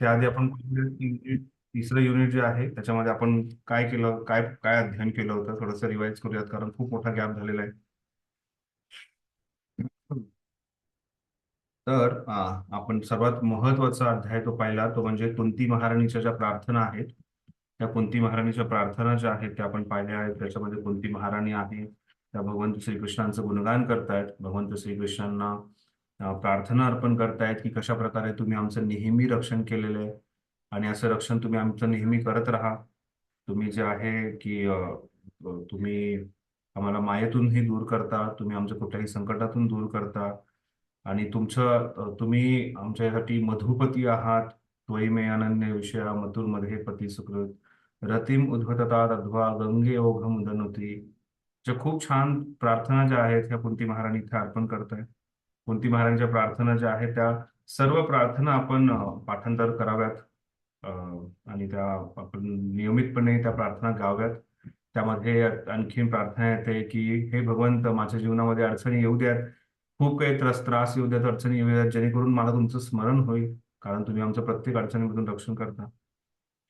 त्याआधी आपण तिसरं युनिट जे आहे त्याच्यामध्ये आपण काय केलं, काय काय अध्ययन केलं होतं, थोडंसं रिवाइज करूयात कारण खूप मोठा गॅप झालेला आहे. तर आपण सर्वात महत्वाचा अध्याय तो पाहिला, तो म्हणजे कुंती महाराणीच्या ज्या प्रार्थना आहेत. त्या कुंती महाराणीच्या प्रार्थना ज्या आहेत त्या आपण पाहिल्या आहेत. त्याच्यामध्ये कुंती महाराणी आहे त्या भगवंत श्रीकृष्णांचं गुणगान करतायत, भगवंत श्रीकृष्णांना प्रार्थना अर्पण करतायत की कशा प्रकारे तुम्ही आमचं नेहमी रक्षण केलेलं आहे आणि असं रक्षण तुम्ही आमचं नेहमी करत राहा. तुम्ही जे आहे की तुम्ही आम्हाला मायेतूनही दूर करता, तुम्ही आमच्या कुठल्याही संकटातून दूर करता आणि तुम्ही आमच्यासाठी मधुपती आहात. त्वयि मे अनन्य विषया मथुर्मध्ये पती सुकृत रतिम उद्भटतात अध्वा गंगे ओघम दनुती. ज्या खूप छान प्रार्थना ज्या आहेत ह्या कुंती महाराणी इथे अर्पण करतायत. कुंती महाराणीच्या प्रार्थना ज्या आहेत त्या सर्व प्रार्थना आपण पाठांतर कराव्यात. अ, आणि त्या आपण नियमितपणे त्या प्रार्थना गाव्यात. त्यामध्ये आणखीन प्रार्थना येते की हे भगवंत माझ्या जीवनामध्ये अडचणी येऊ द्यात, खूप काही त्रास त्रास येऊ द्यात, अडचणी येऊ द्यात, जेणेकरून मला तुमचं स्मरण होईल, कारण तुम्ही आमचं प्रत्येक अडचणीमधून रक्षण करता.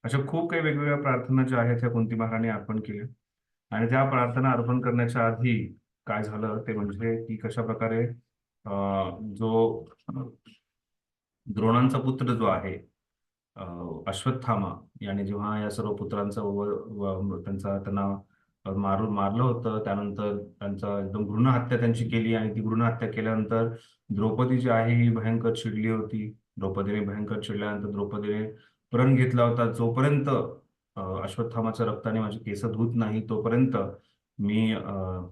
अशा खूप काही वेगवेगळ्या प्रार्थना ज्या आहेत त्या कुंती महाराणी अर्पण केल्या. आणि त्या प्रार्थना अर्पण करण्याच्या आधी काय झालं ते म्हणजे की कशा प्रकारे जो द्रोणांचा पुत्र जो आहे अश्वत्थामा याने जेव्हा या सर्व पुत्रांचा त्यांना मारलं होतं, त्यानंतर त्यांचा एकदम भ्रूण हत्या त्यांची केली आणि ती भ्रूण हत्या केल्यानंतर द्रौपदी जी आहे ही भयंकर चिडली होती. द्रौपदीने भयंकर चिडल्यानंतर द्रौपदीने प्रण घेतला होता, जोपर्यंत अश्वत्थामाच्या रक्ताने माझे केस धुत नाही तोपर्यंत मी अ,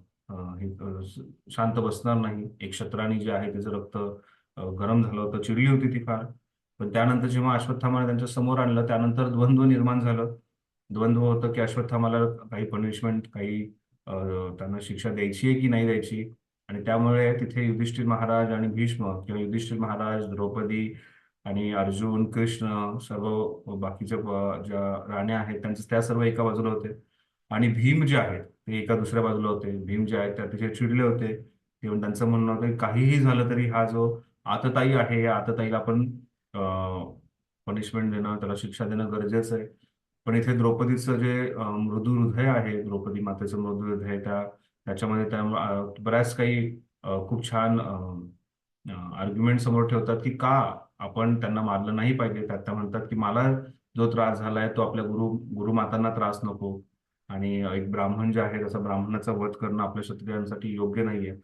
शांत बसणार नाही. एक शत्राणी जे आहे त्याचं रक्त गरम झालं होतं, चिडली होती ती फार. पण त्यानंतर जेव्हा अश्वत्थामाने त्यांच्या समोर आणलं त्यानंतर द्वंद्व निर्माण झालं. द्वंद्व होतं की अश्वत्थामाला काही पनिशमेंट, काही अ, त्यांना शिक्षा द्यायची आहे की नाही द्यायची. आणि त्यामुळे तिथे युधिष्ठिर महाराज आणि भीष्म किंवा युधिष्ठिर महाराज, द्रौपदी आणि अर्जुन, कृष्ण, सर्व बाकीच्या ज्या राण्या आहेत त्यांचे त्या सर्व एका बाजूला होते. आणि भीम जे आहेत ते एका दुसऱ्या बाजूला होते. भीम जे आहेत ते अतिशय चिडले होते. तेव्हा त्यांचं म्हणणं होतं की काहीही झालं तरी हा जो आतताई आहे या आतताईला आपण पनिशमेंट देणं, त्याला शिक्षा देणं गरजेचं आहे. पण इथे द्रौपदीचं जे मृदू हृदय आहे, द्रौपदी मातेचं मृदू हृदय त्याच्यामध्ये त्या बऱ्याच काही खूप छान आर्ग्युमेंट समोर ठेवतात की का आपण त्यांना मारलं नाही पाहिजे. त्यात त्या म्हणतात की मला जो त्रास झालाय तो आपल्या गुरुमातांना त्रास नको. आणि एक ब्राह्मण जे आहे तसा ब्राह्मणाचा वध करणं आपल्या क्षत्रियांसाठी योग्य नाहीये.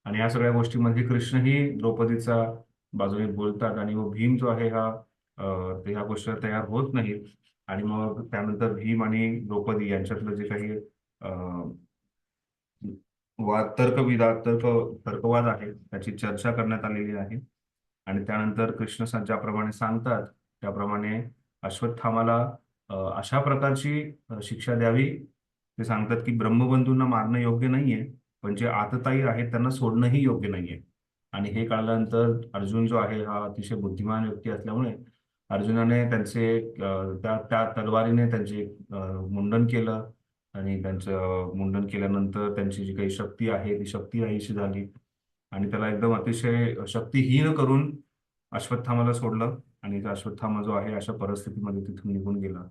आणि या सगळ्या गोष्टीमध्ये कृष्णही द्रौपदीचा बाजूने बोलतात आणि मग भीम जो आहे ते ह्या गोष्टी तयार होत नाहीत. आणि मग त्यानंतर भीम आणि द्रौपदी यांच्यातलं जे काही तर्कवाद आहे त्याची चर्चा करण्यात आलेली आहे. आणि त्यानंतर कृष्ण ज्याप्रमाणे सांगतात त्याप्रमाणे अश्वत्थामाला अशा प्रकारची शिक्षा द्यावी. ते सांगतात की ब्रह्मबंधूंना मारणं योग्य नाहीये, पण जे आतताई आहेत त्यांना सोडणंही योग्य नाहीये. आणि हे कळल्यानंतर अर्जुन जो आहे हा अतिशय बुद्धिमान व्यक्ती असल्यामुळे अर्जुनाने त्या त्या तलवारीने त्यांचे मुंडन केलं. आणि त्यांचं मुंडन केल्यानंतर त्यांची जी काही शक्ती आहे ती शक्ती नाहीशी झाली. आणि त्याला एकदम अतिशय शक्तिहीन करून अश्वत्थामाला सोडलं. आणि तो अश्वत्थामा जो आहे अशा परिस्थितीमध्ये तिथून निघून गेला.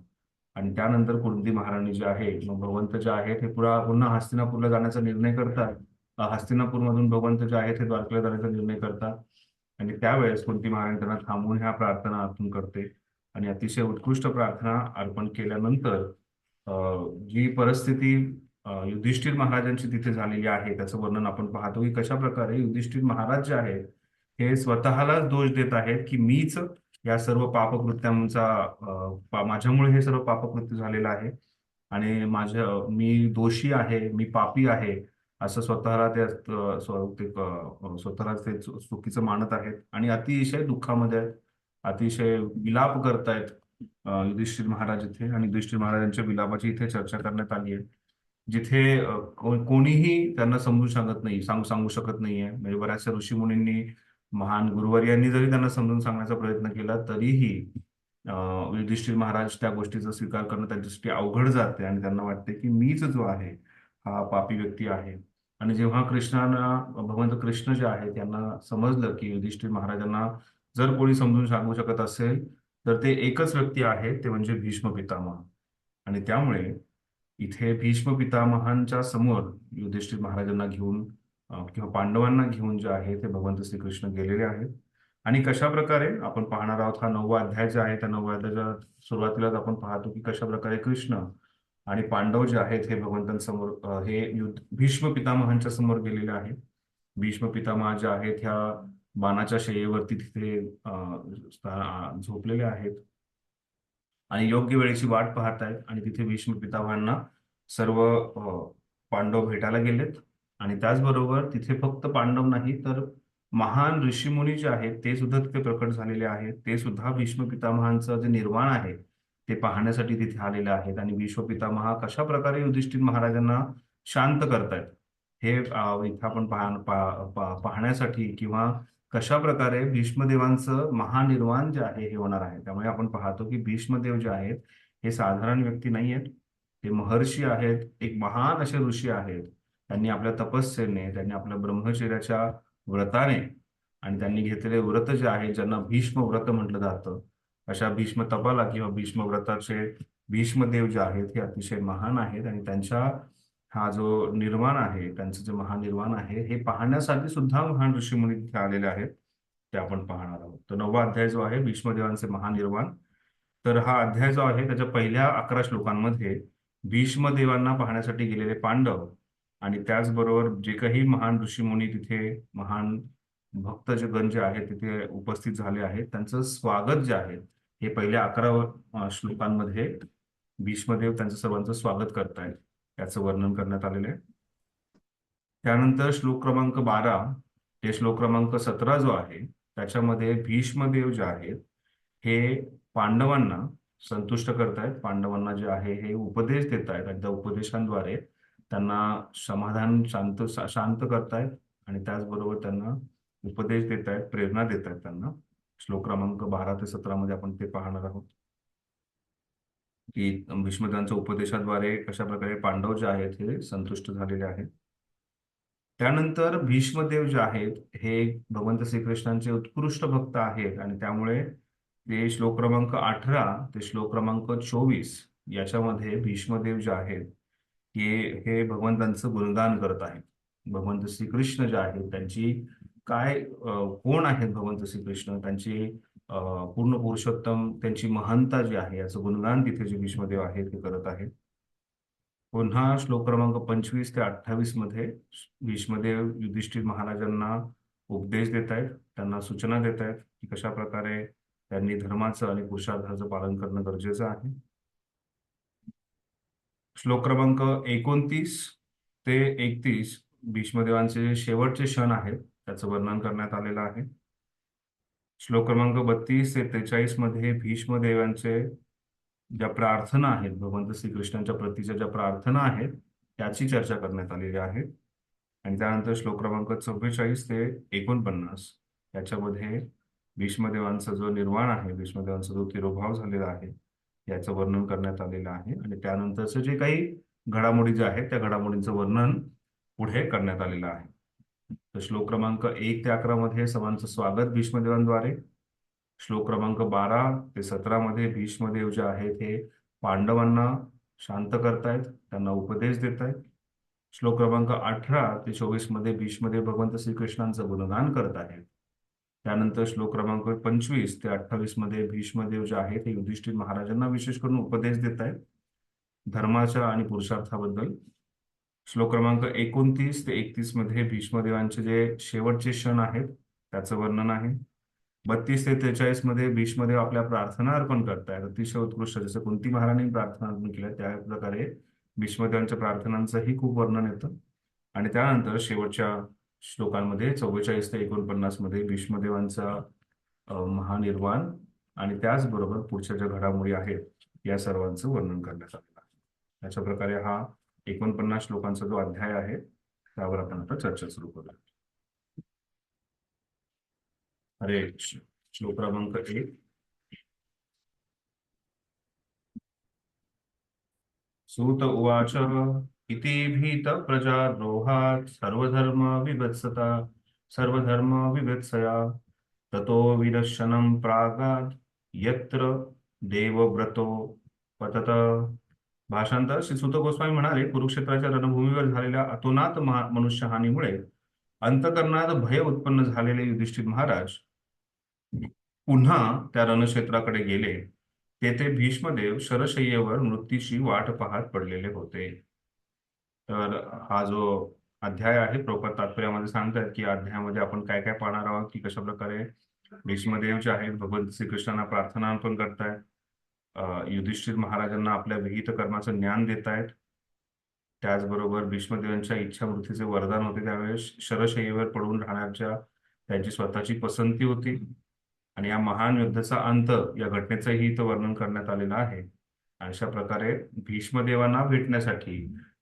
आणि त्यानंतर कुंती महाराणी जे आहे मग भगवंत जे आहेत हे पुन्हा हस्तिनापूरला जाण्याचा निर्णय करतात. हस्तिनापूरमधून भगवंत जे आहेत हे द्वारकेला जाण्याचा निर्णय करतात. आणि त्यावेळेस कुंती महाराणी त्यांना थांबवून ह्या प्रार्थना अर्पण करते. आणि अतिशय उत्कृष्ट प्रार्थना अर्पण केल्यानंतर अ, जी परिस्थिती युधिष्ठिर महाराजांची तिथे झालेली आहे त्याचं वर्णन आपण पाहतो की कशा प्रकारे युधिष्ठिर महाराज जे आहेत हे स्वतःलाच दोष देत आहेत की मीच या सर्व पापकृत्यांचा माझ्यामुळे हे सर्व पापकृत्य झालेलं आहे. आणि मी दोषी आहे, मी पापी आहे, असं स्वतःला स्वतःला ते चुकीचं मानत आहेत आणि अतिशय दुःखामध्ये आहेत. अतिशय विलाप करतायत युधिष्ठिर महाराज इथे. आणि युधिष्ठिर महाराजांच्या विलापाची इथे चर्चा करण्यात आली आहे. जिथे कोणीही त्यांना समजून सांगत नाही, सांगू शकत नाहीये. म्हणजे बऱ्याचशा ऋषीमुनींनी, महान गुरुवर्यांनी जरी त्यांना समजून सांगण्याचा प्रयत्न केला तरीही युधिष्ठिर महाराज त्या गोष्टीचा स्वीकार करणं त्यांच्यासाठी अवघड जाते आणि त्यांना वाटते की मीच जो आहे हा पापी व्यक्ती आहे. आणि जेव्हा भगवंत कृष्ण जे आहे त्यांना समजलं की युधिष्ठिर महाराजांना जर कोणी समजून सांगू शकत असेल तर ते एकच व्यक्ती आहे, ते म्हणजे भीष्म पितामह. आणि त्यामुळे इथे भीष्म पितामहांच्या समोर युधिष्ठिर महाराजांना घेऊन किंवा पांडवांना घेऊन जे आहे ते भगवंत श्रीकृष्ण गेलेले आहेत. आणि कशा प्रकारे आपण पाहणार आहोत, हा 9वा अध्याय जे आहे त्या 9व्या अध्यायाच्या सुरुवातीलाच आपण पाहतो की कशा प्रकारे कृष्ण आणि पांडव जे आहेत हे भगवंतांसमोर हे भीष्म पितामहांच्या समोर गेलेले आहेत. भीष्म पितामह जे आहेत ह्या बाणाच्या शय्येवरती तिथे झोपलेले आहेत आणि योग्य वेळेची वाट पाहत आहेत. आणि तिथे भीष्म पितामहांना सर्व पांडव भेटायला गेलेत. आणि त्याचबरोबर तिथे फक्त पांडव नाही तर महान ऋषीमुनी जे आहेत ते सुद्धा तिथे प्रकट झालेले आहेत. ते सुद्धा भीष्म पितामहांचं जे निर्वाण आहे ते पाहण्यासाठी तिथे आलेले आहेत. आणि भीष्म पितामह कशा प्रकारे युधिष्ठिर महाराजांना शांत करतायत हे इथं आपण पाहण्यासाठी किंवा कशा प्रकारे भीष्मदेवांचं महानिर्वाण जे आहे हे होणार आहे. त्यामुळे आपण पाहतो की भीष्मदेव जे आहेत हे साधारण व्यक्ती नाही आहेत. ते महर्षी आहेत, एक महान असे ऋषी आहेत. त्यांनी आपल्या तपस्येने, त्यांनी आपल्या ब्रह्मचर्याच्या व्रताने आणि त्यांनी घेतलेले व्रत जे आहे ज्यांना भीष्म व्रत म्हटलं जातं, अशा भीष्म तपाला किंवा भीष्म व्रताचे भीष्मदेव जे आहेत हे अतिशय महान आहेत. आणि त्यांच्या हा जो निर्वाण आहे, त्यांचं जे महानिर्वाण आहे हे पाहण्यासाठी सुद्धा महान ऋषीमुनी तिथे आलेले आहेत. ते आपण पाहणार आहोत. तर 9वा अध्याय जो आहे भीष्मदेवांचे महानिर्वाण, तर हा अध्याय जो आहे त्याच्या पहिल्या 11 श्लोकांमध्ये भीष्मदेवांना पाहण्यासाठी गेलेले पांडव आणि त्याचबरोबर जे काही महान ऋषीमुनी तिथे महान भक्त जे गण जे आहेत तिथे उपस्थित झाले आहेत त्यांचं स्वागत जे आहे हे पहिल्या 11 श्लोकांमध्ये भीष्मदेव त्यांचं सर्वांचं स्वागत करतायत, याचं वर्णन करण्यात आलेलं आहे. त्यानंतर श्लोक क्रमांक 12 ते श्लोक क्रमांक 17 जो आहे त्याच्यामध्ये भीष्मदेव जे आहेत हे पांडवांना संतुष्ट करतायत. पांडवांना जे आहे हे उपदेश देत आहेत आणि त्या उपदेशांद्वारे त्यांना समाधान शांत करतायत आणि त्याचबरोबर त्यांना उपदेश देत आहेत, प्रेरणा देत आहेत त्यांना. श्लोक क्रमांक 12 ते 17 मध्ये आपण ते पाहणार आहोत की भीष्मदेवांच्या उपदेशाद्वारे कशा प्रकारे पांडव जे आहेत हे संतुष्ट झालेले आहेत. त्यानंतर भीष्मदेव जे आहेत हे भगवंत श्रीकृष्णांचे उत्कृष्ट भक्त आहेत आणि त्यामुळे ते श्लोक क्रमांक 18 ते श्लोक क्रमांक 24 याच्यामध्ये भीष्मदेव जे आहेत हे भगवंतांचं गुणगान करत आहेत. भगवंत श्रीकृष्ण जे आहेत त्यांची काय कोण आहेत भगवंत श्रीकृष्ण, त्यांची पूर्ण पुरुषोत्तम त्यांची महानता जी आहे याचं गुणगान तिथे जे भीष्मदेव आहेत ते करत आहेत. पुन्हा श्लोक क्रमांक 25 ते 28 मध्ये भीष्मदेव युधिष्ठिर महाराजांना उपदेश देत आहेत, त्यांना सूचना देत आहेत की कशा प्रकारे त्यांनी धर्माचं आणि पुरुषार्थाचं पालन करणं गरजेचं आहे. श्लोक क्रमांक 29 ते 31 भीष्मदेवांचे जे शेवटचे क्षण आहेत त्याचं वर्णन करण्यात आलेलं आहे. श्लोक क्रमांक 32 ते 43 मध्ये भीष्मदेवांचे ज्या प्रार्थना आहेत भगवंत श्रीकृष्णांच्या प्रतीच्या ज्या प्रार्थना आहेत त्याची चर्चा करण्यात आलेली आहे. आणि त्यानंतर श्लोक क्रमांक 44 ते 49 याच्यामध्ये भीष्मदेवांचा जो निर्वाण आहे, भीष्मदेवांचा जो तिरोभाव झालेला आहे याचं वर्णन करण्यात आलेलं आहे. आणि त्यानंतरचं जे काही घडामोडी ज्या आहेत त्या घडामोडींचं वर्णन पुढे करण्यात आलेलं आहे. तर श्लोक क्रमांक 1 ते 11 मध्ये सर्वांचं स्वागत भीष्मदेवांद्वारे. श्लोक क्रमांक 12 ते 17 मध्ये भीष्मदेव जे आहेत हे पांडवांना शांत करतायत, त्यांना उपदेश देत आहेत. श्लोक क्रमांक 18 ते 24 मध्ये भीष्मदेव भगवंत श्रीकृष्णांचं गुणगान करत आहेत. त्यानंतर श्लोक क्रमांक 25 ते 28 मध्ये भीष्मदेव जे आहेत ते युधिष्ठिर महाराजांना विशेष करून उपदेश देत आहेत धर्माच्या आणि पुरुषार्थाबद्दल. श्लोक क्रमांक 29 ते 31 मध्ये भीष्मदेवांचे जे शेवटचे क्षण आहेत त्याचं वर्णन आहे. 32 ते 43 मध्ये भीष्मदेव आपल्या प्रार्थना अर्पण करतायत, अतिशय उत्कृष्ट, जसं कुंती महाराणी प्रार्थना अर्पण केल्या त्या प्रकारे भीष्मदेवांच्या प्रार्थनांचंही खूप वर्णन येतं. आणि त्यानंतर शेवटच्या श्लोकांमध्ये 44 ते 49 मध्ये भीष्मदेवांचा महानिर्वाण आणि त्याचबरोबर पुढच्या ज्या घडामोडी आहेत या सर्वांचं वर्णन करण्यात आलेलं आहे. अशा प्रकारे हा 49 श्लोकांचा जो अध्याय आहे त्यावर आपण आता चर्चा सुरू करूया. हरे कृष्ण. श्लोक क्रमांक 1. सूत उवाच इति भीत प्रजारोहात् सर्वधर्म विभत्सया ततो विदर्शनं प्रागात् यत्र देवव्रतो पतत. भाषांतर श्री सुत गोस्वामी म्हणाले, कुरुक्षेत्राच्या रणभूमीवर झालेल्या अतोनात मनुष्यहानीमुळे अंतकरणात भय उत्पन्न झालेले युधिष्ठिर महाराज पुन्हा त्या रणक्षेत्राकडे गेले. तेथे भीष्मदेव शरशय्येवर मृत्यूची वाट पाहत पडलेले होते. तर हा जो अध्याय आहे प्रभुपाद तात्पर्यामध्ये सांगतात की अध्यायामध्ये आपण काय काय पाहणार आहोत, की कशा प्रकारे भीष्मदेव जे आहेत भगवंत श्रीकृष्णांना प्रार्थना पण करतायत, युधिष्ठिर महाराजांना आपल्या विहित कर्माचं ज्ञान देत आहेत. त्याचबरोबर भीष्मदेवांच्या इच्छा मृत्यूचे वरदान होते, त्यावेळेस शरशय्येवर पडून राहण्याच्या त्यांची स्वतःची पसंती होती. आणि या महान युद्धाचा अंत या घटनेचंही इथं वर्णन करण्यात आलेलं आहे. अशा प्रकारे भीष्मदेवांना भेटण्यासाठी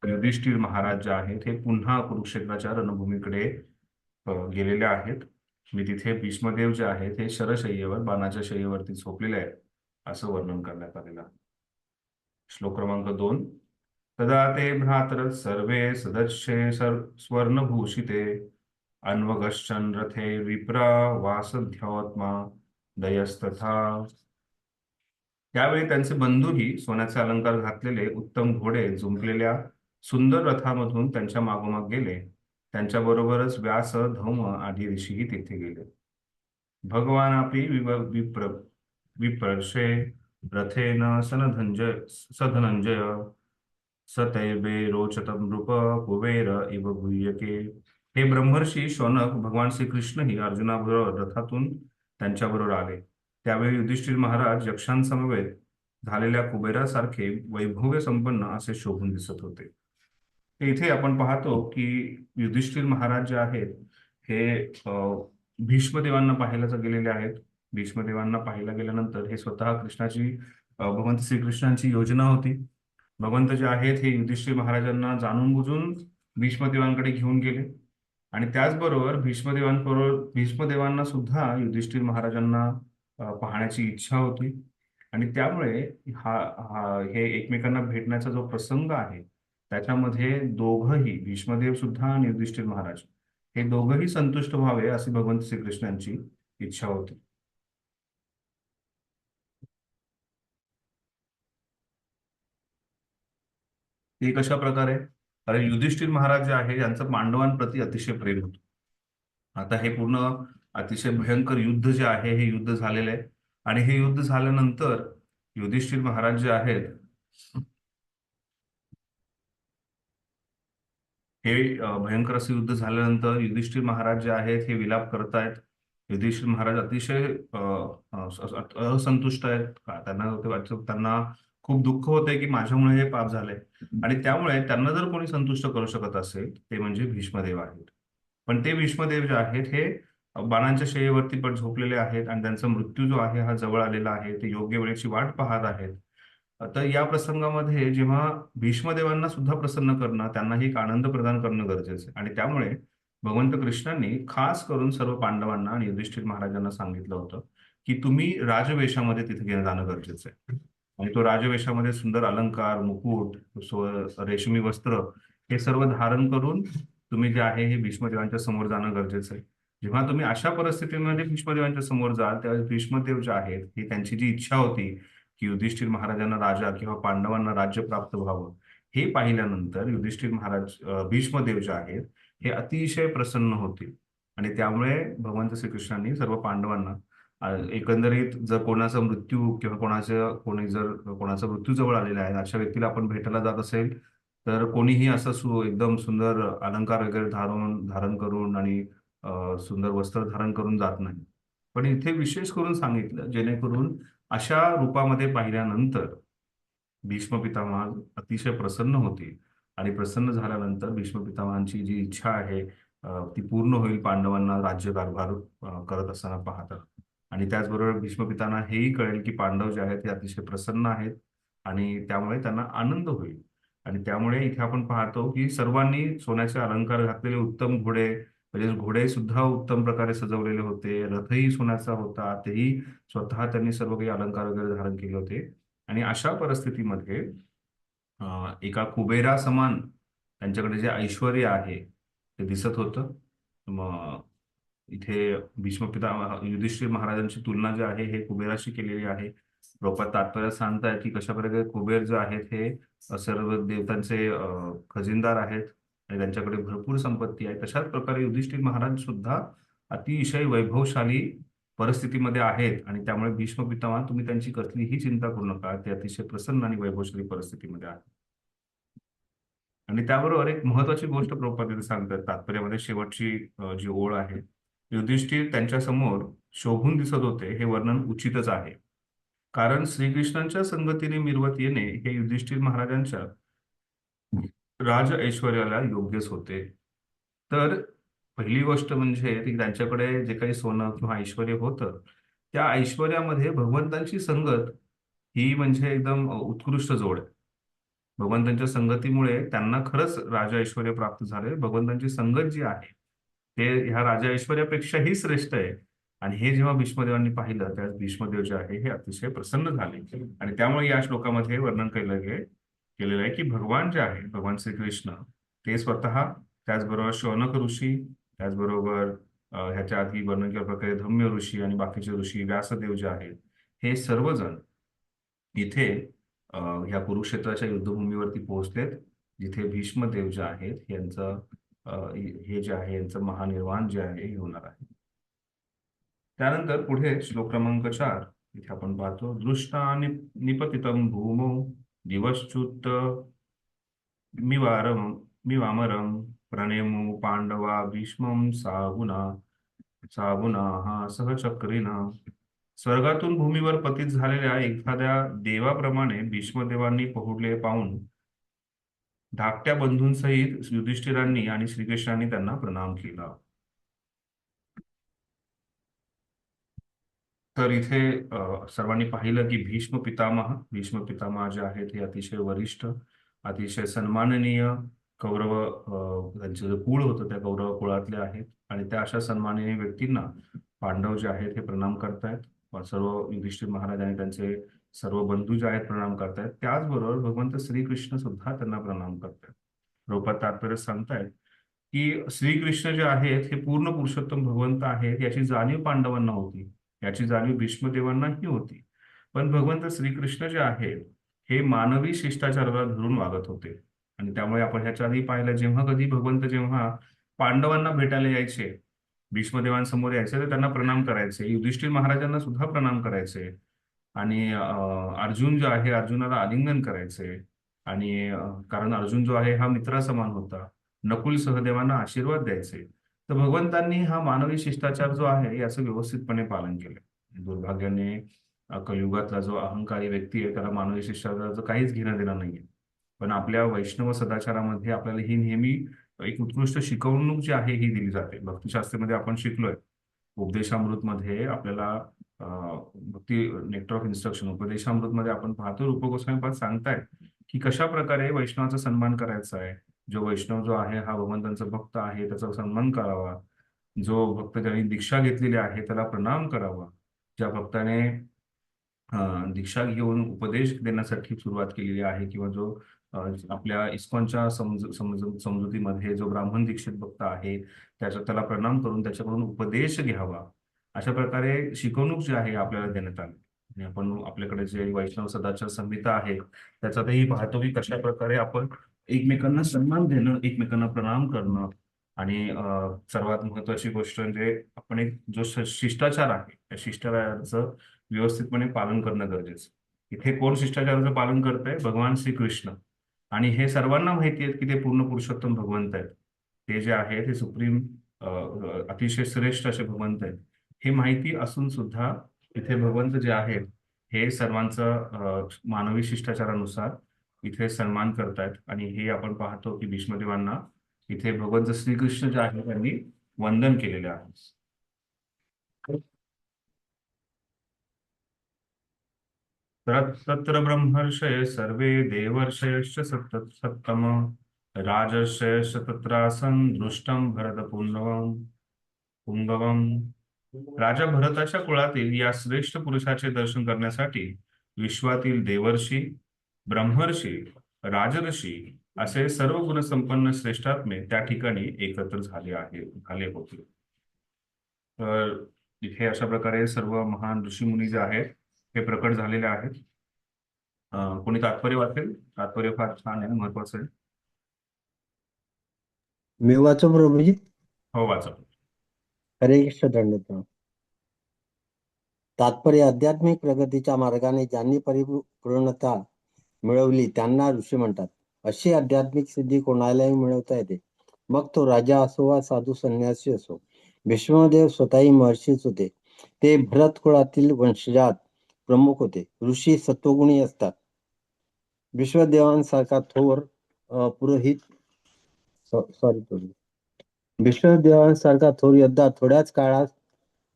युधिष्ठिर महाराज जे आहेत हे पुन्हा कुरुक्षेत्राच्या रणभूमीकडे गेलेले आहेत. मी तिथे भीष्मदेव जे आहेत हे शरशय्येवर बाणाच्या शय्येवरती झोपलेले आहेत असं वर्णन करण्यात आलेलं आहे. श्लोक क्रमांक 2. तदा ते भ्रातर सर्वे सदस्ये स्वर्णभूषिते अन्वगश्चन रथे विप्रा वासध्योत्मा दयस्तथा. त्यावेळी त्यांचे बंधूही सोन्याचे अलंकार घातलेले उत्तम घोडे जुंपलेल्या सुंदर रथामधून त्यांच्या मागोमाग गेले. त्यांच्याबरोबरच व्यास, धौम आदी ऋषीही तिथे गेले. भगवानापि विप्र विपर्षे रथेन सधनंजय सतैर्वे रोचत नृप कुबेर इव गुह्यके. हे ब्रह्मर्षी शौनक भगवान श्रीकृष्णही अर्जुनाबरोबर रथातून त्यांच्याबरोबर आले. त्यावेळी युधिष्ठिर महाराज यक्षांसमवेत झालेल्या कुबेरासारखे वैभव्य संपन्न असे शोभून दिसत होते. इथे आपण पाहतो की युधिष्ठिर महाराज जे आहेत हे भीष्मदेवांना पाहायला गेलेले आहेत. भीष्मदेवांना पाहायला गेल्यानंतर हे स्वतः कृष्णाची भगवंत श्रीकृष्णांची योजना होती. भगवंत जे आहेत हे युधिष्ठिर महाराजांना जाणून बुजून भीष्मदेवांकडे घेऊन गेले. आणि त्याचबरोबर भीष्मदेवांना सुद्धा युधिष्ठिर महाराजांना पाहण्याची इच्छा होती. आणि त्यामुळे हा हा हे एकमेकांना भेटण्याचा जो प्रसंग आहे त्याच्यामध्ये दोघंही भीष्मदेव सुद्धा आणि युधिष्ठिर महाराज हे दोघंही संतुष्ट व्हावे अशी भगवंत श्रीकृष्णांची इच्छा होती. ते कशा प्रकारे? कारण युधिष्ठिर महाराज जे आहे यांचं पांडवांप्रती अतिशय प्रेम होतं. आता हे पूर्ण अतिशय भयंकर युद्ध जे आहे हे युद्ध झालेलं आहे. आणि हे युद्ध झाल्यानंतर युधिष्ठिर महाराज जे आहेत हे भयंकर असं युद्ध झाल्यानंतर युधिष्ठिर महाराज जे आहेत हे विलाप करतायत. युधिष्ठिर महाराज अतिशय असंतुष्ट आहेत. त्यांना खूप दुःख होतंय की माझ्यामुळे हे पाप झालंय. आणि त्यामुळे त्यांना जर कोणी संतुष्ट करू शकत असेल ते म्हणजे भीष्मदेव आहेत. पण ते भीष्मदेव जे आहेत हे बाणांच्या शय्येवरती पण झोपलेले आहेत आणि त्यांचा मृत्यू जो आहे हा जवळ आलेला आहे. ते योग्य वेळेची वाट पाहत आहेत. तर या प्रसंगामध्ये जेव्हा भीष्मदेवांना सुद्धा प्रसन्न करणं, त्यांनाही एक आनंद प्रदान करणं गरजेचं आहे. आणि त्यामुळे भगवंत कृष्णांनी खास करून सर्व पांडवांना आणि युधिष्ठिर महाराजांना सांगितलं होतं की तुम्ही राजवेशामध्ये तिथे जाणं गरजेचं आहे. आणि तो राजवेशामध्ये सुंदर अलंकार, मुकुट, रेशमी वस्त्र हे सर्व धारण करून तुम्ही जे आहे हे भीष्मदेवांच्या समोर जाणं गरजेचं आहे. जेव्हा तुम्ही अशा परिस्थितीमध्ये भीष्मदेवांच्या समोर जाल त्यावेळेस भीष्मदेव जे आहेत ही त्यांची जी इच्छा होती की युधिष्ठिर महाराजांना राजा किंवा पांडवांना राज्य प्राप्त व्हावं हे पाहिल्यानंतर युधिष्ठिर महाराज भीष्मदेव जे आहेत हे अतिशय प्रसन्न होतील. आणि त्यामुळे भगवंत श्रीकृष्णांनी सर्व पांडवांना एकंदरीत जर कोणाचा मृत्यू किंवा कोणाचा मृत्यू जवळ आलेला आहे अशा व्यक्तीला आपण भेटायला जात असेल तर कोणीही असं एकदम सुंदर अलंकार वगैरे धारण करून आणि सुंदर वस्त्र धारण करून जात नाही. पण इथे विशेष करून सांगितलं जेणेकरून अशा रूपामध्ये पाहिल्यानंतर भीष्म पितामह अतिशय प्रसन्न होतील. आणि प्रसन्न झाल्यानंतर भीष्म पितामहांची जी इच्छा आहे ती पूर्ण होईल, पांडवांना राज्यकारभार करत असताना पाहतात. आणि त्याचबरोबर भीष्म पितांना हेही कळेल की पांडव जे आहेत ते अतिशय प्रसन्न आहेत आणि त्यामुळे त्यांना आनंद होईल. आणि त्यामुळे इथे आपण पाहतो की सर्वांनी सोन्याचे अलंकार घातलेले उत्तम घोडे, म्हणजे घोडे सुद्धा उत्तम प्रकारे सजवलेले होते, रथही सोन्याचा होता, तेही स्वतः त्यांनी सर्व काही अलंकार वगैरे धारण केले होते. आणि अशा परिस्थितीमध्ये एका कुबेरा समान त्यांच्याकडे जे ऐश्वर आहे ते दिसत होतं. मग इथे भीष्म पितामह युधिष्ठिर महाराजांची तुलना जी आहे हे कुबेराशी केलेली आहे. प्रभुपाद तात्पर्यात सांगतायत की कशा प्रकारे कुबेर जे आहेत हे सर्व देवतांचे खजिनदार आहेत आणि त्यांच्याकडे भरपूर संपत्ती आहे. तशाच प्रकारे युधिष्ठिर महाराज सुद्धा अतिशय वैभवशाली परिस्थितीमध्ये आहेत आणि त्यामुळे भीष्म पितामह तुम्ही त्यांची कसलीही चिंता करू नका, ते अतिशय प्रसन्न आणि वैभवशाली परिस्थितीमध्ये आहेत. आणि त्याबरोबर एक महत्वाची गोष्ट प्रभुपाद तिथे सांगतात तात्पर्यामध्ये, शेवटची जी ओळ आहे, युधिष्ठिर त्यांच्या समोर शोभून दिसत होते हे वर्णन उचितच आहे. कारण श्रीकृष्णांच्या संगतीने मिरवत येणे हे युधिष्ठिर महाराजांच्या राज ऐश्वर्याला योग्यच होते. तर पहिली गोष्ट म्हणजे की त्यांच्याकडे जे काही सोनं किंवा ऐश्वर होतं, त्या ऐश्वर्यामध्ये भगवंतांची संगत ही म्हणजे एकदम उत्कृष्ट जोड आहे. भगवंतांच्या संगतीमुळे त्यांना खरंच राजा ऐश्वर्य प्राप्त झाले. भगवंतांची संगत जी आहे ते ह्या राजा ऐश्वर्यापेक्षाही श्रेष्ठ आहे. आणि हे जेव्हा भीष्मदेवांनी पाहिलं त्यावेळेस भीष्मदेव जे आहे हे अतिशय प्रसन्न झाले. आणि त्यामुळे या श्लोकामध्ये वर्णन केलेलं आहे की भगवान जे आहे, भगवान श्रीकृष्ण, ते स्वतः, त्याचबरोबर शौनक ऋषी, त्याचबरोबर ह्याच्या आधी वर्णन केल्या प्रकारे धम्य ऋषी आणि बाकीचे ऋषी, व्यासदेव जे आहेत, हे सर्वजण इथे ह्या कुरुक्षेत्राच्या युद्धभूमीवरती पोहोचलेत, जिथे भीष्मदेव जे आहेत यांचं हे जे आहे यांचं महानिर्वाण जे आहे हे होणार आहे. त्यानंतर पुढे श्लोक क्रमांक 4 इथे आपण पाहतो, दृष्टा निपतितं भूमौ दिवश्चुत मिवारम मिवामरम प्रणेमु पांडवा भीष्मं सागुना सहचक्रीना. स्वर्गातून भूमीवर पतित झालेल्या एखाद्या देवाप्रमाणे भीष्मदेवांनी पहुडले पाहून धाकट्या बंधूंसहित युधिष्ठिरांनी आणि श्रीकृष्णांनी त्यांना प्रणाम केला. तर इथे सर्वांनी पाहिलं की भीष्म पितामह जे आहेत हे अतिशय वरिष्ठ, अतिशय सन्माननीय कौरव, त्यांचं जे कुळ होतं त्या कौरव कुळातले आहेत. आणि त्या अशा सन्माननीय व्यक्तींना पांडव जे आहेत हे प्रणाम करतायत. सर्व युधिष्ठिर महाराज आणि त्यांचे सर्व बंधू जे आहेत प्रणाम करतायत. त्याचबरोबर भगवंत श्रीकृष्ण सुद्धा त्यांना प्रणाम करतायत. प्रभुपाद तात्पर्य सांगतायत की श्रीकृष्ण जे आहेत हे पूर्ण पुरुषोत्तम भगवंत आहेत याची जाणीव पांडवांना होती, याची जाणीव भीष्मदेवांनाही होती. पण भगवंत श्रीकृष्ण जे आहेत हे मानवी शिष्टाचाराला धरून वागत होते. आणि त्यामुळे आपण ह्याच्या आधी पाहिलं, जेव्हा कधी भगवंत जेव्हा पांडवांना भेटायला यायचे, भीष्मदेवांसमोर यायचे, तर त्यांना प्रणाम करायचे, युधिष्ठिर महाराजांना सुद्धा प्रणाम करायचे. आणि अर्जुन जो आहे अर्जुनाला आलिंगन करायचे. आणि कारण अर्जुन जो आहे हा मित्रासमान होता. नकुल सहदेवांना आशीर्वाद द्यायचे. तर भगवंतांनी हा मानवी शिष्टाचार जो आहे याचं व्यवस्थितपणे पालन केलं. दुर्भाग्याने कलियुगातला जो अहंकारी व्यक्ती आहे त्याला मानवी शिष्टाचाराचं काहीच घेणं देणं नाहीये. पण आपल्या वैष्णव सदाचारामध्ये आपल्याला ही नेहमी एक उत्कृष्ट शिकवणूक जी आहे ही दिली जाते. भक्तिशास्त्रामध्ये आपण शिकलोय, उपदेशामृतमध्ये आपल्याला भक्ती नेक्टर ऑफ इन्स्ट्रक्शन उपदेशामृतमध्ये आपण पाहतो, रूप गोस्वामीपाद सांगतायत की कशा प्रकारे वैष्णवाचा सन्मान करायचा आहे. जो वैष्णव जो आहे हा भगवंतांचा भक्त आहे त्याचा सन्मान करावा. जो भक्त ज्यांनी दीक्षा घेतलेली आहे त्याला प्रणाम करावा. ज्या भक्ताने दीक्षा घेऊन उपदेश देण्यासाठी सुरुवात केलेली आहे, किंवा जो आपल्या इस्कॉनच्या समजुतीमध्ये जो ब्राह्मण दीक्षित भक्त आहे त्याला प्रणाम करून त्याच्याकडून उपदेश घ्यावा. अशा प्रकारे शिकवणूक जी आहे आपल्याला देण्यात आली. आणि आपण आपल्याकडे जे वैष्णव सदाचार संहिता आहे त्याच्यातही पाहतो की कशा प्रकारे आपण एकमेकांना सन्मान देणं, एकमेकांना प्रणाम करणं. आणि सर्वात महत्वाची गोष्ट म्हणजे आपण एक जो शिष्टाचार आहे त्या शिष्टाचाराचं व्यवस्थितपणे पालन करणं गरजेचं. इथे कोण शिष्टाचाराचं पालन करतंय? भगवान श्रीकृष्ण. आणि हे सर्वांना माहिती आहे की ते पूर्ण पुरुषोत्तम भगवंत आहेत. ते जे आहेत ते सुप्रीम, अतिशय श्रेष्ठ असे भगवंत आहेत. हे माहिती असून सुद्धा इथे भगवंत जे आहेत हे सर्वांचं मानवी शिष्टाचारानुसार इथे सन्मान करतायत. आणि हे आपण पाहतो की भीष्मदेवांना इथे भगवंत श्रीकृष्ण जे आहे त्यांनी वंदन केलेले आहे. तत्र ब्रह्मर्षय सर्वे देवर्षयश्च सत्तम राजर्षयश्च तत्रासन् दृष्टं भरत पुंगवम. राजा भरताच्या कुळातील या श्रेष्ठ पुरुषाचे दर्शन करण्यासाठी विश्वातील देवर्षी, ब्रह्मर्षी, राजर्षी असे सर्व गुणसंपन्न श्रेष्ठात्मे त्या ठिकाणी एकत्र झाले होते. तर इथे अशा प्रकारे सर्व महान ऋषीमुनी जे आहेत हे प्रकट झालेले आहेत. कोणी तात्पर्य वाचेल? तात्पर्य फार छान आहे, महत्वाचं आहे. मी वाचू प्रभूजी? हो, वाचा. हरे कृष्ण दंडोत. तात्पर्य: आध्यात्मिक प्रगतीच्या मार्गाने ज्यांनी परिपूर्णता मिळवली त्यांना ऋषी म्हणतात. अशी आध्यात्मिक सिद्धी कोणालाही मिळवता येते, मग तो राजा असो वा साधू संन्यासी असो. भीष्मदेव स्वतःही महर्षीच होते. ते भरत कुळातील वंशजात प्रमुख होते. ऋषी सत्वगुणी असतात. विश्वदेवांसारखा थोर पुरोहित सॉरी विश्वदेवांसारखा थोर योद्धा थोड्याच काळात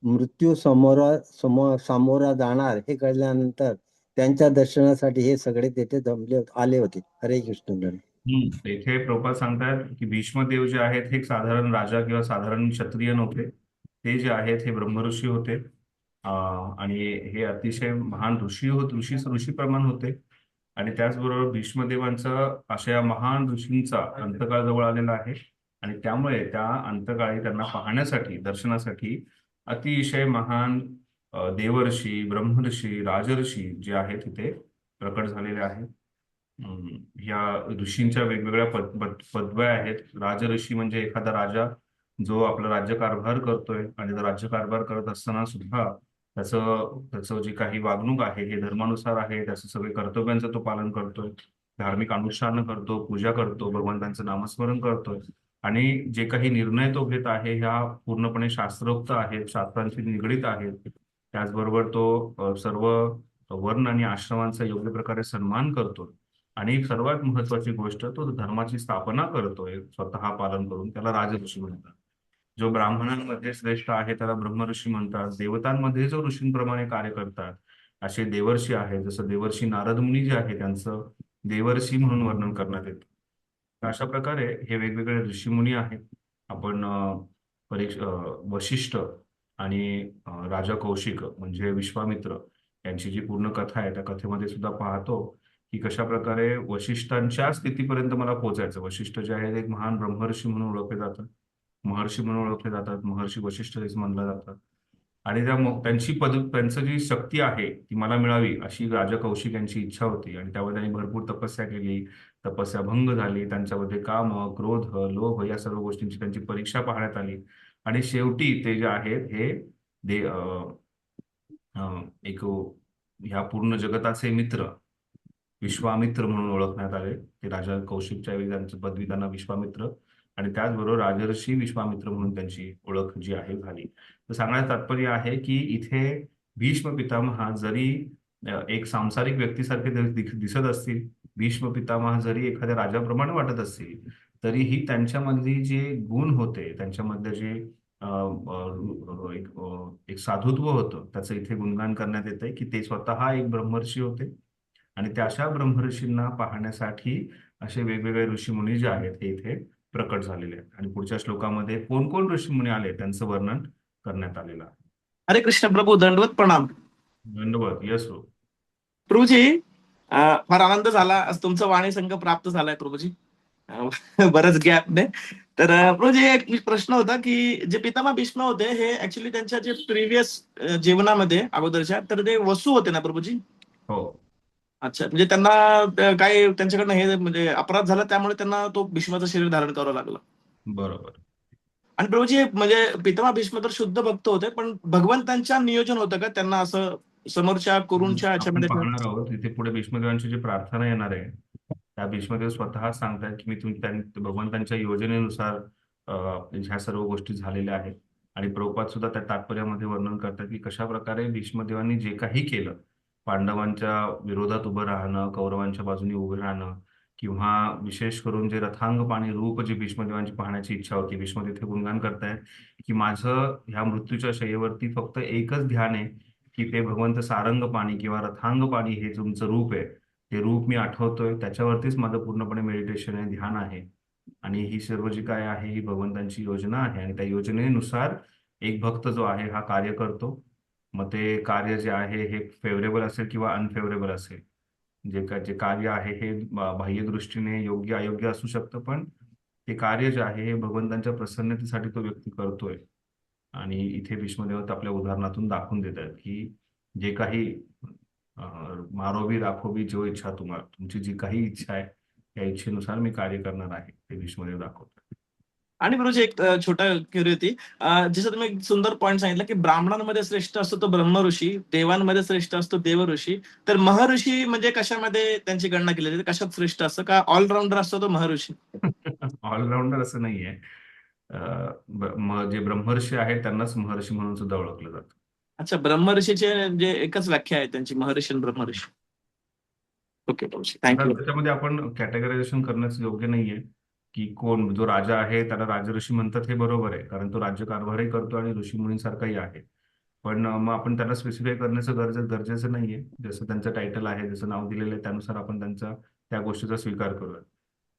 मृत्यू सामोरा जाणार हे कळल्यानंतर त्यांच्या दर्शनासाठी हे सगळे तेथे जमले आले होते. हरे कृष्ण. तर इथे प्रभुपाद सांगतात की भीष्मदेव जे आहेत हे एक साधारण राजा किंवा साधारण क्षत्रिय नव्हते. ते जे आहेत हे ब्रह्मऋषी होते. आणि हे अतिशय महान ऋषीप्रमाण होते. आणि त्याचबरोबर भीष्मदेवांचा अशा या महान ऋषींचा अंतकाळ जवळ आलेला आहे. आणि त्यामुळे त्या अंतकाळी त्यांना पाहण्यासाठी, दर्शनासाठी अतिशय महान देवर्षी, ब्रह्मर्षी, राजर्षी जे आहेत तिथे प्रकट झालेले आहेत. या ऋषींच्या वेगवेगळ्या पदव्या आहेत. राजऋषी म्हणजे एखादा राजा जो आपला राज्यकारभार करतोय, आणि तो राज्यकारभार करत असताना सुद्धा त्याचं त्याचं जी काही वागणूक आहे हे धर्मानुसार आहे. त्याचं सगळे कर्तव्यांचं तो पालन करतोय, धार्मिक अनुष्ठान करतो, पूजा करतो, भगवंतांचं नामस्मरण करतोय. आणि जे काही निर्णय तो घेत आहे ह्या पूर्णपणे शास्त्रोक्त आहेत, शास्त्रांशी निगडीत आहेत. त्याचबरोबर तो सर्व वर्ण आणि आश्रमांचा योग्य प्रकारे सन्मान करतो. आणि सर्वात महत्वाची गोष्ट, तो धर्माची स्थापना करतोय स्वतः पालन करून, त्याला राजऋषी म्हणतात. जो ब्राह्मणांमध्ये श्रेष्ठ आहे त्याला ब्रह्मऋषी म्हणतात. देवतांमध्ये जो ऋषींप्रमाणे कार्य करतात असे देवर्षी आहेत. जसं देवर्षी नारद मुनी जे आहे त्यांचं देवर्षी म्हणून वर्णन करण्यात येतं. तर अशा प्रकारे हे वेगवेगळे ऋषीमुनी आहेत. आपण वशिष्ठ आणि राजा कौशिक म्हणजे विश्वामित्र यांची जी पूर्ण कथा आहे त्या कथेमध्ये सुद्धा पाहतो की कशा प्रकारे वशिष्ठांच्या स्थितीपर्यंत मला पोहोचायचं. वशिष्ठ जे आहेत एक महान ब्रह्मर्षी म्हणून ओळखले जातात, महर्षी म्हणून ओळखले जातात, महर्षी वशिष्ठ हेच म्हणलं जातं. आणि त्यांचं जी शक्ती आहे ती मला मिळावी अशी राजा कौशिक यांची इच्छा होती. आणि त्यावर त्यांनी भरपूर तपस्या केली. तपस्या भंग झाली. त्यांच्यामध्ये काम, क्रोध, लोभ या सर्व गोष्टींची त्यांची परीक्षा पाहण्यात आली. आणि शेवटी ते जे आहेत हे दे एक ह्या पूर्ण जगताचे मित्र विश्वामित्र म्हणून ओळखण्यात आले. ते राजा कौशिकच्या वेळी त्यांची पदवी त्यांना विश्वामित्र, आणि त्याचबरोबर राजर्षी विश्वामित्र म्हणून त्यांची ओळख जी आहे झाली. तर सांगण्याचं तात्पर्य आहे की इथे भीष्म पितामह जरी एक सांसारिक व्यक्तीसारखे दिसत असतील, भीष्म पितामह जरी एखाद्या राजाप्रमाणे वाटत असतील, तरीही त्यांच्यामधली जे गुण होते, त्यांच्यामधले जे एक साधुत्व होतं, त्याचं इथे गुणगान करण्यात येतंय की ते स्वतः एक ब्रह्मर्षी होते. आणि त्या अशा ब्रह्मर्षींना पाहण्यासाठी असे वेगवेगळे ऋषीमुनी जे आहेत ते इथे प्रकट झालेले आहेत. आणि पुढच्या श्लोकामध्ये कोण कोण ऋषीमुनी आले त्यांचं वर्णन करण्यात आलेलं आहे. हरे कृष्ण प्रभू, दंडवत प्रणाम. दंडवत. यस हो. प्रभूजी, फार आनंद झाला आज तुमचा वाणी संघ प्राप्त झालाय प्रभूजी. बरंच गॅपने. तर प्रभूजी, एक प्रश्न होता की जे पितामह भीष्म होते हे ऍक्च्युली त्यांच्या जे प्रिव्हियस जीवनामध्ये अगोदरच्या, तर ते वसू होते ना प्रभूजी? हो, अच्छा, म्हणजे त्यांना काही त्यांच्याकडनं हे म्हणजे अपराध झाला त्यामुळे त्यांना तो भीष्माचं शरीर धारण करावं लागलं. बरोबर. आणि प्रभूजी, म्हणजे पितामह भीष्म तर शुद्ध भक्त होते, पण भगवंतांच्या नियोजन होतं का त्यांना असं समोरच्या कुरूंच्या आपण ह्याच्यामध्ये पाहणार आहोत इथे पुढे भीष्मदेवांची जी प्रार्थना येणार आहे, त्या भीष्मदेव स्वतः सांगतात की मी भगवंतांच्या योजनेनुसार ह्या सर्व गोष्टी झालेल्या आहेत. आणि प्रभुपाद सुद्धा त्या तात्पर्यामध्ये वर्णन करतात की कशा प्रकारे भीष्मदेवांनी जे काही केलं, पांडवांच्या विरोधात उभं राहणं, कौरवांच्या बाजूने उभं राहणं, किंवा विशेष करून जे रथांग पाणी रूप जी भीष्मदेवांची पाहण्याची इच्छा होती. भीष्म तिथे गुणगान करतायत की माझं ह्या मृत्यूच्या शय्येवरती फक्त एकच ध्यान आहे की ते भगवंत सारंग पाणी किंवा रथांग पाणी हे तुमचं रूप आहे, ते रूप मी आठवतोय, त्याच्यावरतीच माझं पूर्णपणे मेडिटेशन आहे, ध्यान आहे. आणि ही सर्व जी काय आहे ही भगवंतांची योजना आहे. आणि त्या योजनेनुसार एक भक्त जो आहे हा कार्य करतो. मग ते कार्य जे आहे हे फेवरेबल असेल किंवा अनफेवरेबल असेल, जे कार्य आहे हे बाह्य दृष्टीने योग्य अयोग्य असू शकतं, पण ते कार्य जे आहे हे भगवंतांच्या प्रसन्नतेसाठी तो व्यक्ती करतोय. आणि इथे भीष्मदेव आपल्या उदाहरणातून दाखवून देत आहेत की जे काही मारोबी राखोबी जो इच्छा तुम्हाला, तुमची जी काही इच्छा आहे त्या इच्छेनुसार मी कार्य करणार आहे, ते भीष्मदेव दाखवतात. आणि गुरुजी एक छोटा क्युरिओसिटी, जसं तुम्ही एक सुंदर पॉईंट सांगितलं की ब्राह्मणांमध्ये श्रेष्ठ असतो तो ब्रह्म ऋषी, देवांमध्ये श्रेष्ठ असतो देव ऋषी. तर महर्षी म्हणजे कशामध्ये त्यांची गणना केली जाते, कशात श्रेष्ठ असतं, का ऑलराऊंडर असतो तो महर्षी? ऑलराऊंडर असं नाहीये. जे ब्रह्मर्षी आहेत त्यांनाच महर्षी म्हणून सुद्धा ओळखलं जातं. अच्छा, ब्रह्मर्षीचे जे एकच व्याख्या आहे त्यांची, महर्षी आणि ब्रह्मर्षी. ओके गुरुजी, आता थँक्यू. त्याच्यामध्ये आपण कॅटेगरायझेशन करणंच योग्य नाहीये की कोण जो राजा आहे त्याला राजऋषी म्हणतात, हे बरोबर आहे कारण तो राज्यकारभारही करतो आणि ऋषी मुनींसारखाही आहे. पण मग आपण त्याला स्पेसिफाय करण्याचं गरजेचं नाहीये. जसं त्यांचं टायटल आहे, जसं नाव दिलेलं आहे त्यानुसार आपण त्यांचा त्या गोष्टीचा स्वीकार करूया.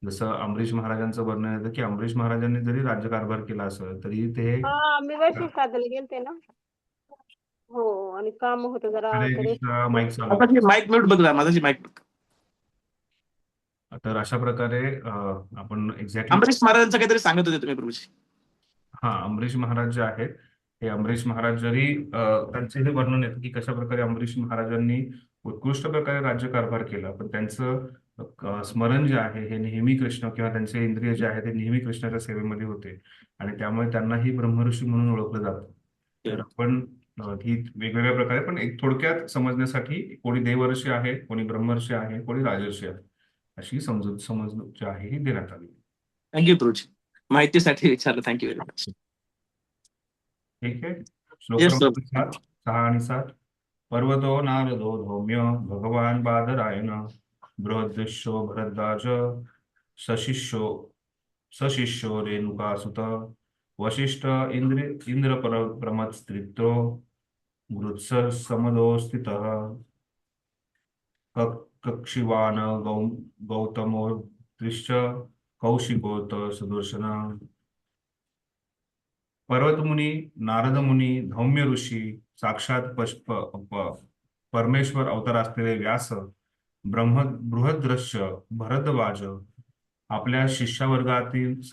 जसं अमरीश महाराजांचं वर्णन येतं की अमरीश महाराजांनी जरी राज्यकारभार केला असेल तरी ते हा मी वैशिष्ट्याला गेलते ना. हो आणि काम होतं जरा हरे तरी. कृष्णा माईक चालू. माझी माईक म्यूट बघा, माझी माईक. तर अशा प्रकारे आपण एक्झॅक्टली अमरीश महाराजांचं काहीतरी सांगत होते तुम्ही गुरुजी. हा, अमरीश महाराज जे आहेत, हे अमरीश महाराज जरी त्यांचे हे वर्णन येतं की कशा प्रकारे अमरीश महाराजांनी उत्कृष्ट प्रकारे राज्यकारभार केला, पण त्यांचं स्मरण जे आहे हे नेहमी कृष्ण किंवा त्यांचे इंद्रिय जे आहे ते नेहमी कृष्णाच्या सेवेमध्ये होते आणि त्यामुळे त्यांनाही ब्रह्मऋषी म्हणून ओळखलं जातं. तर आपण ही वेगवेगळ्या प्रकारे, पण एक थोडक्यात समजण्यासाठी कोणी देवर्षी आहे, कोणी ब्रह्मर्षी आहे, कोणी राजर्षी आहे, अशी समज जी आहे ही देण्यात आली. थँक्यू गुरुजी, माहितीसाठी विचारलं. Thank you very much. ठीक आहे. श्लोक येस सर. क्रमांक 6 आणि 7. पर्वतो नारदो धौम्य भगवान बादरायण बृहदृश्यो भरद्वाज सशिष्यो सशिष्यो रेणुकासुत वसिष्ठ इंद्र प्रमत्स्त्रितो गृत्सर समदो स्थितः कक्षिवान गौतमो दृश्च कौशिकोत सुदर्शन. पर्वतमुनी, नारद मुनी, धौम्य ऋषी, साक्षात परमेश्वर अवतार असलेले व्यास, बृहद्रश्य भरद्वाज, आपल्या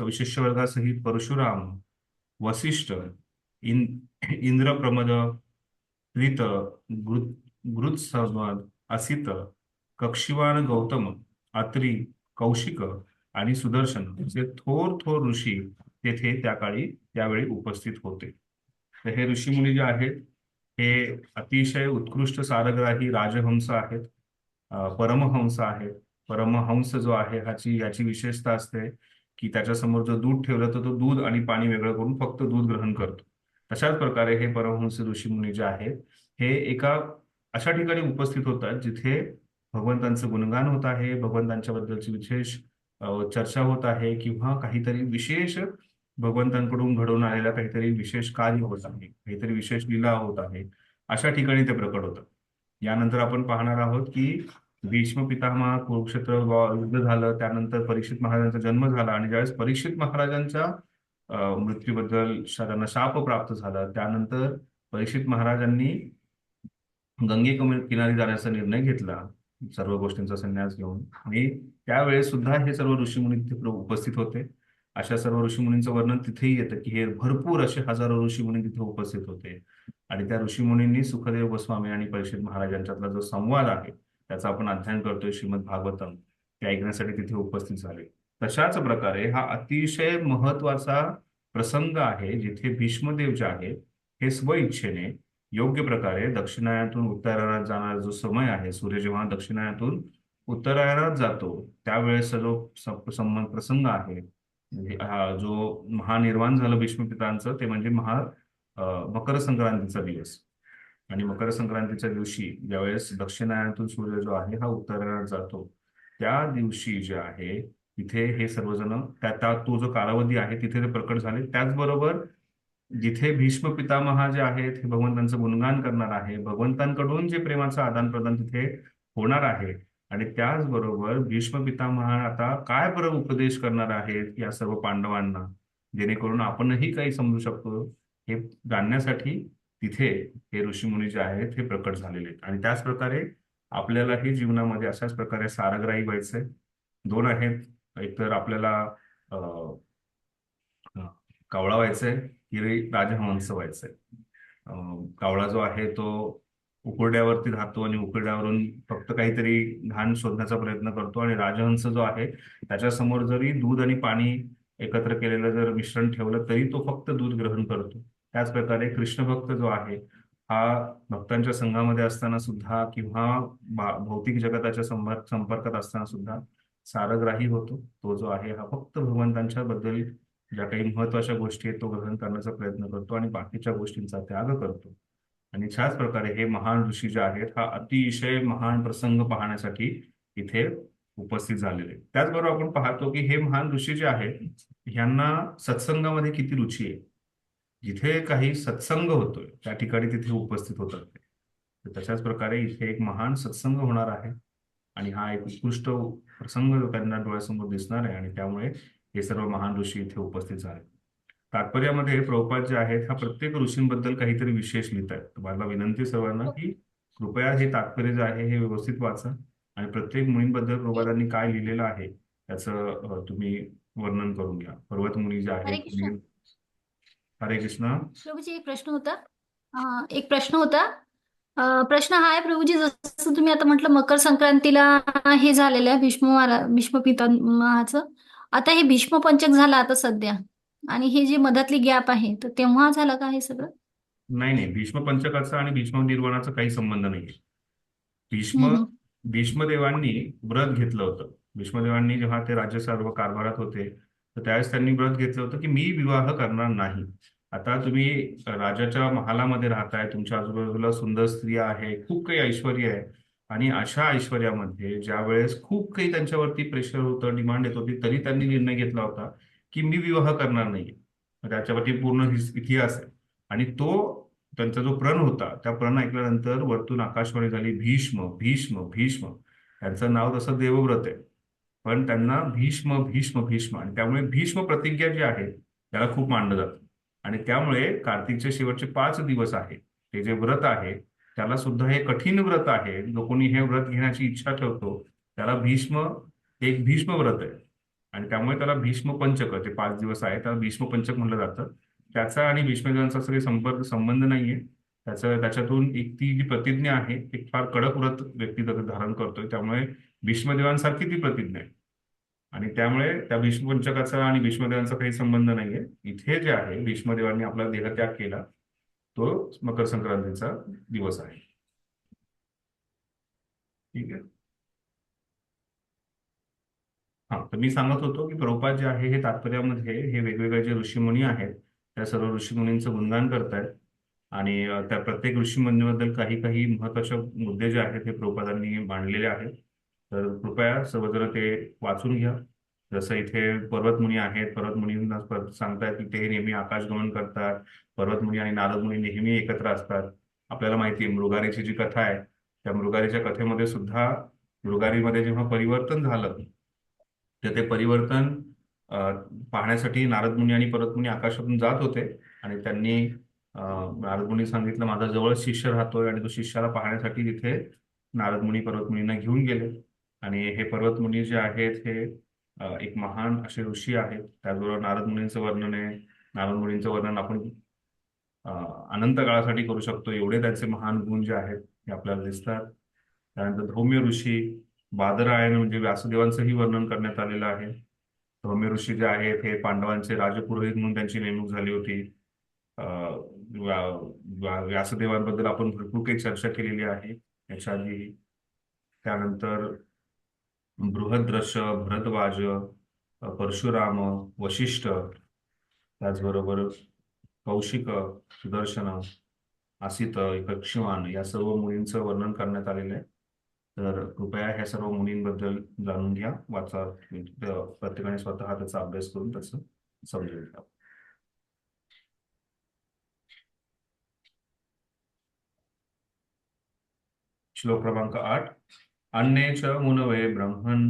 शिष्यवर्गासहित परशुराम, वसिष्ठ, इंद्रप्रमद, त्रित, गृत्समद, असित, कक्षिवान गौतम, अत्री, कौशिक आणि सुदर्शन असे थोर थोर ऋषी तेथे त्यावेळी उपस्थित होते. तर हे ऋषीमुनी जे आहेत हे अतिशय उत्कृष्ट सारग्राही राजहंस आहेत, परमहंस आहेत. परमहंस जो आहे ह्याची विशेषता असते की त्याच्यासमोर जर दूध ठेवलं तर तो दूध आणि पाणी वेगळं करून फक्त दूध ग्रहण करतो. तशाच प्रकारे हे परमहंस ऋषीमुनी जे आहेत हे एका अशा ठिकाणी उपस्थित होतात जिथे भगवंतांचं गुणगान होत आहे, भगवंतांच्या बद्दलची विशेष चर्चा होत आहे किंवा काहीतरी विशेष भगवंतांकडून घडवून आलेला काहीतरी विशेष कार्य होत आहे, काहीतरी विशेष लीला होत आहे, अशा ठिकाणी ते प्रकट होतं. यानंतर आपण पाहणार आहोत की भीष्म पितामह कुरुक्षेत्र युद्ध झालं, त्यानंतर परीक्षित महाराजांचा जन्म झाला आणि ज्यावेळेस परीक्षित महाराजांच्या मृत्यूबद्दल त्यांना शाप प्राप्त झाला, त्यानंतर परीक्षित महाराजांनी गंगे किनारी जाण्याचा निर्णय घेतला सर्व गोष्टींचा संन्यास घेऊन, आणि त्यावेळेस सुद्धा हे सर्व ऋषीमुनी तिथे उपस्थित होते. अशा सर्व ऋषीमुनींचं वर्णन तिथेही येतं की हे भरपूर असे हजारो ऋषीमुनी तिथे उपस्थित होते आणि त्या ऋषीमुनींनी सुखदेव गोस्वामी आणि परीक्षित महाराजांच्यातला जो संवाद आहे त्याचा आपण अध्ययन करतोय श्रीमद भागवतम, ते ऐकण्यासाठी तिथे उपस्थित झाले. तशाच प्रकारे हा अतिशय महत्वाचा प्रसंग आहे जिथे भीष्मदेव जे आहेत हे स्वइच्छेने योग्य प्रकारे दक्षिणायनातून उत्तरायणात जाणारा जो समय आहे, सूर्य जेव्हा दक्षिणायनातून उत्तरायणात जातो त्यावेळेस जो प्रसंग आहे, म्हणजे जो महानिर्वाण झालं भीष्म पितांचं, ते म्हणजे मकर संक्रांतीचा दिवस. आणि मकर संक्रांतीच्या दिवशी ज्यावेळेस दक्षिणायनातून सूर्य जो आहे हा उत्तरायणात जातो, त्या दिवशी जे आहे तिथे हे सर्वजण तो जो कालावधी आहे तिथे ते प्रकट झाले. त्याचबरोबर जिथे भीष्म पितामह जे आहेत हे भगवंतांचं गुणगान करणार आहे, भगवंतांकडून जे प्रेमाचं आदान प्रदान तिथे होणार आहे, आणि त्याचबरोबर भीष्म पितामह आता काय परम उपदेश करणार आहेत या सर्व पांडवांना, जेणेकरून आपणही काही समजू शकतो, हे जाणण्यासाठी तिथे हे ऋषीमुनी जे आहेत हे प्रकट झालेले आहेत. आणि त्याच प्रकारे आपल्यालाही जीवनामध्ये अशाच प्रकारे सारग्राही व्हायचंय. दोन आहेत, एकतर आपल्याला कावळा व्हायचंय की राजहंस व्हायचंय. कावळा जो आहे तो उकरड्यावरती राहतो आणि उकरड्यावरून फक्त काहीतरी घाण शोधण्याचा प्रयत्न करतो, आणि राजहंस जो आहे त्याच्यासमोर जरी दूध आणि पाणी एकत्र केलेलं जर मिश्रण ठेवलं तरी तो फक्त दूध ग्रहण करतो. त्याच प्रकारे कृष्ण भक्त जो आहे हा भक्तांच्या संघामध्ये असताना सुद्धा किंवा भौतिक जगताच्या संपर्कात असताना सुद्धा सारग्राही होतो. तो जो आहे हा फक्त भगवंतांच्या बद्दल ज्या काही महत्वाच्या गोष्टी आहेत तो ग्रहण करण्याचा प्रयत्न करतो आणि बाकीच्या गोष्टींचा त्याग करतो. आणि त्याच प्रकारे हे महान ऋषी जे आहेत हा अतिशय महान प्रसंग पाहण्यासाठी इथे उपस्थित झालेले. त्याचबरोबर आपण पाहतो की हे महान ऋषी जे आहेत ह्यांना सत्संगामध्ये किती रुची आहे. जिथे काही सत्संग होतोय त्या ठिकाणी तिथे उपस्थित होतात ते. तर तशाच प्रकारे इथे एक महान सत्संग होणार आहे आणि हा एक उत्कृष्ट प्रसंग त्यांना डोळ्यासमोर दिसणार आहे, आणि त्यामुळे हे सर्व महान ऋषी इथे उपस्थित झाले. तात्पर्यामध्ये प्रभुपाद जे आहेत हा प्रत्येक ऋषींबद्दल काहीतरी विशेष लिहित आहेत. तुम्हाला विनंती सर्वांना की कृपया हे तात्पर्य जे आहे हे व्यवस्थित वाचा आणि प्रत्येक मुनींबद्दल प्रभुपादांनी काय लिहिलेलं आहे त्याचं तुम्ही वर्णन करून घ्या. पर्वत मुनी जे हरे आहेत कृष्ण. हरे कृष्ण. प्रभूजी एक प्रश्न होता. प्रश्न हा आहे प्रभूजी, जसं तुम्ही आता म्हटलं मकर संक्रांतीला हे झालेलं आहे भीष्म पितामहाचं. आता हे भीष्म पंचक झालं आता सध्या, आणि हे जे मधातली गॅप आहे तर तेव्हा झालं का हे सगळं? नाही, भीष्म पंचकाचा आणि भीष्म निर्वाणाचा काही संबंध नाहीये. हम्म, हम्म. भीष्मदेवांनी व्रत घेतलं होतं. भीष्मदेवांनी जेव्हा ते राज्य सर्व कारभारात होते तर त्यावेळेस त्यांनी व्रत घेतलं होतं की मी विवाह करणार नाही. आता तुम्ही राजाच्या महालामध्ये राहताय, तुमच्या आजूबाजूला सुंदर स्त्रिया आहे, खूप काही ऐश्वर आहे, आणि अशा ऐश्वर्यामध्ये ज्या वेळेस खूप काही त्यांच्यावरती प्रेशर होतं, डिमांड येत होती, तरी त्यांनी निर्णय घेतला होता की मी विवाह करणार नाहीये. त्याच्यावरती पूर्ण इतिहास आहे. आणि तो त्यांचा जो प्रण होता त्या प्रण ऐकल्यानंतर वरतून आकाशवाणी झाली भीष्म भीष्म भीष्म. त्यांचं नाव तसं देवव्रत आहे, पण त्यांना भीष्म भीष्म भीष्म, आणि त्यामुळे भीष्म प्रतिज्ञा जी आहे त्याला खूप मानलं जातं. आणि त्यामुळे कार्तिकचे शेवटचे 5 दिवस आहे ते जे व्रत आहे त्याला सुद्धा हे कठीण व्रत आहे. जो कोणी हे व्रत घेण्याची इच्छा ठेवतो त्याला एक भीष्म व्रत आहे, आणि त्यामुळे त्याला भीष्म पंचक ते 5 दिवस आहे त्याला भीष्म पंचक म्हटलं जातं. त्याचा आणि भीष्मदेवांचा काही संबंध नाहीये. त्याच्यातून एक ती जी प्रतिज्ञा आहे एक फार कडक व्रत व्यक्ती धारण करतोय, त्यामुळे भीष्मदेवांसारखी ती प्रतिज्ञा आहे. आणि त्यामुळे त्या भीष्मपंचकाचा आणि भीष्मदेवांचा काही संबंध नाहीये. इथे जे आहे भीष्मदेवांनी आपला देहत्याग केला तो मकर संक्रांतीचा दिवस आहे. ठीक आहे. हा, तर मी सांगत होतो की प्रभुपाद जे आहे हे तात्पर्यामध्ये हे वेगवेगळे जे ऋषीमुनी आहेत त्या सर्व ऋषीमुनींचं गुणगान करतायत, आणि त्या प्रत्येक ऋषीमुनीबद्दल काही काही महत्वाचे मुद्दे जे आहेत हे प्रभुपादांनी मांडलेले आहेत. तर कृपया सर्वजण ते वाचून घ्या. जसं इथे पर्वतमुनी आहेत, पर्वतमुनींना सांगतायत की ते नेहमी आकाशगमन करतात. पर्वतमुनी आणि नारदमुनी नेहमी एकत्र असतात. आपल्याला माहिती आहे मृगारीची जी कथा आहे त्या मृगारीच्या कथेमध्ये सुद्धा मृगारीमध्ये जेव्हा परिवर्तन झालं तर ते परिवर्तन पाहण्यासाठी नारदमुनी आणि पर्वतमुनी आकाशातून जात होते, आणि त्यांनी नारदमुनी सांगितलं माझा जवळ शिष्य राहतोय, आणि तो शिष्याला पाहण्यासाठी तिथे नारदमुनी पर्वतमुनींना घेऊन गेले. आणि हे पर्वतमुनी जे आहेत हे एक महान असे ऋषी आहेत. त्याचबरोबर नारदमुनींचं वर्णन आहे. नारदमुनींचं वर्णन आपण अनंत काळासाठी करू शकतो, एवढे त्यांचे महान गुण जे आहेत हे आपल्याला दिसतात. त्यानंतर धौम्य ऋषी बादरायण म्हणजे व्यासदेवांचंही वर्णन करण्यात आलेलं आहे. धौम्य ऋषी जे आहेत हे पांडवांचे राजपुरोहित म्हणून त्यांची नेमणूक झाली होती. व्यासदेवांबद्दल आपण भरपूर काही चर्चा केलेली आहे याच्या आधी. त्यानंतर बृहद्रश, भरद्वाज, परशुराम, वशिष्ठ, त्याचबरोबर कौशिक, सुदर्शन, आसित, कक्षमान या सर्व मुनींचं वर्णन करण्यात आलेलं आहे. तर कृपया ह्या सर्व मुनींबद्दल जाणून घ्या, वाचा, प्रत्येकाने स्वतः त्याचा अभ्यास करून त्याचं समजून घ्या. श्लोक क्रमांक 8. अन्ये च मुनवे ब्रह्मन्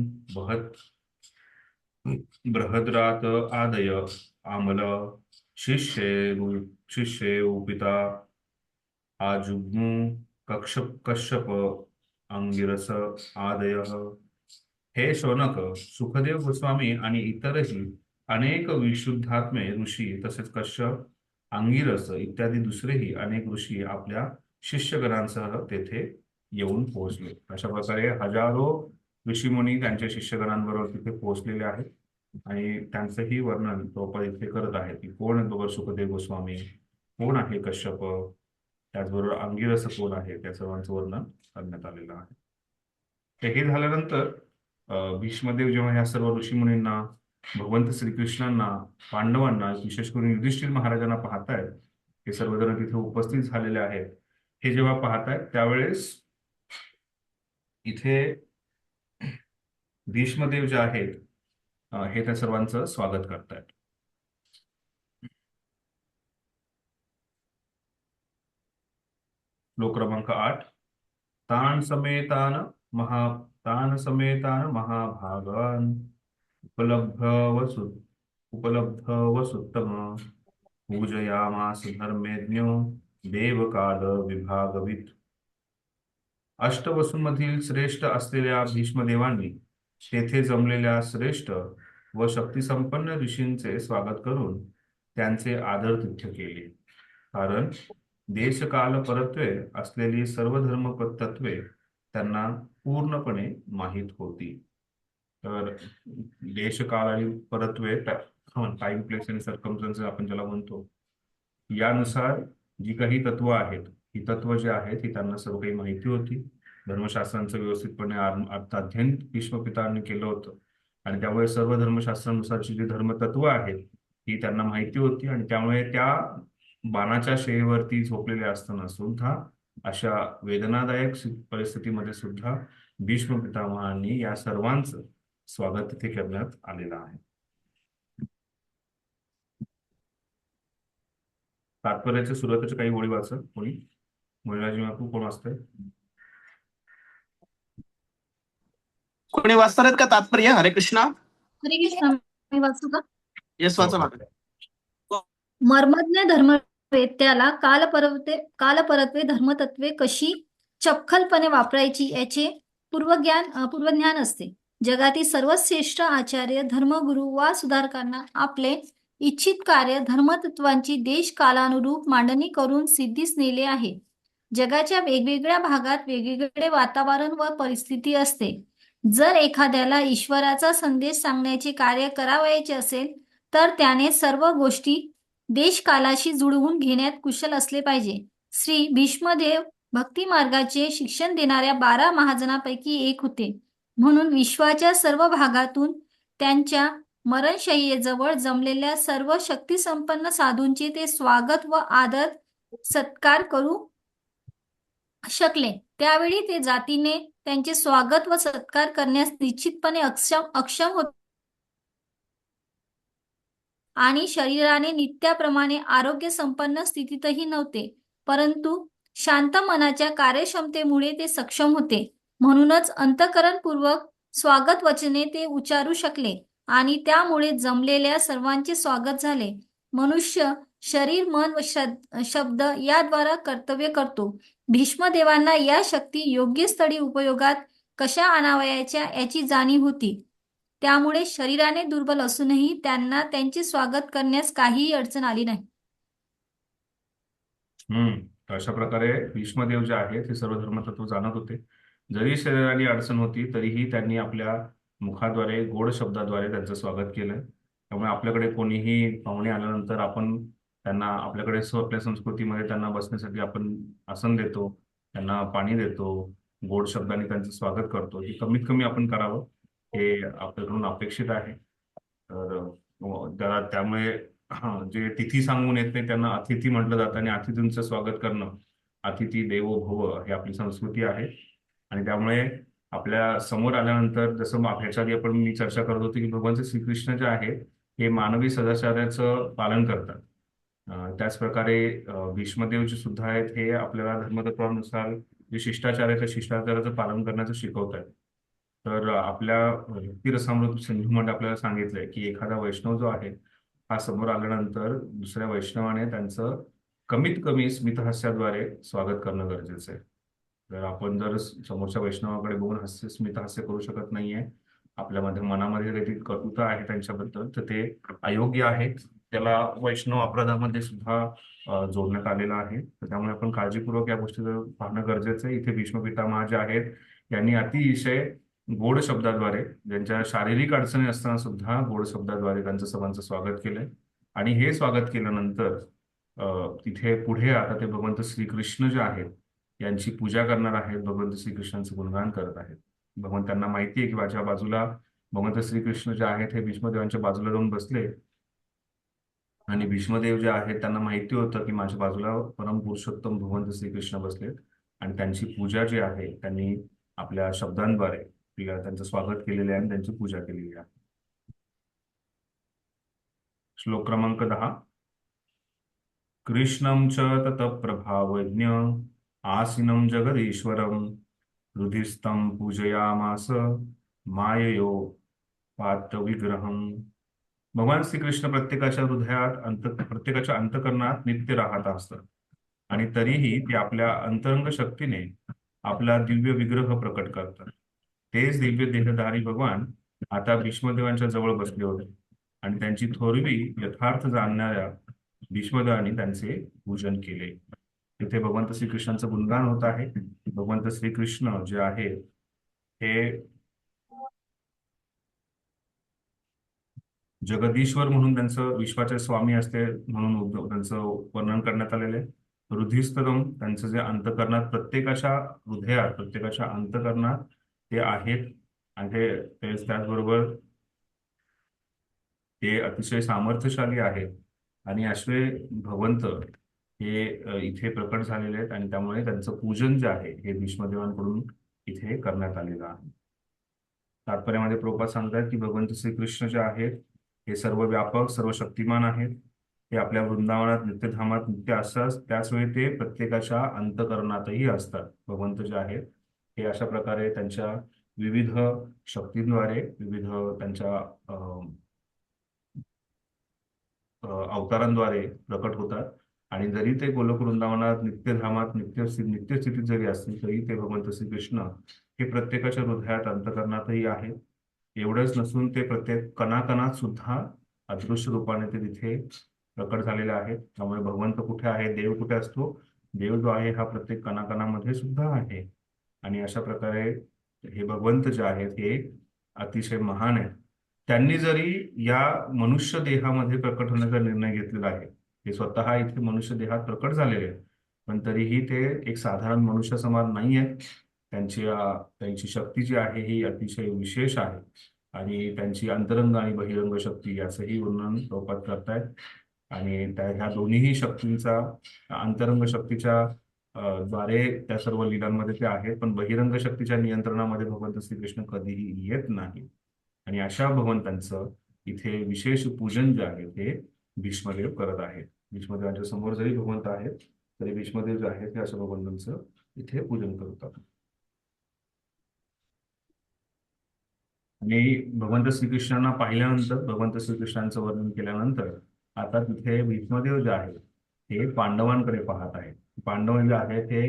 बृहद्रात आदय आमल शिष्ये उपिता आजुग्मु कश्यप अंगिरस आदय. हे शौनक, सुखदेव गोस्वामी आणि इतरही अनेक विशुद्धात्मे ऋषी तसेच कश्यप, अंगिरस इत्यादी दुसरेही अनेक ऋषी आपल्या शिष्यगणांसह तेथे येऊन पोहोचले. अशा प्रकारे हजारो ऋषीमुनी त्यांच्या शिष्यगणांबरोबर तिथे पोहोचलेले आहेत आणि त्यांचंही वर्णन प्रभुपाद इथे करत आहेत की कोण आहे बरोबर सुखदेव गोस्वामी, कोण आहे कश्यप, त्याचबरोबर अंगिरस कोण आहे, त्या सर्वांचं वर्णन करण्यात आलेलं आहे. तर हे झाल्यानंतर भीष्मदेव जेव्हा ह्या सर्व ऋषीमुनींना, भगवंत श्रीकृष्णांना, पांडवांना, विशेष करून युधिष्ठिर महाराजांना पाहतायत, हे सर्वजण तिथे उपस्थित झालेले आहेत, हे जेव्हा पाहतायत त्यावेळेस इथे भीष्मदेव जे आहेत हे त्या सर्वांचं स्वागत करतायत. श्लोक क्रमांक 8. तान समेतान महाभागान उपलब्धवसुत्तम पूजयामास धर्मेज्ञो देवकाल विभागवित. अष्टवसूंमधील श्रेष्ठ असलेल्या भीष्मदेवांनी तेथे जमलेल्या श्रेष्ठ व शक्तिसंपन्न ऋषींचे स्वागत करून त्यांचे आदरातिथ्य केले. कारण देशकाल परत्वे असलेली सर्व धर्म तत्वे त्यांना पूर्णपणे माहीत होती. तर देशकाल आणि परत्वे, टाइम, प्लेस आणि सर्कमस्टन्सेस आपण ज्याला म्हणतो, यानुसार जी काही तत्व आहेत, ही तत्व जे आहेत ही त्यांना सर्व काही माहिती होती. धर्मशास्त्रांचं व्यवस्थितपणे अध्ययन भीष्म पितांनी केलं होतं आणि त्यामुळे सर्व धर्मशास्त्रानुसारची जी धर्मतत्व आहेत ही त्यांना माहिती होती आणि त्यामुळे त्या बाणाच्या शेवरती झोपलेले असताना सुद्धा अशा वेदनादायक परिस्थितीमध्ये सुद्धा भीष्म पितामहांनी या सर्वांचं स्वागत तिथे करण्यात आलेलं आहे. तात्पर्याच्या सुरुवातीच्या काही ओळी वाचत कोणी? मुळाजी माकू कोण वाचतंय? कोणी वाचणार आहेत का तात्पर्य? हरे कृष्णा. हरे कृष्ण. मी वाचू का? येस, वाचा मागे. मर्मज्ञ धर्मवेत्याला कालपरत्वे धर्मतत्वे कशी चपखलपणे वापरायची याचे पूर्वज्ञान असते. जगातील सर्वश्रेष्ठ आचार्य, धर्मगुरू वा सुधारकांना आपले इच्छित कार्य धर्मतत्वांची देश-कालानुरूप मांडणी करून सिद्धीस नेले आहे. जगाच्या वेगवेगळ्या भागात वेगवेगळे वातावरण व परिस्थिती असते. जर एखाद्याला ईश्वराचा संदेश सांगण्याचे कार्य करावयाचे असेल तर त्याने सर्व गोष्टी देशकालाशी जुळवून घेण्यात कुशल असले पाहिजे. श्री भीष्मदेव भक्ती मार्गाचे शिक्षण देणाऱ्या 12 महाजनांपैकी एक होते. म्हणून विश्वाच्या सर्व भागातून त्यांच्या मरणशय्येजवळ जमलेल्या सर्व शक्तिसंपन्न साधूंचे ते स्वागत व आदर सत्कार करू शकले. त्यावेळी ते जातीने त्यांचे स्वागत व सत्कार करण्यास निश्चितपणे अक्षम होते आणि शरीराने नित्याप्रमाणे आरोग्य संपन्न स्थितीतही नव्हते, परंतु शांत मनाच्या कार्यक्षमतेमुळे ते सक्षम होते. म्हणूनच अंतःकरणपूर्वक स्वागत वचने ते उच्चारू शकले आणि त्यामुळे जमलेल्या सर्वांचे स्वागत झाले. मनुष्य शरीर, मन व शब्द याद्वारा कर्तव्य करतो. भीष्मदेवांना या शक्ती योग्य स्थळी उपयोगात कशा आणावयाच्या याची जाणीव होती. त्यामुळे शरीराने दुर्बल असूनही त्यांना त्यांचे स्वागत करण्यास काहीही अडचण आली नाही. अशा प्रकारे भीष्मदेव जे आहेत हे सर्व धर्मतत्व जाणत होते. जरी शरीराने अडचण होती तरीही त्यांनी आपल्या मुखाद्वारे, गोड शब्दाद्वारे त्यांचं स्वागत केलं. त्यामुळे आपल्याकडे कोणीही पाहुणे आल्यानंतर आपण त्यांना आपल्याकडे आपल्या संस्कृतीमध्ये त्यांना बसण्यासाठी आपण आसन देतो, त्यांना पाणी देतो, गोड शब्दाने त्यांचं स्वागत करतो. हे कमीत कमी आपण करावं हे आपल्याकडून अपेक्षित आहे. तर त्यामुळे जे तिथी सांगून येत नाही त्यांना अतिथी म्हटलं जातं आणि अतिथींचं स्वागत करणं, अतिथी देवो भव, ही आपली संस्कृती आहे. आणि त्यामुळे आपल्या समोर आल्यानंतर जसं ह्याच्या आधी मी चर्चा करत होतो की भगवान श्रीकृष्ण जे आहे हे मानवी सदाचाराचं पालन करतात. त्याच प्रकारे भीष्मदेव जे सुद्धा आहेत हे आपल्याला धर्मतत्वानुसार जे शिष्टाचार आहे त्या शिष्टाचाराचं पालन करण्याचं शिकवत आहेत. तर आपल्या भक्ती रसामृत सिंधूमध्ये आपल्याला सांगितलंय की एखादा वैष्णव जो आहे हा समोर आल्यानंतर दुसऱ्या वैष्णवाने त्यांचं कमीत कमी स्मितहास्याद्वारे स्वागत करणं गरजेचं आहे. जर आपण जर समोरच्या वैष्णवाकडे बघून स्मितहास्य करू शकत नाहीये, आपल्यामध्ये मनामध्ये काहीतरी कटुता आहे त्यांच्याबद्दल, तर ते अयोग्य आहे. त्याला वैष्णव अपराधामध्ये सुद्धा जोडण्यात आलेलं आहे. तर त्यामुळे आपण काळजीपूर्वक या गोष्टीचं पाहणं गरजेचं आहे. इथे भीष्म पितामह जे आहेत यांनी अतिशय गोड शब्दाद्वारे, ज्यांच्या शारीरिक अडचणी असताना सुद्धा गोड शब्दाद्वारे त्यांचं सर्वांचं स्वागत केलंय. आणि हे स्वागत केल्यानंतर तिथे पुढे आता ते भगवंत श्रीकृष्ण जे आहेत यांची पूजा करणार आहेत, भगवंत श्रीकृष्णांचं गुणगान करत आहेत. भगवंतांना माहिती आहे की माझ्या बाजूला भगवंत श्रीकृष्ण जे आहेत हे भीष्मदेवांच्या बाजूला जाऊन बसले, आणि भीष्मदेव जे आहेत त्यांना माहिती होतं की माझ्या बाजूला परम पुरुषोत्तम भगवंत श्रीकृष्ण बसलेत, आणि त्यांची पूजा जी आहे त्यांनी आपल्या शब्दांद्वारे त्यांचं स्वागत केलेलं आहे आणि त्यांची पूजा केलेली आहे. श्लोक क्रमांक 10. कृष्णं च ततः प्रभावज्ञ आसीनं जगदीश्वरं हृदिस्थं पूजयामास माययो पात्रविग्रहं. भगवान श्रीकृष्ण प्रत्येकाच्या हृदयात प्रत्येकाच्या अंतःकरणात नित्य राहत असतात, आणि तरीही ते आपल्या अंतरंग शक्तीने आपला दिव्य विग्रह प्रकट करतात. तेच दिव्य देहधारी भगवान आता भीष्मदेवांच्या जवळ बसले होते, आणि त्यांची थोरवी यथार्थ जाणणाऱ्या भीष्मदेवांनी त्यांचे पूजन केले. तिथे भगवंत श्रीकृष्णांचं गुणगान होत आहे. भगवंत श्रीकृष्ण जे आहे हे जगदीश्वर म्हणून त्यांचं, विश्वाचे स्वामी असते म्हणून त्यांचं वर्णन करण्यात आलेलं आहे. हृदयस्थम त्यांचं जे अंतःकरणात, प्रत्येकाच्या हृदयात, प्रत्येकाच्या अंतःकरणात ते आहेत, आणि त्याचबरोबर ते अतिशय सामर्थ्यशाली आहेत. आणि असे भगवंत हे इथे प्रकट झालेले आहेत, आणि त्यामुळे त्यांचं पूजन जे आहे हे भीष्मदेवांकडून इथे करण्यात आलेलं आहे. तात्पर्यामध्ये प्रभुपाद सांगतात की भगवंत श्रीकृष्ण जे आहेत हे सर्व व्यापक, सर्व शक्तिमान आहेत. ते आपल्या वृंदावनात, नित्यधामात नित्य असतात, त्याचवेळी ते प्रत्येकाच्या अंतःकरणातही असतात. भगवंत जे आहेत हे अशा प्रकारे त्यांच्या विविध शक्तींद्वारे, विविध त्यांच्या अवतारांद्वारे प्रकट होतात. आणि जरी ते गोलोक वृंदावनात, नित्यधामात, नित्यस्थितीत जरी असतील, तरी ते भगवंत श्रीकृष्ण हे प्रत्येकाच्या हृदयात, अंतःकरणातही आहेत. एवढंच नसून ते प्रत्येक कणाकणात सुद्धा अदृश्य रूपाने ते तिथे प्रकट झालेले आहेत. त्यामुळे भगवंत कुठे आहे, देव कुठे असतो, देव जो आहे हा प्रत्येक कणाकणामध्ये सुद्धा आहे. आणि अशा प्रकारे हे भगवंत जे आहेत हे अतिशय महान आहेत. त्यांनी जरी या मनुष्य देहामध्ये प्रकट होण्याचा निर्णय घेतलेला आहे, ते स्वतः इथे मनुष्य देहात प्रकट झालेले आहेत, पण तरीही ते एक साधारण मनुष्य समान नाही आहेत. त्यांची शक्ती जी आहे ही अतिशय विशेष आहे, आणि त्यांची अंतरंग आणि बहिरंग शक्ती याचंही वर्णन प्रभुपाद करतायत. आणि ह्या दोन्हीही शक्तींचा, अंतरंग शक्तीच्या द्वारे त्या सर्व लीलांमध्ये ते आहेत, पण बहिरंग शक्तीच्या नियंत्रणामध्ये भगवंत श्रीकृष्ण कधीही येत नाही. आणि अशा भगवंतांचं इथे विशेष पूजन जे आहे ते भीष्मदेव करत आहेत. भीष्मदेवांच्या समोर जरी भगवंत आहेत, तरी भीष्मदेव जे आहेत ते अशा भगवंतांचं इथे पूजन करतात. आणि भगवंत श्रीकृष्णांना पाहिल्यानंतर, भगवंत श्रीकृष्णांचं वर्णन केल्यानंतर आता तिथे भीष्मदेव जे आहेत हे पांडवांकडे पाहत आहेत. पांडव जे आहेत ते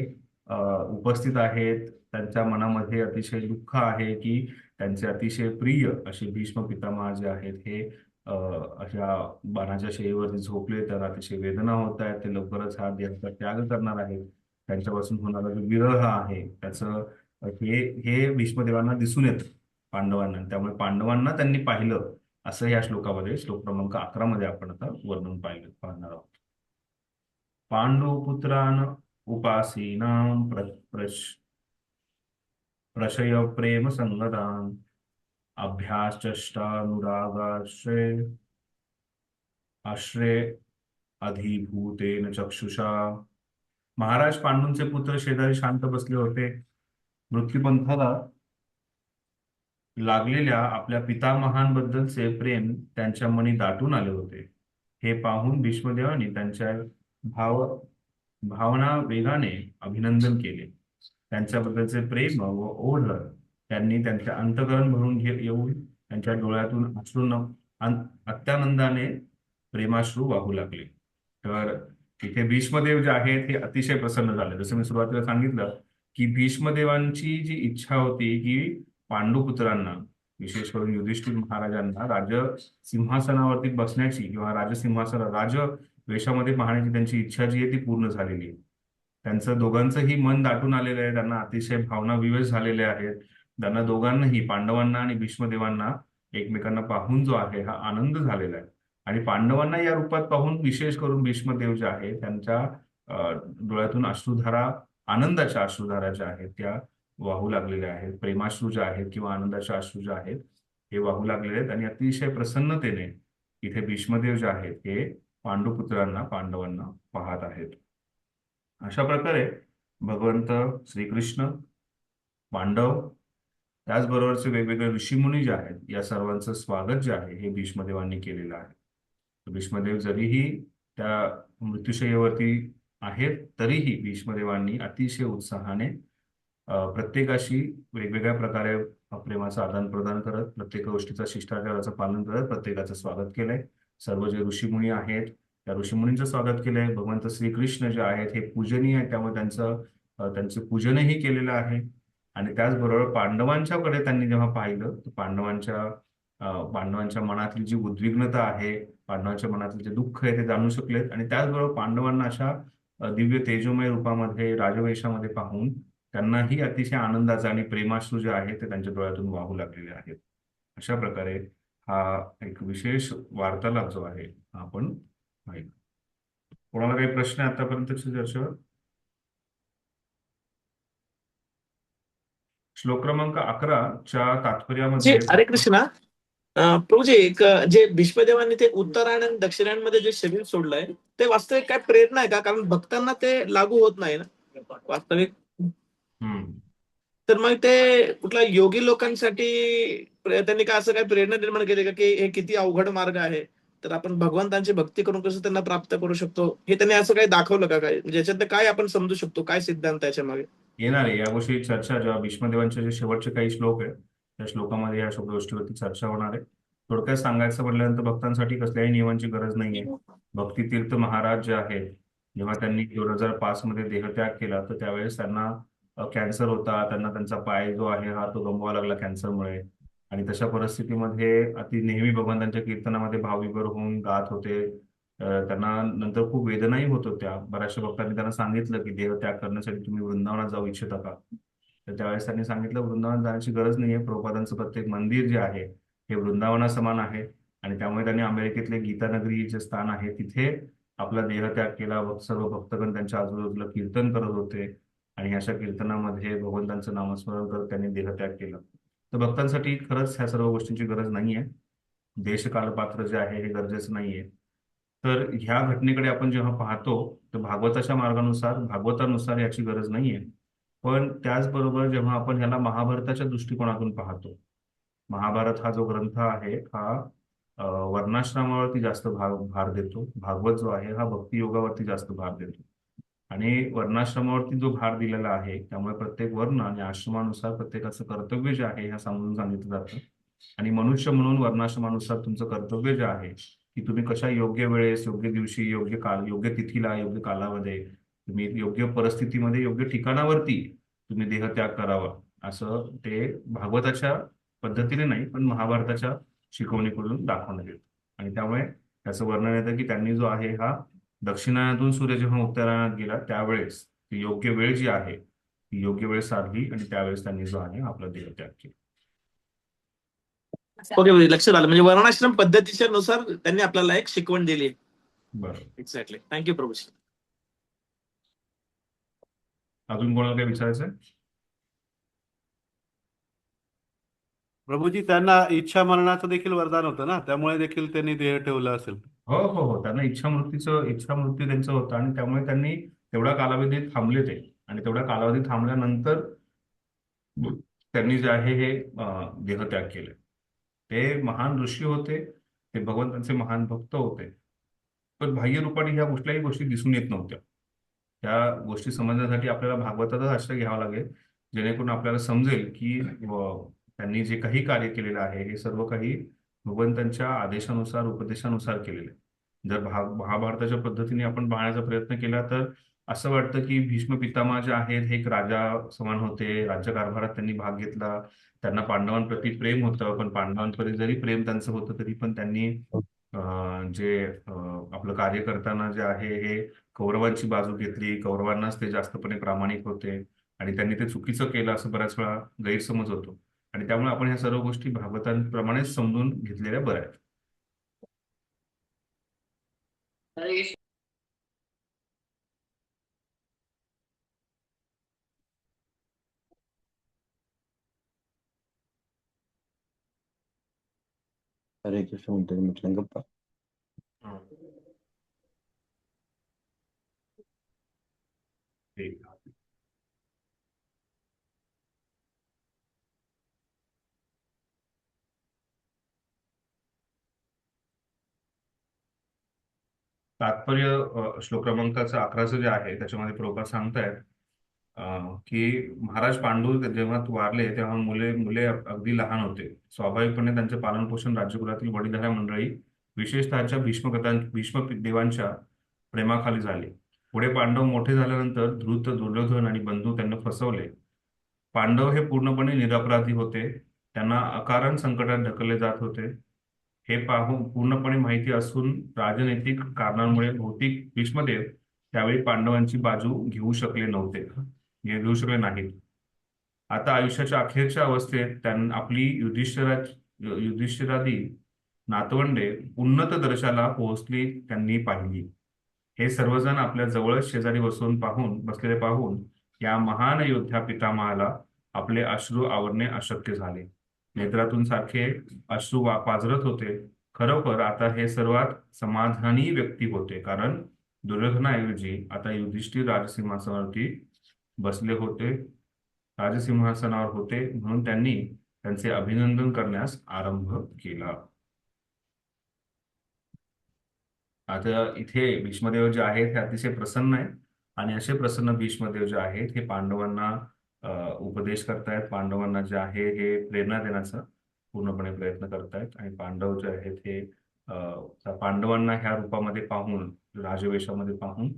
उपस्थित आहेत. त्यांच्या मनामध्ये अतिशय दुःख आहे की त्यांचे अतिशय प्रिय असे भीष्म पितामह जे आहेत हे अशा बाणाच्या शैलीवरती झोपले, तर अतिशय वेदना होत आहेत. ते लवकरच हा देहाचा त्याग करणार आहेत. त्यांच्यापासून होणारा जो विरह आहे त्याचं हे भीष्मदेवांना दिसून येतं पांडवांना. त्यामुळे पांडवांना त्यांनी पाहिलं असं या श्लोकामध्ये, श्लोक क्रमांक 11 मध्ये आपण आता वर्णन पाहणार आहोत. पांडुपुत्रान उपासीनां प्रशय प्रेम संगदान अभ्यासचष्टानुरागाश्रय आश्रय अधिभूतेन चक्षुषा. महाराज पांडूंचे पुत्र शेजारी शांत बसले होते. मृत्यूपंथाला लागलेल्या आपल्या पितामहांबद्दलचे प्रेम त्यांच्या मनी दाटून आले होते. हे पाहून भीष्मदेवांनी त्यांच्या भावना वेगाने अभिनंदन केले. त्यांच्याबद्दलचे प्रेम व ओढ त्यांनी त्यांच्या अंतःकरण भरून येऊन त्यांच्या डोळ्यातून अत्यानंदाने प्रेमाश्रू वाहू लागले. तर इथे भीष्मदेव जे आहेत हे अतिशय प्रसन्न झाले. जसं मी सुरुवातीला सांगितलं की भीष्मदेवांची जी इच्छा होती की पांडुपुत्रांना विशेष करून युधिष्ठिर महाराजांना राजसिंहासनावरती बसण्याची किंवा राज वेशामध्ये पाहण्याची त्यांची इच्छा जी आहे ती पूर्ण झालेली आहे. त्यांचं दोघांचंही मन दाटून आलेलं आहे, त्यांना अतिशय भावना विवश झालेल्या आहेत. त्यांना दोघांनाही, पांडवांना आणि भीष्मदेवांना एकमेकांना पाहून जो आहे हा आनंद झालेला आहे. आणि पांडवांना या रूपात पाहून विशेष करून भीष्मदेव जे आहे त्यांच्या डोळ्यातून अश्रुधारा, आनंदाच्या अश्रुधारा ज्या आहेत त्या वाहू लागलेल्या आहेत. प्रेमाश्रू जे आहेत किंवा आनंदाचे अश्रू जे आहेत हे वाहू लागलेले आहेत आणि अतिशय प्रसन्नतेने इथे भीष्मदेव जे आहेत हे पांडुपुत्रांना, पांडवांना पाहत आहेत. अशा प्रकारे भगवंत श्रीकृष्ण, पांडव, त्याचबरोबरचे वेगवेगळे ऋषीमुनी जे आहेत या सर्वांचं स्वागत जे आहे हे भीष्मदेवांनी केलेलं आहे. भीष्मदेव जरीही त्या मृत्यूशय्येवरती आहेत तरीही भीष्मदेवांनी अतिशय उत्साहाने प्रत्येकाशी वेगवेगळ्या प्रकारे प्रेमाचं आदान प्रदान करत, प्रत्येक गोष्टीचा शिष्टाचाराचं पालन करत प्रत्येकाचं स्वागत केलंय. सर्व जे ऋषीमुनी आहेत त्या ऋषीमुनींचं स्वागत केलंय. भगवंत श्रीकृष्ण जे आहेत हे पूजनीय आहे, त्यामुळे त्यांचं पूजनही केलेलं आहे. आणि त्याचबरोबर पांडवांच्याकडे त्यांनी जेव्हा पाहिलं तर पांडवांच्या मनातली जी उद्विग्नता आहे, पांडवांच्या मनातले जे दुःख आहे ते जाणू शकलेत. आणि त्याचबरोबर पांडवांना अशा दिव्य तेजोमय रूपामध्ये, राजवेशामध्ये पाहून त्यांनाही अतिशय आनंदाचा आणि प्रेमाश्रू जे आहे ते त्यांच्या डोळ्यातून वाहू लागलेले आहेत. अशा प्रकारे हा एक विशेष वार्तालाप जो आहे हा आपण पाहिला. कोणाला काही प्रश्न आहे आतापर्यंतच्या चर्चेवर? श्लोक क्रमांक 11 च्या तात्पर्यामध्ये हरे कृष्णा. प्रभूजी, एक जे भीष्मदेवांनी ते उत्तरायण आणि दक्षिणायनमध्ये जे शरीर सोडलंय ते वास्तविक काय प्रेरणा आहे का? कारण भक्तांना ते लागू होत नाही ना वास्तविक. तर मग ते कुठल्या योगी लोकांसाठी त्यांनी काय असं काय प्रेरणा निर्माण केली का की हे किती अवघड मार्ग आहे, तर आपण भगवंतांची भक्ती करून कसं त्यांना प्राप्त करू शकतो, हे त्यांनी असं काही दाखवलं का? काय म्हणजे याच्यात काय आपण समजू शकतो, काय सिद्धांत याच्या मागे? येणार आहे या गोष्टी चर्चा, जेव्हा भीष्मदेवांचे जे शेवटचे काही श्लोक आहेत त्या श्लोकामध्ये या सगळ्या गोष्टीवरती चर्चा होणार आहे. थोडक्यात सांगायचं म्हटल्यानंतर भक्तांसाठी कसल्याही नियमांची गरज नाहीये. भक्ती तीर्थ महाराज जे आहेत, जेव्हा त्यांनी 2005 मध्ये देहत्याग केला तर त्यावेळेस त्यांना कॅन्सर होता. त्यांना त्यांचा पाय जो आहे हा तो गमवावा लागला कॅन्सरमुळे. आणि तशा परिस्थितीमध्ये नेहमी भगवंतांच्या कीर्तनामध्ये भावविभोर होऊन गात होते. त्यांना नंतर खूप वेदनाही होत होत्या. बऱ्याचशा भक्तांनी त्यांना सांगितलं की देहत्याग करण्यासाठी तुम्ही वृंदावनात जाऊ इच्छिता का? तर त्यावेळेस त्यांनी सांगितलं वृंदावनात जाण्याची गरज नाहीये. प्रभुपादांचं प्रत्येक मंदिर जे आहे हे वृंदावनासमान आहे. आणि त्यामुळे त्यांनी अमेरिकेतले गीतानगरी जे स्थान आहे तिथे आपला देहत्याग केला. सर्व भक्तगण त्यांच्या आजूबाजूला कीर्तन करत होते आणि अशा कीर्तनामध्ये भगवंतांचं नामस्मरण करत त्यांनी देहत्याग केला. तर भक्तांसाठी खरंच ह्या सर्व गोष्टींची गरज नाहीये. देशकालपात्र जे आहे हे गरजेचं नाहीये. तर ह्या घटनेकडे आपण जेव्हा पाहतो तर भागवताच्या मार्गानुसार, भागवतानुसार याची गरज नाहीये. पण त्याचबरोबर जेव्हा आपण ह्याला महाभारताच्या दृष्टिकोनातून पाहतो, महाभारत हा जो ग्रंथ आहे हा वर्णाश्रमावरती जास्त भार देतो. भागवत जो आहे हा भक्ती योगावरती जास्त भार देतो. आणि वर्णाश्रमावरती जो भार दिलेला आहे त्यामुळे प्रत्येक वर्ण आणि आश्रमानुसार प्रत्येकाचं कर्तव्य जे आहे ह्या समजून सांगितलं जातं. आणि मनुष्य म्हणून वर्णाश्रमानुसार तुमचं कर्तव्य जे आहे की तुम्ही कशा योग्य वेळेस, योग्य दिवशी, योग्य काल, योग्य तिथीला, योग्य कालामध्ये, तुम्ही योग्य परिस्थितीमध्ये, योग्य ठिकाणावरती तुम्ही देहत्याग करावा, असं ते भागवताच्या पद्धतीने नाही पण महाभारताच्या शिकवणीकडून दाखवण्यात येतं. आणि त्यामुळे त्याचं वर्णन येतं की त्यांनी जो आहे हा दक्षिणायनातून सूर्य जेव्हा उत्तरायणात गेला त्यावेळेस ती योग्य वेळ जी आहे ती योग्य वेळ साधली आणि त्यावेळेस त्यांनी जो आहे आपला देहत्याग केला. ओके, लक्षात आलं. म्हणजे वर्णाश्रम पद्धतीच्या नुसार त्यांनी आपल्याला एक शिकवण दिली. बरोबर, एक्झॅक्टली. थँक्यू प्रभूजी. अजून कोणाला काही विचारायचं आहे? प्रभूजी, त्यांना इच्छा मरणाचं देखील वरदान होतं ना, त्यामुळे देखील त्यांनी देह ठेवला असेल. हो हो हो, त्यांना इच्छा मृत्यू त्यांचं होतं आणि त्यामुळे त्यांनी तेवढ्या कालावधीत थांबले ते. आणि तेवढ्या कालावधीत थांबल्यानंतर त्यांनी जे आहे हे देहत्याग केले. ते महान ऋषी होते, ते भगवंतांचे महान भक्त होते, पण बाह्य रूपाने ह्या कुठल्याही गोष्टी दिसून येत नव्हत्या. त्या गोष्टी समजण्यासाठी आपल्याला भागवताचाच आश्रय घ्यावा लागेल, जेणेकरून आपल्याला समजेल की त्यांनी जे काही कार्य केलेलं आहे हे सर्व काही भगवंतांच्या आदेशानुसार, उपदेशानुसार केलेले. जर महाभारताच्या पद्धतीने आपण पाहण्याचा प्रयत्न केला तर असं वाटतं की भीष्म पितामह जे आहेत हे एक राजा समान होते, राज्यकारभारात त्यांनी भाग घेतला, त्यांना पांडवांप्रती प्रेम होतं, पण पांडवांप्रती जरी प्रेम त्यांचं होतं तरी पण त्यांनी आपलं कार्य करताना जे आहे हे कौरवांची बाजू घेतली, कौरवांनाच ते जास्तपणे प्रामाणिक होते आणि त्यांनी ते चुकीचं केलं असं बऱ्याच वेळा गैरसमज होतो. आणि त्यामुळे आपण ह्या सर्व गोष्टी भागवतांप्रमाणेच समजून घेतलेल्या बऱ्या आहेत. हरे कृष्ण म्हणतो म्हटलं गप्पा. ठीक. तात्पर्य श्लोक क्रमांकाचं 11चं जे आहे त्याच्यामध्ये प्रभुपाद सांगतायत की महाराज पांडू जेव्हा वारले तेव्हा मुले मुले अगदी लहान होते. स्वाभाविकपणे त्यांचे पालनपोषण राज्यकुलातील वडीलधाऱ्या मंडळी विशेषतःच्या भीष्म देवांच्या प्रेमाखाली झाले. पुढे पांडव मोठे झाल्यानंतर धृत, दुर्योधन आणि बंधू त्यांना फसवले. पांडव हे पूर्णपणे निरपराधी होते. त्यांना अकारण संकटात ढकलले जात होते. हे पाहून पूर्णपणे माहिती असून राजनैतिक कारणांमुळे भौतिक भीष्मदेव त्यावेळी पांडवांची बाजू घेऊ शकले नाहीत. आता आयुष्याच्या अखेरच्या अवस्थेत त्यांनी आपली युधिष्ठिरादी नातवंडे उन्नत दर्जाला पोहोचली त्यांनी पाहिली. हे सर्वजण आपल्या जवळच शेजारी बसलेले पाहून या महान योद्ध्या पितामहाला आपले अश्रू आवरणे अशक्य झाले. नेत्रातून सारखे अश्रू पाझरत होते. खरोखर आता हे सर्वात समाधानी व्यक्ती होते, कारण दुर्योधनाऐवजी आता युधिष्ठिर राजसिंहासनावर होते म्हणून त्यांनी त्यांचे अभिनंदन करण्यास आरंभ केला. आता इथे भीष्मदेव जे आहेत हे अतिशय प्रसन्न आहेत आणि असे प्रसन्न भीष्मदेव जे आहेत हे पांडवांना उपदेश करतायत. पांडवांना जे आहे हे प्रेरणा देण्याचा पूर्णपणे प्रयत्न करतायत आणि पांडव जे आहेत हे पांडवांना ह्या रूपामध्ये पाहून, राजवेशामध्ये पाहून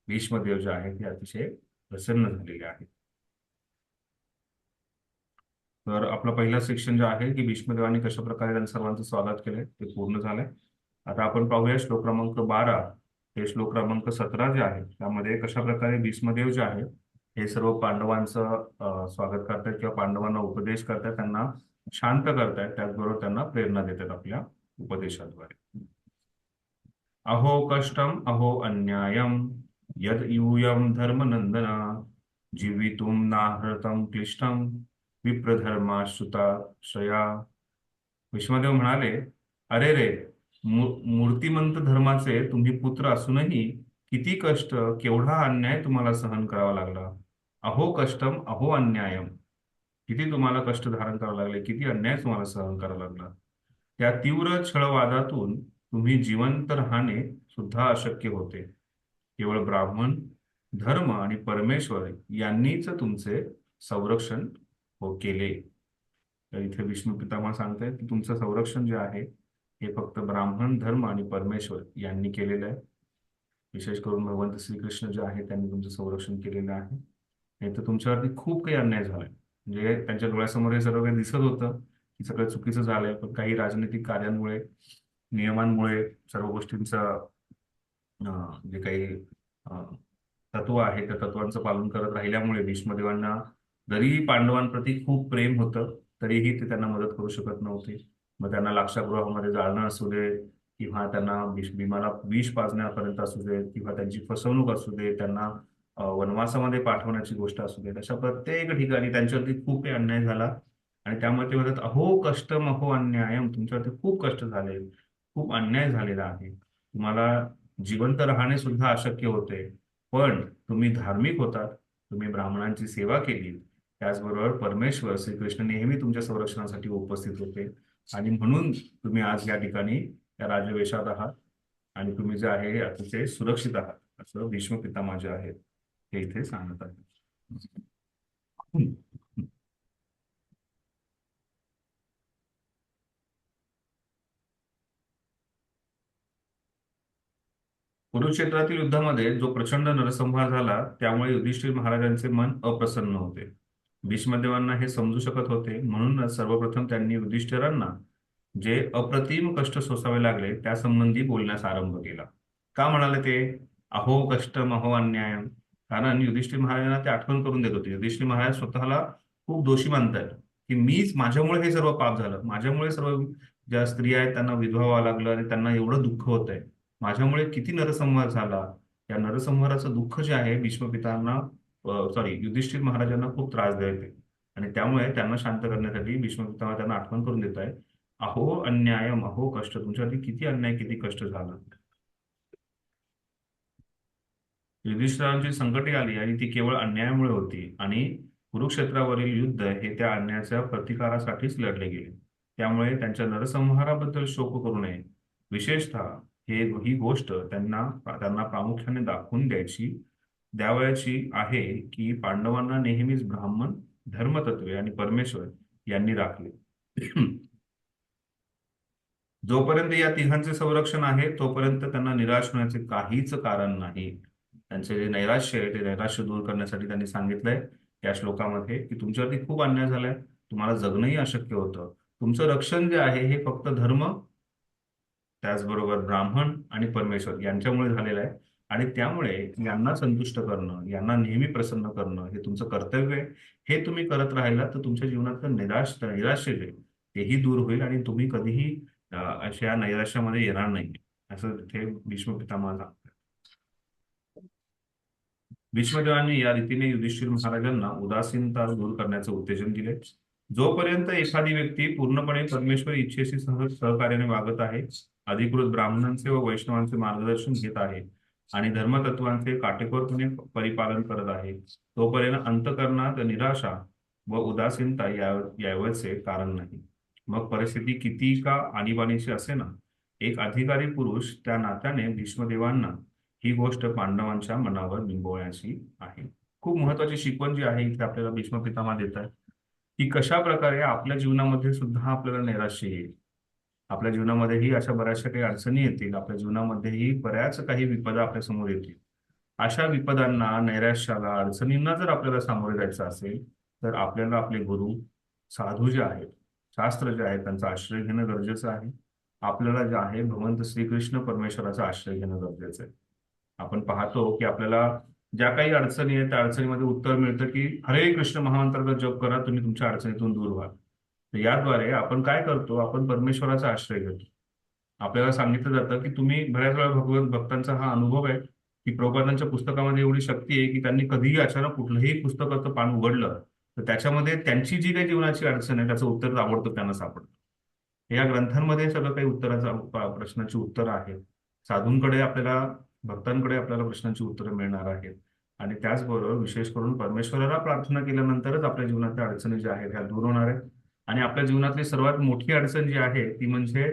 भीष्मदेव जे आहेत हे अतिशय प्रसन्न झालेले आहेत. तर आपलं पहिलं सेक्शन जे आहे की भीष्मदेवांनी कशा प्रकारे त्यांचं सर्वांचं स्वागत केलंय ते पूर्ण झालंय. आता आपण पाहूया श्लोक क्रमांक 12 ते श्लोक क्रमांक 17 जे आहे त्यामध्ये कशा प्रकारे भीष्मदेव जे आहे हे सर्व पांडवांचं स्वागत करतात किंवा पांडवांना उपदेश करतात, त्यांना शांत करतायत, त्याचबरोबर त्यांना प्रेरणा देतात आपल्या उपदेशाद्वारे. अहो कष्टम अहो अन्यायम यद यूयम धर्मनंदना जीवितुम नाहृतम क्लिष्टम विप्रधर्माश्रुताश्रया. भीष्मदेव म्हणाले, अरे रे, मूर्तिमंत धर्माचे तुम्ही पुत्र असूनही किती कष्ट, केवढा अन्याय तुम्हाला सहन करावा लागला. अहो कष्टम अहो अन्यायम, किती तुम्हाला कष्ट धारण करावं लागले, किती अन्याय तुम्हाला सहन करावा लागला. त्या तीव्र छळवादातून तुम्ही जिवंत राहणे सुद्धा अशक्य होते. केवळ ब्राह्मण, धर्म आणि परमेश्वर यांनीच तुमचे संरक्षण केले. तर इथे भीष्म पितामह सांगतायत की तुमचं संरक्षण जे आहे हे फक्त ब्राह्मण, धर्म आणि परमेश्वर यांनी केलेलं आहे. विशेष करून भगवंत श्रीकृष्ण जे आहे त्यांनी तुमचं संरक्षण केलेलं आहे. नाही तर तुमच्यावरती खूप काही अन्याय झालाय. म्हणजे त्यांच्या डोळ्यासमोर हे सर्व काही दिसत होतं की सगळं चुकीचं झालंय, पण काही राजनैतिक कार्यांमुळे, नियमांमुळे, सर्व गोष्टींचं जे काही तत्व आहे त्या तत्वांचं पालन करत राहिल्यामुळे भीष्मदेवांना जरी पांडवांप्रती खूप प्रेम होतं तरीही ते त्यांना मदत करू शकत नव्हते. मग त्यांना लाक्षागृहामध्ये जाळणं असू दे किंवा त्यांना भीमाला विष पाजण्यापर्यंत असू दे किंवा त्यांची फसवणूक असू दे, त्यांना वनवासामध्ये पाठवण्याची गोष्ट असू दे, अशा प्रत्येक ठिकाणी त्यांच्यावरती खूप काही अन्याय झाला. आणि त्यामुळे ते म्हणतात, अहो कष्टम अहो अन्यायम, तुमच्यावरती खूप कष्ट झाले, खूप अन्याय झालेला आहे. तुम्हाला जिवंत राहणे सुद्धा अशक्य होते, पण तुम्ही धार्मिक होतात, तुम्ही ब्राह्मणांची सेवा केली, त्याचबरोबर परमेश्वर श्रीकृष्ण नेहमी तुमच्या संरक्षणासाठी उपस्थित होते आणि म्हणून तुम्ही आज या ठिकाणी या राजवेशात आहात आणि तुम्ही जे आहे हे अतिशय सुरक्षित आहात, असं भीष्म पितामह जे आहेत हे इथे सांगत आहेत. कुरुक्षेत्रातील युद्धामध्ये जो प्रचंड नरसंहार झाला त्यामुळे युधिष्ठिर महाराजांचे मन अप्रसन्न होते. भीष्मदेवांना हे समजू शकत होते, म्हणूनच सर्वप्रथम त्यांनी युधिष्ठिरांना जे अप्रतिम कष्ट सोसावे लागले त्या संबंधी बोलण्यास आरंभ केला. का म्हणाले ते अहो कष्टम अहो अन्यायम? कारण युधिष्ठिर महाराजांना ते आठवण करून देत होते. युधिष्ठिर महाराज स्वतःला खूप दोषी मानतायत की माझ्यामुळे हे सर्व पाप झालं, माझ्यामुळे सर्व ज्या स्त्रिया आहेत त्यांना विधवा व्हावं लागलं आणि त्यांना एवढं दुःख होत आहे, माझ्यामुळे किती नरसंहार झाला. या नरसंहाराचं दुःख जे आहे भीष्मपितांना युधिष्ठिर महाराजांना खूप त्रासदायक आहे. आणि त्यामुळे त्यांना शांत करण्यासाठी भीष्म पितामह त्यांना आठवण करून देत आहे, अहो अन्यायम अहो कष्ट, तुमच्यावरती किती अन्याय किती कष्ट झालं. युधिष्ठिरांची संकटे आली आणि ती केवळ अन्यायामुळे होती आणि कुरुक्षेत्रावरील युद्ध हे त्या अन्यायाच्या प्रतिकारासाठीच लढले गेले. त्यामुळे त्यांच्या नरसंहाराबद्दल शोक करू नये. विशेषतः ही गोष्ट त्यांना प्रामुख्याने दाखवून द्यावयाची आहे की पांडवांना नेहमीच ब्राह्मण, धर्मतत्वे आणि परमेश्वर यांनी राखले. जोपर्यंत या तिघांचे संरक्षण आहे तोपर्यंत त्यांना निराश होण्याचे काहीच कारण नाही. त्यांचे जे नैराश्य आहे ते नैराश्य दूर करण्यासाठी त्यांनी सांगितलंय या श्लोकामध्ये की तुमच्यावरती खूप अन्याय झालाय, तुम्हाला जगणंही अशक्य होतं. तुमचं रक्षण जे आहे हे फक्त धर्म, त्याचबरोबर ब्राह्मण आणि परमेश्वर यांच्यामुळे झालेलं आहे आणि त्यामुळे यांना संतुष्ट करणं, यांना नेहमी प्रसन्न करणं हे तुमचं कर्तव्य आहे. हे तुम्ही करत राहिलात तर तुमच्या जीवनातलं नैराश्य जे तेही दूर होईल आणि तुम्ही कधीही अशा नैराश्यामध्ये येणार नाही, असं तिथे भीष्म पितामह सांगतात. भीष्मदेवांनी या रीतीने युधिष्ठिर महाराजांना उदासीनता दूर करण्याचे उत्तेजन दिले. जोपर्यंत एखादी व्यक्ती पूर्णपणे परमेश्वर इच्छेशी सहकार्याने वागत आहे, अधिकृत ब्राह्मणांचे व वैष्णवांचे मार्गदर्शन घेत आहे आणि धर्मतत्वांचे काटेकोरपणे परिपालन करत आहे, तोपर्यंत अंतःकरणात निराशा व उदासीनता यावचे कारण नाही. मग परिस्थिती किती का आणीबाणीची असे ना, एक अधिकारी पुरुष त्या नात्याने भीष्मदेवांना ही गोष्ट पांडवांच्या मनावर बिंबवण्याची आहे. खूप महत्वाची शिकवण जी आहे इथे आपल्याला भीष्म पितामह देत आहे की कशा प्रकारे आपल्या जीवनामध्ये सुद्धा आपल्याला नैराश्य येईल, आपल्या जीवनामध्येही अशा बऱ्याचशा काही अडचणी येतील, आपल्या जीवनामध्येही बऱ्याच काही विपदा आपल्या समोर येतील. अशा विपदांना, नैराश्याला, अडचणींना जर आपल्याला सामोरे जायचं असेल तर आपल्याला आपले गुरु, साधू जे आहेत, शास्त्र जे आहे त्यांचा आश्रय घेणं गरजेचं आहे. आपल्याला जे आहे भगवंत श्रीकृष्ण परमेश्वराचा आश्रय घेणं गरजेचं आहे. आपण पाहतो की आपल्याला ज्या काही अडचणी आहेत त्या अडचणीमध्ये उत्तर मिळतं की हरे कृष्ण महामंत्राचा जप करा, तुम्ही तुमच्या अडचणीतून दूर व्हाल. तर याद्वारे आपण काय करतो, आपण परमेश्वराचा आश्रय घेतो. आपल्याला सांगितलं जातं की तुम्ही बऱ्याच वेळा भगवत भक्तांचा हा अनुभव आहे की प्रभुपादांच्या पुस्तकामध्ये एवढी शक्ती आहे की त्यांनी कधीही अचानक कुठलंही पुस्तकाचं पान उघडलं तर त्याच्यामध्ये त्यांची जी काही जीवनाची अडचण आहे त्याचं उत्तर ताबडतोब त्यांना सापडतं. या ग्रंथांमध्ये सगळं काही प्रश्नाची उत्तरं आहेत. साधूंकडे आपल्याला, भक्तांकडे आपल्याला प्रश्नांची उत्तरं मिळणार आहेत आणि त्याचबरोबर विशेष करून परमेश्वराला प्रार्थना केल्यानंतरच आपल्या जीवनातल्या अडचणी ज्या आहेत ह्या दूर होणार आहेत. आणि आपल्या जीवनातली सर्वात मोठी अडचण जी आहे ती म्हणजे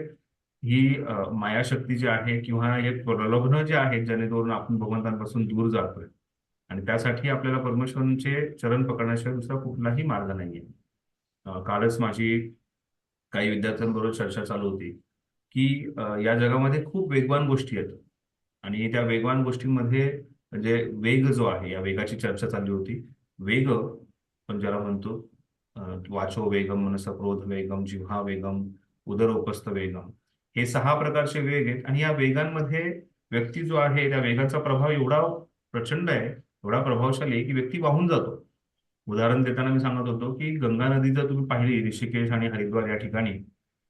ही मायाशक्ती जी आहे किंवा हे प्रलोभनं जे आहेत जेणेकरून आपण भगवंतांपासून दूर जातोय. आणि त्यासाठी आपल्याला परमेश्वरांचे चरण पकडण्याशिवाय दुसरा कुठलाही मार्ग नाहीये. कालच माझी काही विद्यार्थ्यांबरोबर चर्चा चालू होती की या जगामध्ये खूप वेगवान गोष्टी आहेत आणि त्या वेगवान गोष्टींमध्ये म्हणजे वेग जो आहे, या वेगाची चर्चा चालली होती. वेग आपण ज्याला म्हणतो वाचो वेगम, मनस क्रोध वेगम, जिव्हा वेगम, उदरोपस्थ वेगम, हे 6 प्रकारचे वेग आहेत. आणि या वेगांमध्ये व्यक्ती जो आहे त्या वेगाचा प्रभाव एवढा प्रचंड आहे, एवढा प्रभावशाली आहे की व्यक्ती वाहून जातो. उदाहरण देताना मी सांगत होतो की गंगा नदी जर तुम्ही पाहिली ऋषिकेश आणि हरिद्वार या ठिकाणी,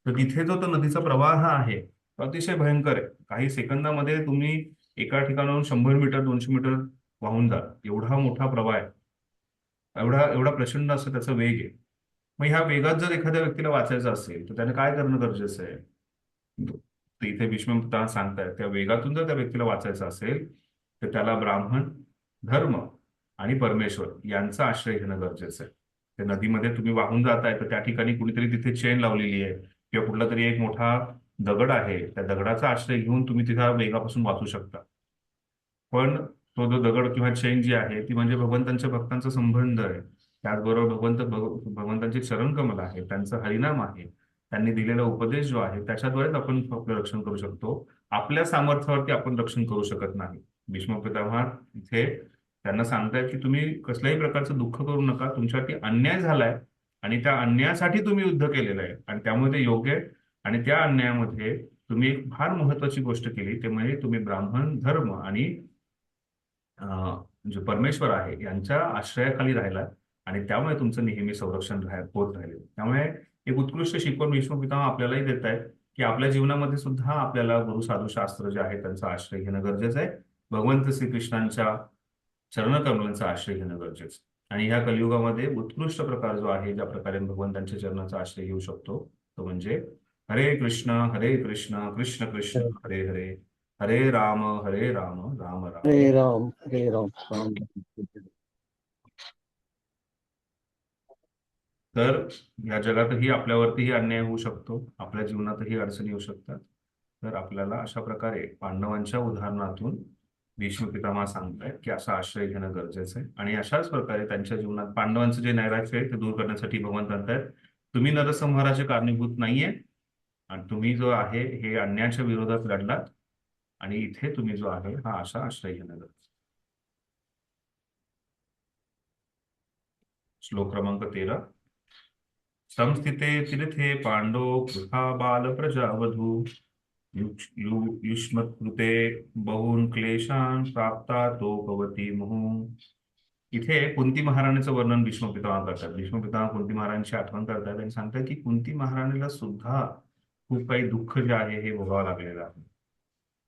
तर तिथे जो तो नदीचा प्रवाह आहे तो अतिशय भयंकर आहे. काही सेकंदामध्ये तुम्ही एका ठिकाणाहून 100 मीटर 200 मीटर वाहून जाल, एवढा मोठा प्रवाह आहे, एवढा प्रचंड असं त्याचा वेग आहे. मग ह्या वेगात जर एखाद्या व्यक्तीला वाचायचं असेल तर त्याने काय करणं गरजेचं आहे, तर इथे भीष्म पितामह सांगतायत त्या वेगातून जर त्या व्यक्तीला वाचायचं असेल तर त्याला ब्राह्मण, धर्म आणि परमेश्वर यांचा आश्रय घेणं गरजेचं आहे. त्या नदीमध्ये तुम्ही वाहून जाताय तर त्या ठिकाणी कुणीतरी तिथे चेन लावलेली आहे किंवा कुठला तरी एक मोठा दगड आहे, त्या दगडाचा आश्रय घेऊन तुम्ही तिथे वेगापासून वाचू शकता. पण तो जो दगड किंवा चेन जी आहे ती म्हणजे भगवंतांच्या भक्तांचा संबंध आहे. त्याचबरोबर भगवंतांचे चरणकमल आहे, त्यांचं हरिनाम आहे, त्यांनी दिलेला उपदेश जो आहे त्याच्याद्वारेच आपण आपलं रक्षण करू शकतो. आपल्या सामर्थ्यावरती आपण रक्षण करू शकत नाही. भीष्म पितामह इथे त्यांना सांगतायत की तुम्ही कसल्याही प्रकारचं दुःख करू नका, तुमच्यासाठी अन्याय झालाय आणि त्या अन्यायासाठी तुम्ही युद्ध केलेलं आहे आणि त्यामुळे ते योग्य आहे. आणि त्या अन्यायामध्ये तुम्ही एक फार महत्वाची गोष्ट केली, ते म्हणजे तुम्ही ब्राह्मण धर्म आणि जे परमेश्वर आहे यांच्या आश्रयाखाली राहिला आणि त्यामुळे तुमचं नेहमी संरक्षण होत राहिले. त्यामुळे एक उत्कृष्ट शिकवण भीष्म पितामह आपल्यालाही देत आहेत की आपल्या जीवनामध्ये सुद्धा आपल्याला गुरु साधू शास्त्र जे आहे त्यांचा आश्रय घेणं गरजेचं आहे. भगवंत श्रीकृष्णांच्या चरणकमलांचा आश्रय घेणं गरजेचं आहे. आणि ह्या कलियुगामध्ये उत्कृष्ट प्रकार जो आहे, ज्या प्रकारे भगवंतांच्या चरणाचा आश्रय घेऊ शकतो, तो म्हणजे हरे कृष्ण कृष्ण कृष्ण हरे हरे, हरे राम राम राम. हरे राम हरे राम राम राम. तर या जगातही आपल्यावरतीही अन्याय होऊ शकतो, आपल्या जीवनातही अडचणी येऊ शकतात. तर आपल्याला अशा प्रकारे पांडवांच्या उदाहरणातून भीष्म पितामह सांगतायत की असा आश्रय घेणं गरजेचं आहे. आणि अशाच प्रकारे त्यांच्या जीवनात पांडवांचं जे नैराश्य आहे ते दूर करण्यासाठी भगवान सांगतायत, तुम्ही नरसंहाराचे कारणीभूत नाहीये आणि तुम्ही जो आहे हे अन्यायाच्या विरोधात लढलात आणि इथे तुम्ही जो आहे हा असा आश्रय घेणं गरजेचं. श्लोक क्रमांक 13. संस्थिते तीर्थे पांडव कृथा बाल प्रजावधू युष्मत्कृते बहून क्लेशान प्राप्ता तो भवती मुहू. इथे कुंती महाराणीचं वर्णन भीष्म पितामह करतात. भीष्म पितामह कुंती महाराणीची आठवण करतात आणि सांगतात की कुंती महाराणीला सुद्धा खूप काही दुःख जे आहे हे भोगावं लागलेलं आहे.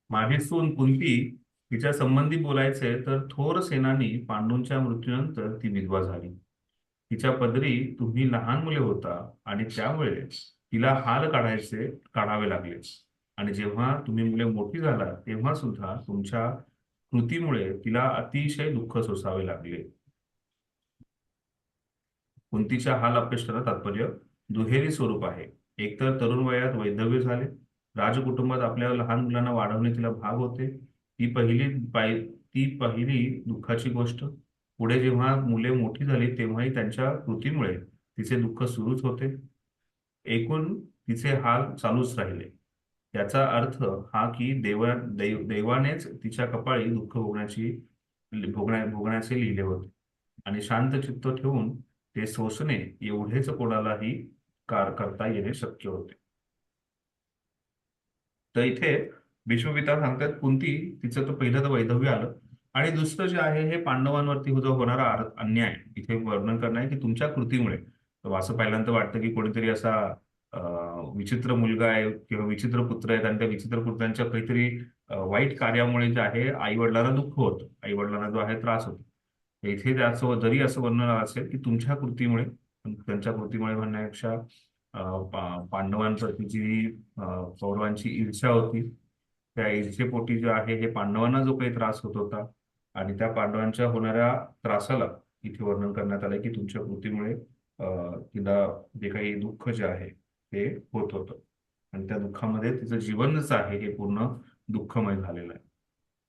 माझी सून कुंती, तिच्या संबंधी बोलायचे तर थोर सेनानी पांडूंच्या मृत्यूनंतर ती विधवा झाली. तिच्या पदरी तुम्ही लहान मुले होता आणि त्यामुळे तिला हाल काढावे लागले. आणि जेव्हा तुम्ही मुले मोठी झाला तेव्हा सुद्धा तुमच्या कृतीमुळे तिला अतिशय दुःख सोसावे लागले. कुंतीच्या हाल अपेष्टाला तात्पर्य दुहेरी स्वरूप आहे. एकतर तरुण वयात वैधव्य झाले, राजकुटुंबात आपल्या लहान मुलांना वाढवणे तिला भाग होते, ती पहिली दुःखाची गोष्ट. पुढे जेव्हा मुले मोठी झाली तेव्हाही त्यांच्या कृतीमुळे तिचे दुःख सुरूच होते. एकूण तिचे हाल चालूच राहिले. त्याचा अर्थ हा की देवानेच तिच्या कपाळी दुःख भोगण्याचे लिहिले होते आणि शांत चित्त ठेवून ते सोसणे एवढेच कोणालाही करता येणे शक्य होते. तर इथे भीष्मपिता सांगतात कुंती, तिचं तर पहिलं तर वैधव्य आलं आणि दुसरं जे आहे हे पांडवांवरती जो होणारा अन्याय इथे वर्णन करणं आहे की तुमच्या कृतीमुळे. तर असं पहिल्यांदा वाटतं की कोणीतरी असा विचित्र मुलगा आहे किंवा विचित्र पुत्र आहेत आणि त्या विचित्र पुत्रांच्या काहीतरी वाईट कार्यामुळे जे आहे आई वडिलांना दुःख होतं, आई वडिलांना जो आहे त्रास होतो. इथे त्याचं जरी असं वर्णन असेल की तुमच्या कृतीमुळे, त्यांच्या कृतीमुळे म्हणण्यापेक्षा पांडवांप्रती जी कौरवांची ईर्ष्या होती, त्या ईर्ष्येपोटी जे आहे हे पांडवांना जो काही त्रास होत होता आणि त्या पांडवांच्या होणाऱ्या त्रासाला इथे वर्णन करण्यात आलंय की तुमच्या कृतीमुळे तिला जे काही दुःख जे आहे ते होत होतं आणि त्या दुःखामध्ये तिचं जीवनच आहे हे पूर्ण दुःखमय झालेलं आहे.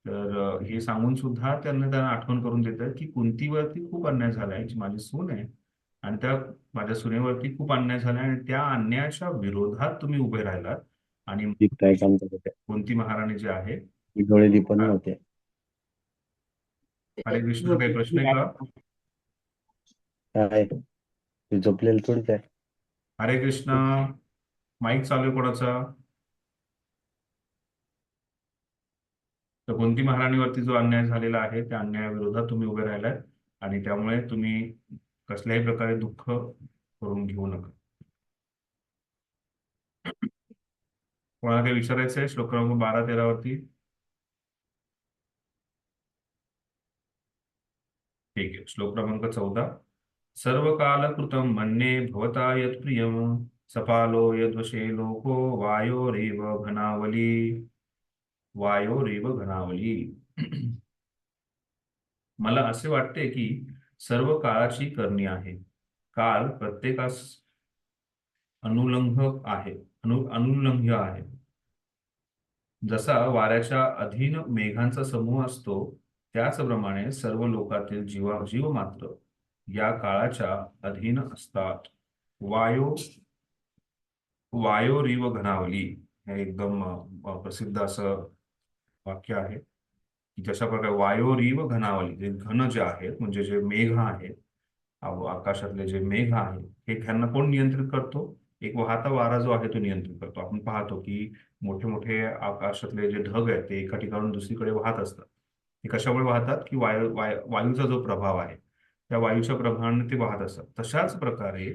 तर हे सांगून सुद्धा त्यांना आठवण करून देतात की कुंतीवरती खूप अन्याय झालाय, जी माझी सून आहे आणि त्या माझ्या सुनेवरती खूप अन्याय झाला आणि त्या अन्यायाच्या विरोधात तुम्ही उभे राहिलात आणि काय काम करत होते? कुंती महाराणी जे आहे. डोळे दीपन नव्हते. हरे कृष्ण, काही प्रश्न आहे का? काय ते झोपलेलं थोडीच आहे. हरे कृष्ण. माईक चालू आहे कोणाचा? तर कुंती महाराणीवरती जो अन्याय झालेला आहे त्या अन्यायाविरोधात तुम्ही उभे राहिलाय आणि त्यामुळे तुम्ही कसल्याही प्रकारे दुःख करून घेऊ नका. कोणाला काही विचारायचं आहे श्लोक क्रमांक 12-13 वरती? ठीक आहे. श्लोक क्रमांक 14. सर्व काल कृतम मन्ये भवता यत् प्रियम सपालो यद्वशे लोको वायोरेव घनावली. मला असे वाटते की सर्व काळाची करणी आहे. काल प्रत्येकास अनुलंघ्य आहे. जसा वाऱ्याच्या अधीन मेघांचा समूह असतो त्याचप्रमाणे सर्व लोकातील जीव मात्र या काळाच्या अधीन असतात. वायोरिव घनावली हे एकदम प्रसिद्ध असं वाक्य आहे. की जशा प्रकारे वायोरीव घनावली, जे घन जे आहेत म्हणजे जे मेघ आहेत, आकाशातले जे मेघ आहेत, हे त्यांना कोण नियंत्रित करतो? एक वाहता वारा जो आहे तो नियंत्रित करतो. आपण पाहतो की मोठे मोठे आकाशातले जे ढग आहेत ते एका ठिकाणून दुसरीकडे वाहत असतात. ते कशामुळे वाहतात? की वायूचा जो प्रभाव आहे त्या वायूच्या प्रभावाने ते वाहत असतात. तशाच प्रकारे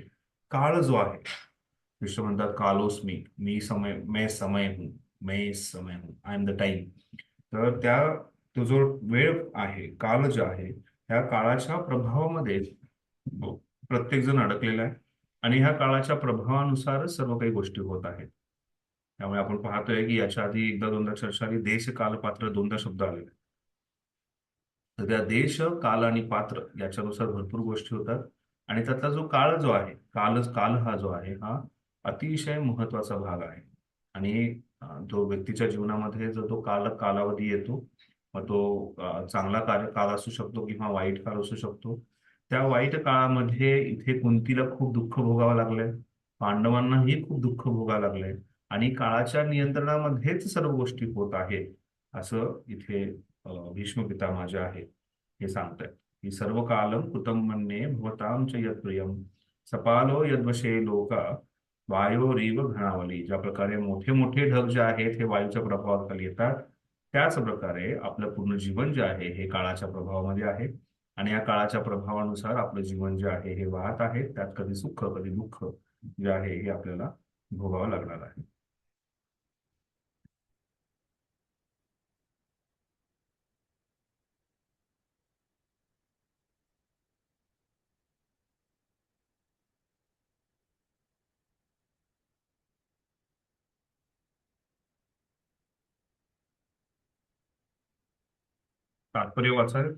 काळ जो आहे, कृष्ण म्हणतात कालोस्मी, मी समय, मैं समय हूं, मैं समय हूं, आय एम द टाइम. तर तो जो वेळ आहे, काल जो आहे, त्या काळाच्या प्रभावामध्ये प्रत्येक जण अडकलेला आहे आणि ह्या काळाच्या प्रभावानुसारच सर्व काही गोष्टी होत आहेत. त्यामुळे आपण पाहतोय की याच्या आधी एकदा दोनदा चर्चा आली, देश काल पात्र दोनदा शब्द आलेले. तर त्या देश काल आणि पात्र याच्यानुसार भरपूर गोष्टी होतात आणि त्यातला जो काळ जो आहे, काल हा जो आहे हा अतिशय महत्वाचा भाग आहे. आणि तो व्यक्तीच्या जीवनामध्ये जो तो कालावधी येतो, मग तो चांगला काळ असू शकतो किंवा वाईट काळ असू शकतो. त्या वाईट काळामध्ये इथे कुंतीला खूप दुःख भोगावं लागलंय, पांडवांनाही खूप दुःख भोगावं लागलंय आणि काळाच्या नियंत्रणामध्येच सर्व गोष्टी होत आहेत असं इथे भीष्म पितामह जे आहे हे सांगतायत की सर्व कालम कृतम म्हणणे भवताम च यत्प्रियम सपालो यद्वशे लोका वायोरीव घनावली. ज्या प्रकारे मोठे मोठे ढग जे आहेत हे वायूच्या प्रभावाखाली येतात, त्याच प्रकारे आपलं पूर्ण जीवन जे आहे हे काळाच्या प्रभावामध्ये आहे आणि या काळाच्या प्रभावानुसार आपलं जीवन जे आहे हे वाहत आहे. त्यात कधी सुख कधी दुःख जे आहे हे आपल्याला भोगावं लागणार आहे. तात्पर्य वाचाल.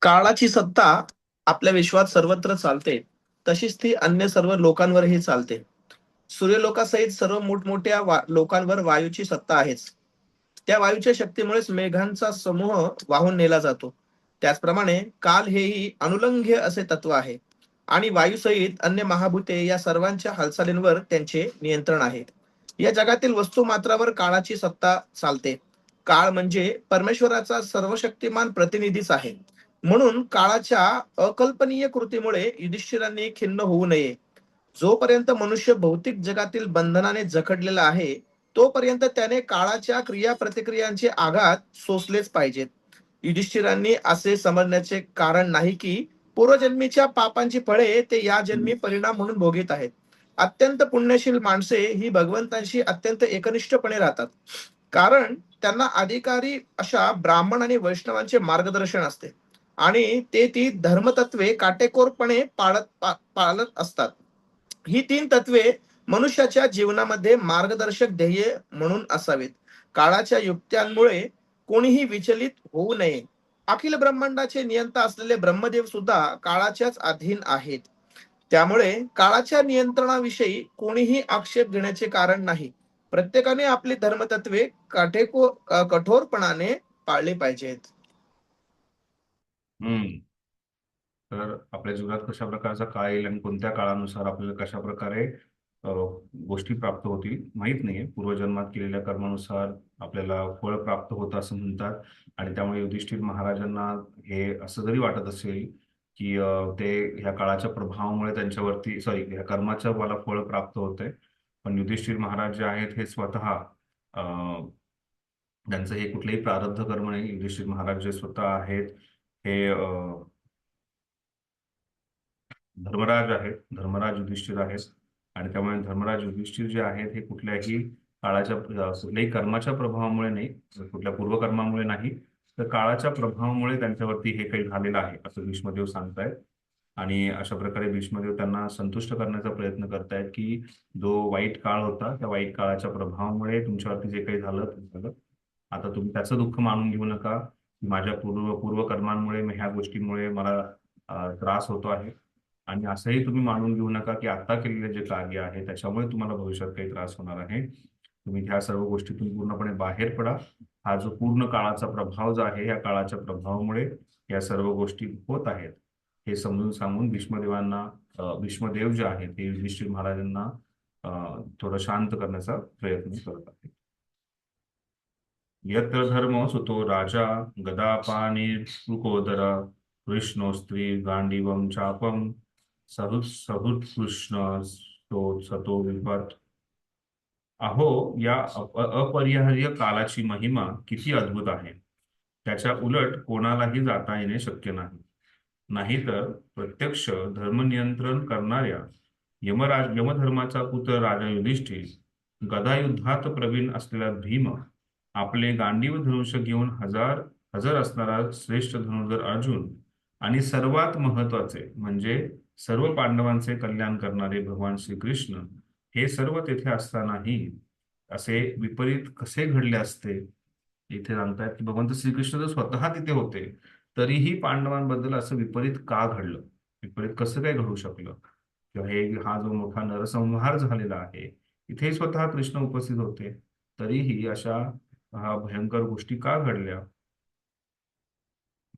काळाची सत्ता आपल्या विश्वात सर्वत्र चालते, तशीच ती अन्य सर्व लोकांवरही चालते. सूर्यलोकासहित सर्व मोठमोठ्या लोकांवर वायूची सत्ता आहेच. त्या वायूच्या शक्तीमुळेच मेघांचा समूह वाहून नेला जातो. त्याचप्रमाणे काल हेही अनुलंघ्य असे तत्व आहे आणि वायूसहित अन्य महाभूते या सर्वांच्या हालचालींवर त्यांचे नियंत्रण आहे. या जगातील वस्तुमात्रावर काळाची सत्ता चालते. काळ म्हणजे परमेश्वराचा सर्वशक्तिमान प्रतिनिधीच आहे. म्हणून काळाच्या अकल्पनीय कृतीमुळे युधिष्ठिरांनी खिन्न होऊ नये. जोपर्यंत मनुष्य भौतिक जगातील बंधनाने जखडलेला आहे, तोपर्यंत त्याने काळाच्या क्रिया प्रतिक्रियांचे आघात सोसलेच पाहिजेत. युधिष्ठिरांनी असे समजण्याचे कारण नाही की पूर्वजन्मीच्या पापांची फळे ते या जन्मी परिणाम म्हणून भोगीत आहेत. अत्यंत पुण्यशील माणसे ही भगवंतांशी अत्यंत एकनिष्ठपणे राहतात, कारण त्यांना अधिकारी अशा ब्राह्मण आणि वैष्णवांचे मार्गदर्शन असते आणि ते ती धर्मतत्वे काटेकोरपणे पाळत असतात. ही 3 तत्वे मनुष्याच्या जीवनामध्ये मार्गदर्शक ध्येय म्हणून असावीत. काळाच्या युक्त्यांमुळे कोणीही विचलित होऊ नये. अखिल ब्रह्मांडाचे नियंता असलेले ब्रह्मदेव सुद्धा काळाच्याच अधीन आहेत. त्यामुळे काळाच्या नियंत्रणाविषयी कोणीही आक्षेप घेण्याचे कारण नाही. प्रत्येकाने आपली धर्मतत्वे कठोरपणाने पाळली पाहिजेत. हम्म तर आपल्या जीवनात कशा प्रकारचा काळ येईल आणि कोणत्या काळानुसार आपल्याला कशा प्रकारे गोष्टी प्राप्त होतील माहित नाहीये. पूर्वजन्मात केलेल्या कर्मानुसार आपल्याला फळ प्राप्त होतं असं म्हणतात आणि त्यामुळे युधिष्ठिर महाराजांना हे असं जरी वाटत असेल की ते ह्या काळाच्या प्रभावामुळे त्यांच्यावरती ह्या कर्माच्या मला फळ प्राप्त होतंय, पण युधिष्ठिर महाराज जे आहेत हे स्वतः त्यांचं हे कुठलंही प्रारब्ध कर्म नाही. युधिष्ठिर महाराज जे स्वतः आहेत हे धर्मराज आहेत, धर्मराज युधिष्ठिर आहेत आणि त्यामुळे धर्मराज युधिष्ठिर जे आहेत हे कुठल्याही कुठल्याही कर्माच्या प्रभावामुळे नाही, कुठल्या पूर्वकर्मामुळे नाही, तर काळाच्या प्रभावामुळे त्यांच्यावरती हे काही झालेलं आहे असं भीष्मदेव सांगतायत. आणि अशा प्रकारे भीष्मदेव त्यांना संतुष्ट करण्याचा प्रयत्न करतायत की जो वाईट काळ होता त्या वाईट काळाच्या प्रभावामुळे तुमच्यावरती जे काही झालं ते झालं. आता तुम्ही त्याचं दुःख मानून घेऊ नका. माझ्या पूर्वकर्मांमुळे ह्या गोष्टीमुळे मला त्रास होतो आहे आणि असंही तुम्ही मानून घेऊ नका की आता केलेले जे कार्य आहे त्याच्यामुळे तुम्हाला भविष्यात काही त्रास होणार आहे. तुम्ही ह्या सर्व गोष्टीतून पूर्णपणे बाहेर पडा. हा जो पूर्ण काळाचा प्रभाव जो आहे या काळाच्या प्रभावामुळे या सर्व गोष्टी होत आहेत हे समजून सांगून भीष्मदेव जे आहेत ते युधिष्ठिर महाराजांना थोडं शांत करण्याचा प्रयत्न करत आहेत. यत्र धर्मो सुतो राजा गदापाणिर्वृकोदर कृष्णोस्त्री गांडीवं चापं सहुत्कृष्ण सतो विपत्. अहो, या अपरिहार्य कालाची महिमा किती अद्भुत आहे. त्याच्या उलट कोणालाही जाता येणे शक्य नाही. नाहीतर प्रत्यक्ष धर्मनियंत्रण करणाऱ्या यमधर्माचा पुत्र राजा युधिष्ठिर, गदायुद्धात प्रवीण असलेला भीम, आपले गांडीव धनुष्य घेऊन हजर असणारा श्रेष्ठ धनुर्धर अर्जुन आणि सर्वात महत्वाचे म्हणजे सर्व पांडवांचे कल्याण करणारे भगवान श्रीकृष्ण, हे सर्व तेथे असतानाही असे विपरीत कसे घडले असते. इथे सांगतायत की भगवंत श्रीकृष्ण जर स्वतः तिथे होते तरीही पांडवांबद्दल असं विपरीत का घडलं, विपरीत कसं काय घडू शकलं, किंवा हा जो मोठा नरसंहार झालेला आहे इथे स्वतः कृष्ण उपस्थित होते तरीही अशा भयंकर गोष्टी का घडल्या.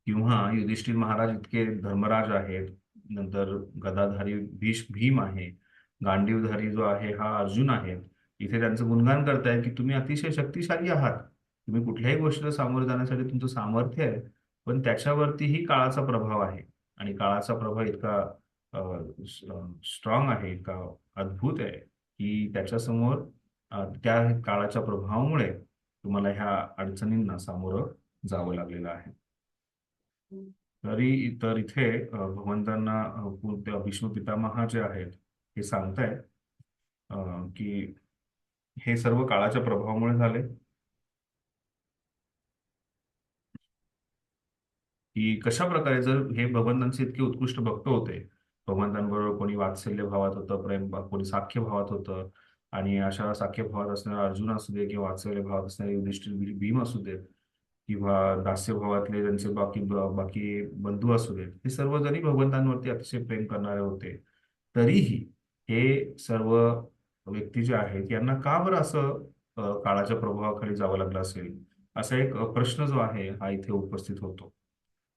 किंवा युधिष्ठिर महाराज इतके धर्मराज आहेत, नंतर गदाधारी भीम आहे, गांडीवधारी जो आहे हा अर्जुन आहे, इथे त्यांचं गुणगान करताय की तुम्ही अतिशय शक्तिशाली आहात, तुम्ही कुठल्याही गोष्टीला सामोरे जाण्यासाठी तुमचं सामर्थ्य आहे, पण त्याच्यावरतीही काळाचा प्रभाव आहे. आणि काळाचा प्रभाव इतका स्ट्रॉंग आहे, इतका अद्भुत आहे की त्याच्यासमोर त्या काळाच्या प्रभावामुळे तुम्हाला ह्या अडचणींना सामोरं जावं लागलेलं आहे. तर इथे भगवंतांना भीष्म पितामह जे आहेत हे सांगतायत की हे सर्व काळाच्या प्रभावामुळे झाले, की कशा प्रकारे जर हे भगवंतांचे इतके उत्कृष्ट भक्त होते, भगवंतांबरोबर कोणी वात्सल्य भावात होतं, प्रेम कोणी साख्य भावात होतं, आणि अशा साख्य भावात असणारा अर्जुन असू दे किंवा वात्सल्य भावात असणारे युधिष्ठिर भीम असू देत किंवा दास्य भावातले त्यांचे बाकी बंधू असू देत, हे सर्वजणी भगवंतांवरती अतिशय प्रेम करणारे होते. तरीही हे सर्व व्यक्ती जे आहेत यांना का बरं असं काळाच्या प्रभावाखाली जावं लागलं असेल, असा एक प्रश्न जो आहे हा इथे उपस्थित होतो.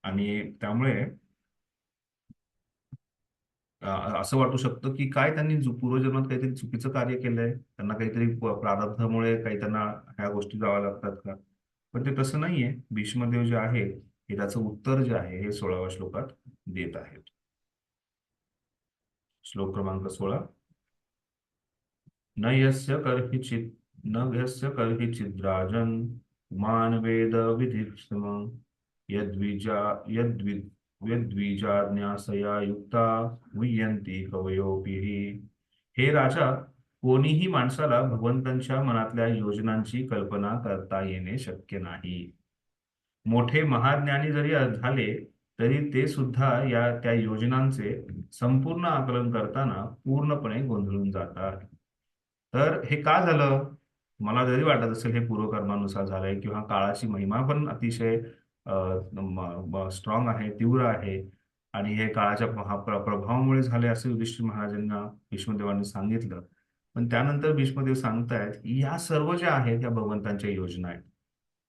आणि त्यामुळे असं वाटू शकतं की काय त्यांनी पूर्वजन्मात काहीतरी चुकीचं कार्य केलंय, त्यांना काहीतरी प्रारब्धामुळे काही त्यांना ह्या गोष्टी जाव्या लागतात का. पण ते तसं नाहीये. भीष्मदेव जे आहे हे त्याचं उत्तर जे आहे हे 16व्या श्लोकात देत आहेत. श्लोक क्रमांक 16. न यस्य कर्हिचित् राजन् पुमान् वेद विधिक्षम यद्विजाज्ञासया युक्ता मुह्यन्ति कवयोपिः. हे राजा, कोणीही माणसाला भगवंतांच्या मनातल्या योजनांची कल्पना करता येणे शक्य नाही. मोठे महाज्ञानी जरी झाले तरी ते सुद्धा त्या योजनांचे संपूर्ण आकलन करताना पूर्णपणे गोंधळून जातात. तर हे का झालं. मला जरी वाटत असेल हे पूर्वकर्मानुसार झालंय किंवा काळाची महिमा पण अतिशय स्ट्रॉंग आहे, तीव्र आहे, आणि हे काळाच्या प्रभावामुळे झाले असे युधिष्ठिर महाराजांना भीष्मदेवांनी सांगितलं. पण त्यानंतर भीष्मदेव सांगतायत की या सर्व ज्या आहेत या भगवंतांच्या योजना आहेत,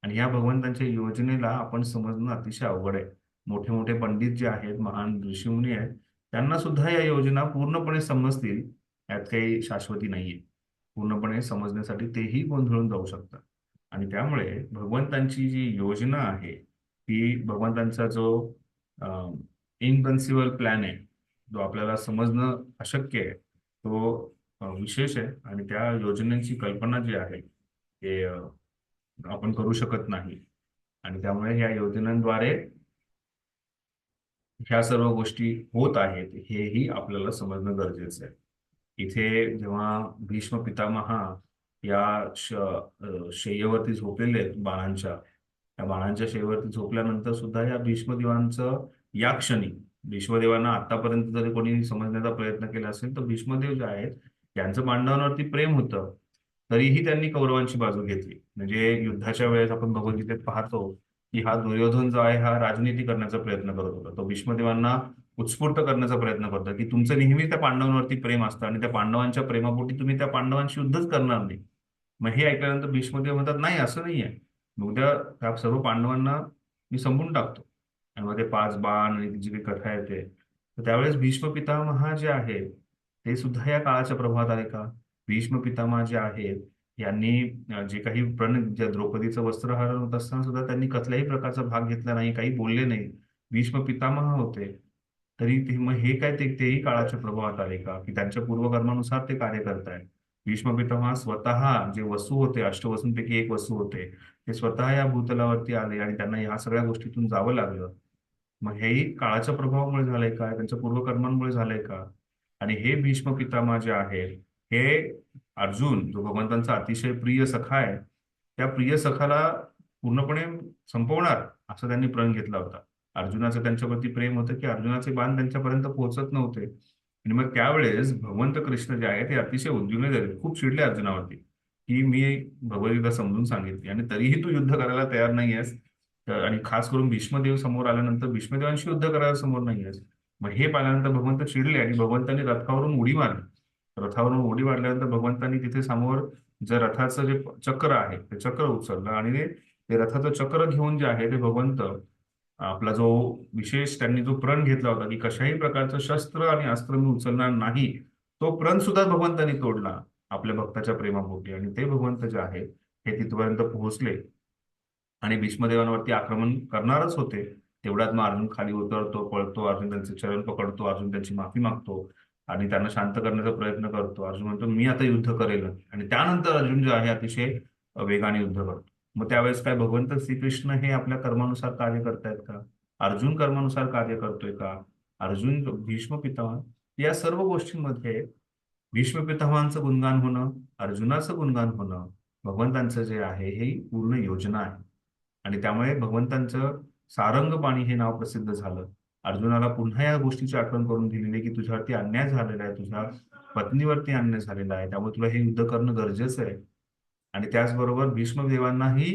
आणि या भगवंतांच्या योजनेला आपण समजणं अतिशय अवघड आहे. मोठे मोठे पंडित जे आहेत, महान ऋषीमुनी आहेत, त्यांना सुद्धा या योजना पूर्णपणे समजतील यात काही शाश्वती नाहीये. पूर्णपणे समजण्यासाठी तेही गोंधळून जाऊ शकतात. आणि त्यामुळे भगवंतांची जी योजना आहे ती भगवंतांचा जो इनकन्सिबल प्लॅन आहे, जो आपल्याला समजणं अशक्य आहे, तो विशेष आहे. आणि त्या योजनेची कल्पना जी आहे ते आपण करू शकत नाही. आणि त्यामुळे या योजनांद्वारे ह्या सर्व गोष्टी होत आहेत हेही आपल्याला समजणं गरजेचं आहे. इथे जेव्हा भीष्म पितामह या शय्येवरती झोपलेले आहेत त्या बाणांच्या शय्येवरती झोपल्यानंतर सुद्धा या भीष्मदेवांचं या क्षणी, भीष्मदेवांना आतापर्यंत जरी कोणी समजण्याचा प्रयत्न केला असेल तर भीष्मदेव जे आहेत यांचं पांडवांवरती प्रेम होतं, तरीही त्यांनी कौरवांची बाजू घेतली. म्हणजे युद्धाच्या वेळेस आपण भगवद्गीतेत पाहतो की हा दुर्योधन जो आहे हा राजनीती करण्याचा प्रयत्न करत होता. तो भीष्मदेवांना उत्स्फूर्त करण्याचा प्रयत्न करतो की तुमचं नेहमी त्या पांडवांवरती प्रेम असतं आणि त्या पांडवांच्या प्रेमापोटी तुम्ही त्या पांडवांशी युद्धच करणार नाही. मग हे ऐकल्यानंतर भीष्मदेव म्हणतात नाही, असं नाहीये, उद्या त्या सर्व पांडवांना मी संपून टाकतो. आणि मग ते 5 बाण आणि जी काही कथा येते, तर त्यावेळेस भीष्म पितामह जे आहेत ते सुद्धा या काळाच्या प्रभावात आले का. भीष्म पितामह जे आहेत यांनी जे काही ज्या द्रौपदीचं वस्त्रहरण होत असताना सुद्धा त्यांनी कसल्याही प्रकारचा भाग घेतला नाही, काही बोलले नाही. भीष्म पितामह होते, तरी ते मग हे काय तेही काळाच्या प्रभावात आले का, की त्यांच्या पूर्वकर्मानुसार ते कार्य करतायत. भीष्म पितामह स्वतः जे वसू होते, अष्टवसूंपैकी एक वसू होते, ते स्वतः या भूतलावरती आले आणि त्यांना ह्या सगळ्या गोष्टीतून जावं लागलं. मग हेही काळाच्या प्रभावामुळे झालंय का, त्यांच्या पूर्वकर्मांमुळे झालंय का? आणि हे भीष्म पितामह जे आहेत, हे अर्जुन जो भगवंतांचा अतिशय प्रिय सखा आहे, त्या प्रिय सखाला पूर्णपणे संपवणार असं त्यांनी प्रण घेतला होता. अर्जुनाचं त्यांच्यावरती प्रेम होतं की अर्जुनाचे बाण त्यांच्यापर्यंत पोहोचत नव्हते. आणि मग त्यावेळेस भगवंत कृष्ण जे आहे ते अतिशय उद्विग्न झाले, खूप चिडले अर्जुनावरती, की मी भगवद्गीता समजून सांगितली आणि तरीही तू युद्ध करायला तयार नाही आहेस. आणि खास करून भीष्मदेव समोर आल्यानंतर भीष्मदेवांशी युद्ध करायला समोर नाही आहेस. मग हे पाहिल्यानंतर भगवंत चिडले आणि भगवंतांनी रथावरून उडी मारली. रथावरून उडी मारल्यानंतर भगवंतांनी तिथे समोर जे रथाचं जे चक्र आहे ते चक्र उचललं आणि ते रथाचं चक्र घेऊन जे आहे ते भगवंत आपला जो विशेष त्यांनी जो प्रण घेतला होता की कशाही प्रकारचं शस्त्र आणि अस्त्र मी उचलणार नाही, तो प्रण सुद्धा भगवंतांनी तोडला आपल्या भक्ताच्या प्रेमापोटी. आणि ते भगवंत जे आहे हे तिथपर्यंत पोहोचले आणि भीष्मदेवांवरती आक्रमण करणारच होते. तेवढ्यात मग अर्जुन खाली उतरतो, पळतो, अर्जुन त्यांचे चरण पकडतो, अर्जुन त्यांची माफी मागतो आणि त्यांना शांत करण्याचा प्रयत्न करतो. अर्जुन म्हणतो मी आता युद्ध करेल आणि त्यानंतर अर्जुन जे आहे अतिशय वेगाने युद्ध करतो. मग त्यावेळेस काय भगवंत श्रीकृष्ण हे आपल्या कर्मानुसार कार्य करतायत का? अर्जुन कर्मानुसार कार्य करतोय का? अर्जुन भीष्म पितामह या सर्व गोष्टींमध्ये भीष्म पितामहांचं गुणगान होणं, अर्जुनाचं गुणगान होणं, भगवंतांचं जे आहे हे पूर्ण योजना आहे. आणि त्यामुळे भगवंतांचं सारंग पाणी हे नाव प्रसिद्ध झालं. अर्जुनाला पुन्हा या गोष्टीची आठवण करून दिलेली की तुझ्यावरती अन्याय झालेला आहे, तुझ्या पत्नीवरती अन्याय झालेला आहे, त्यामुळे तुला हे युद्ध करणं गरजेचं आहे. आणि त्याचबरोबर भीष्मदेवांनाही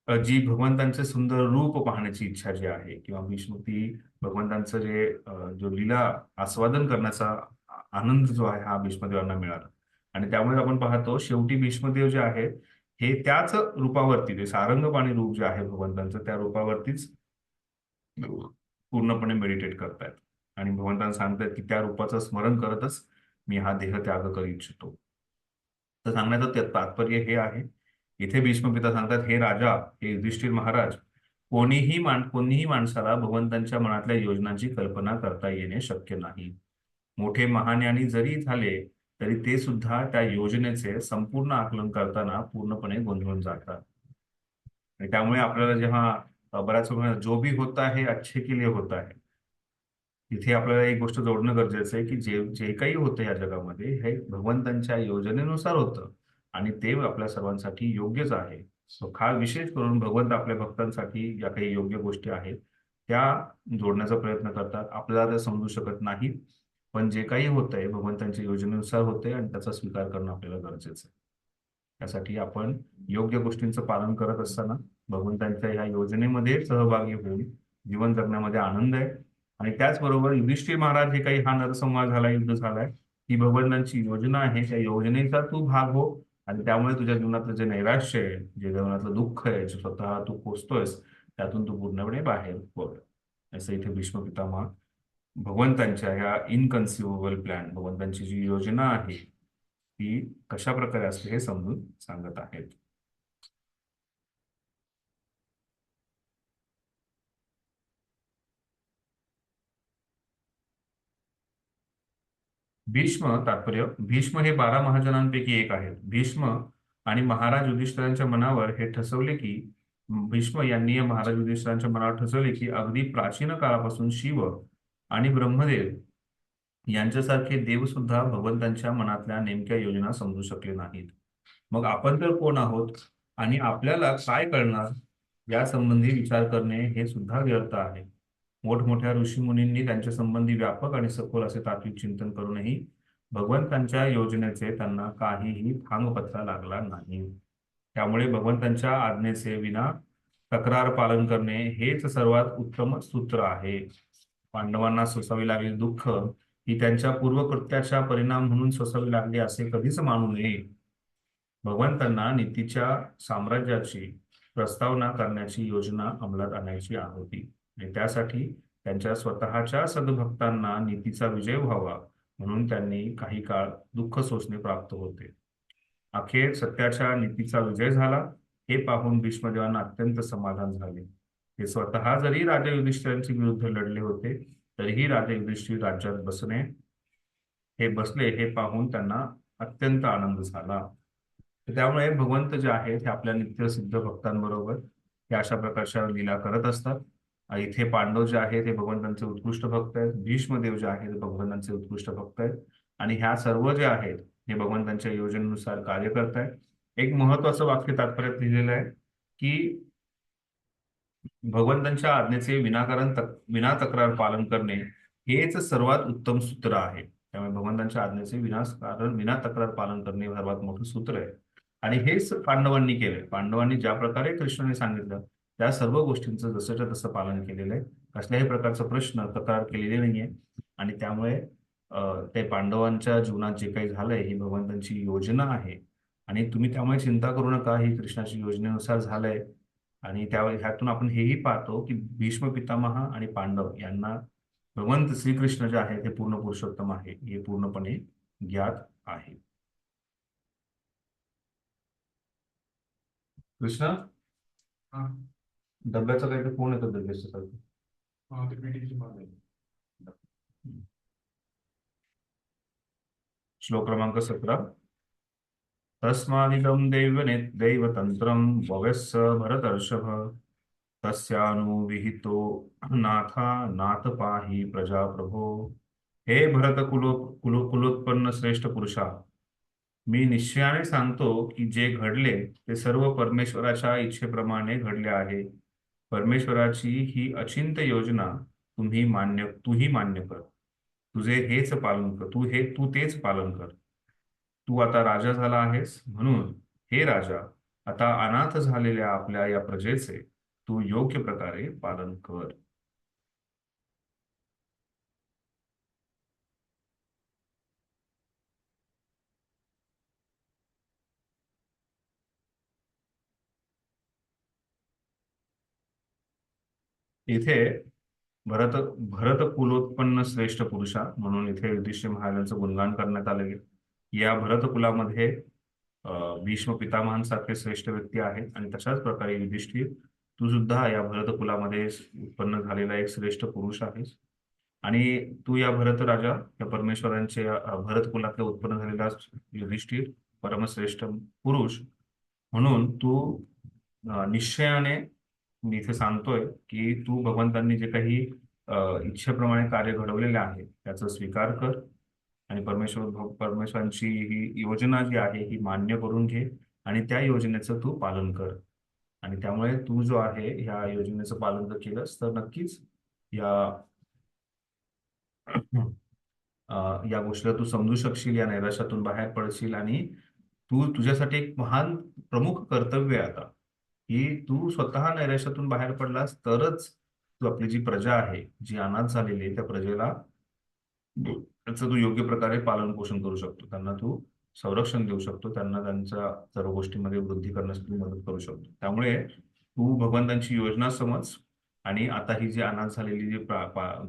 जी भगवंतांचे सुंदर रूप पाहण्याची इच्छा जी आहे किंवा भीष्म ती भगवंतांचं जे जो लीला आस्वादन करण्याचा आनंद जो आहे हा भीष्मदेवांना मिळाला. आणि त्यामुळे आपण पाहतो शेवटी भीष्मदेव जे आहे हे त्याच रूपावरती ते सारंगपाणी रूप जे आहे भगवंतांचं त्या रूपावरतीच पूर्णपणे मेडिटेट करतायत आणि भगवंतांना सांगतायत की त्या रूपाचं स्मरण करतच मी हा देह त्याग करू इच्छितो. तर सांगण्याचं तात्पर्य हे आहे, इथे भीष्मपिता सांगतात हे राजा, हे युधिष्ठिर महाराज, कोणीही माणसाला भगवंतांच्या मनातल्या योजनांची कल्पना करता येणे शक्य नाही. मोठे महाज्ञानी जरी झाले तरी ते सुद्धा त्या योजनेचे संपूर्ण आकलन करताना पूर्णपणे गोंधळून जातात. आणि त्यामुळे आपल्याला जेव्हा बऱ्याच वेळा जो भी होता है अच्छे के लिए होता है, इथे आपल्याला एक गोष्ट जोडणं गरजेचं आहे की जे जे काही होतं या जगामध्ये हे भगवंतांच्या योजनेनुसार होतं आणि ते आपल्या सर्वांसाठी योग्यच आहे. विशेष करून भगवंत आपल्या भक्तांसाठी ज्या काही योग्य गोष्टी आहेत त्या जोडण्याचा प्रयत्न करतात. आपल्याला ते समजू शकत नाही, पण जे काही होतंय भगवंतांच्या योजनेनुसार होतंय आणि त्याचा स्वीकार करणं आपल्याला गरजेचं आहे. त्यासाठी आपण योग्य गोष्टींचं पालन करत असताना भगवंतांच्या ह्या योजनेमध्ये सहभागी होऊन जीवन जगण्यामध्ये आनंद आहे. आणि त्याचबरोबर युधिष्ठिर महाराज हे काही हा नरसंवाद झाला, युद्ध झालाय, ही भगवंतांची योजना आहे, त्या योजनेचा तू भाग हो आणि त्यामुळे तुझ्या जीवनातलं जे नैराश्य आहे, जे जीवनातलं दुःख आहे, जे स्वतः तू पोचतोयस त्यातून तू पूर्णपणे बाहेर पड. असं इथे भीष्म पितामह भगवंतांच्या ह्या इनकन्सिव्हेबल प्लॅन, भगवंतांची जी योजना आहे ती कशा प्रकारे असते हे समजून सांगत आहेत. तात्पर्य भीष्म हे 12 महाजनांपैकी एक आहेत. भीष्म आणि महाराज युधिष्ठिरांच्या मनावर हे ठसवले की भीष्म यांनी महाराज युधिष्ठिरांच्या मनावर ठसवले की अगदी प्राचीन काळापासून शिव आणि ब्रह्मदेव यांच्यासारखे देव सुद्धा भगवंतांच्या मनातल्या नेमक्या योजना समजू शकले नाहीत. मग आपण तर कोण आहोत आणि आपल्याला काय कळणार या संबंधी विचार करणे हे सुद्धा व्यर्थ आहे. मोठमोठ्या ऋषीमुनींनी त्यांच्या संबंधी व्यापक आणि सखोल असे तात्विक चिंतन करूनही भगवंतांच्या योजनेचे त्यांना काहीही थांगपत्ता लागला नाही. त्यामुळे भगवंतांच्या आज्ञेचे विना तक्रार पालन करणे हेच सर्वात उत्तम सूत्र आहे. पांडवांना सोसावी लागलेली दुःख ही त्यांच्या पूर्वकृत्याचा परिणाम म्हणून सोसावी लागली असे कधीच मानू नये. भगवंतांना नीतीच्या साम्राज्याची प्रस्तावना करण्याची योजना अंमलात आणायची होती आणि त्यासाठी त्यांच्या स्वतःच्या सद्भक्तांना नीतीचा विजय व्हावा म्हणून त्यांनी काही काळ दुःख सोसणे प्राप्त होते. अखेर सत्याच्या नीतीचा विजय झाला हे पाहून भीष्मदेवांना अत्यंत समाधान झाले. ते स्वतः जरी राजा युधिष्ठिरांच्या विरुद्ध लढले होते तरीही राजा युधिष्ठिर राज्यात बसले हे पाहून त्यांना अत्यंत आनंद झाला. तर त्यामुळे भगवंत जे आहेत हे आपल्या नित्यसिद्ध भक्तांबरोबर हे अशा प्रकारच्या लीला करत असतात. इथे पांडव जे आहेत हे भगवंतांचे उत्कृष्ट भक्त आहेत. भीष्मदेव जे आहेत ते भगवंतांचे उत्कृष्ट भक्त आहेत आणि ह्या सर्व जे आहेत हे भगवंतांच्या योजनेनुसार कार्य करत आहेत. एक महत्वाचं वाक्य तात्पर्यात लिहिलेलं आहे की भगवंतांच्या आज्ञेचे विना तक्रार पालन करणे हेच सर्वात उत्तम सूत्र आहे. त्यामुळे भगवंतांच्या आज्ञेचे विना तक्रार पालन करणे सर्वात मोठं सूत्र आहे आणि हेच पांडवांनी केलंय. पांडवांनी ज्या प्रकारे कृष्णाने सांगितलं त्या सर्व गोष्टींचं जसंच्या तसं पालन केलेलं आहे. कसल्याही प्रकारचा प्रश्न तक्रार केलेली नाहीये आणि त्यामुळे ते पांडवांच्या जीवनात जे काही झालंय ही भगवंतांची योजना आहे आणि तुम्ही त्यामुळे चिंता करू नका. ही कृष्णाची योजनेनुसार झालंय आणि ह्यातून आपण हेही पाहतो की भीष्म पितामह आणि पांडव यांना भगवंत श्रीकृष्ण जे आहे ते पूर्ण पुरुषोत्तम आहे हे पूर्णपणे ज्ञात आहे. कृष्ण डब्याचा काही फोन येतो डब्यासाठी. श्लोक क्रमांक 17. तस्मादिदं दैवतन्त्रं भवस्य भरतर्षभ तस्यानुविहितो नाथा नाथ पाहि प्रजाप्रभो. हे भरत कुलोत्पन्न श्रेष्ठ पुरुषा, मी निश्चयाने सांगतो की जे घडले ते सर्व परमेश्वराच्या इच्छेप्रमाणे घडले आहे. परमेश्वराची ही अचिंत्य योजना तूही मान्य कर. तुझे हेच पालन कर. तू तेच पालन कर. तू आता राजा झाला आहेस म्हणून हे राजा आता अनाथ झालेल्या आपल्या या प्रजेचे तू योग्य प्रकारे पालन कर. इथे भरत कुलोत्पन्न श्रेष्ठ पुरुषा म्हणून इथे युधिष्ठिर महाराजांचं गुणगान करण्यात आलं आहे. या भरत कुलामध्ये भीष्म पितामहांसारखे श्रेष्ठ व्यक्ती आहेत आणि तशाच प्रकारे युधिष्ठिर तू सुद्धा या भरत कुलामध्ये उत्पन्न झालेला एक श्रेष्ठ पुरुष आहेस आणि तू या भरत राजा या परमेश्वरांच्या भरत कुलातले उत्पन्न झालेला युधिष्ठिर परमश्रेष्ठ पुरुष म्हणून तू निश्चयाने मी इथे सांगतोय की तू भगवंतांनी जे काही इच्छेप्रमाणे कार्य घडवलेले आहे त्याचा स्वीकार कर आणि परमेश्वरांची ही योजना जी आहे ही मान्य करून घे आणि त्या योजनेचं तू पालन कर. आणि त्यामुळे तू जो आहे ह्या योजनेचं पालन जर केलंस तर नक्कीच या गोष्टीला तू समजू शकशील, या नैराश्यातून बाहेर पडशील आणि तुझ्यासाठी एक महान प्रमुख कर्तव्य आहे आता की तू स्वतः नैराश्यातून बाहेर पडलास तरच तू आपली जी प्रजा आहे जी अनाथ झालेली आहे त्या प्रजेला त्याचं तू योग्य प्रकारे पालन पोषण करू शकतो. त्यांना तू संरक्षण देऊ शकतो. त्यांना त्यांच्या सर्व गोष्टींमध्ये वृद्धी करण्यास तू मदत करू शकतो. त्यामुळे तू भगवंतांची योजना समज आणि आता ही जी अनाथ झालेली जी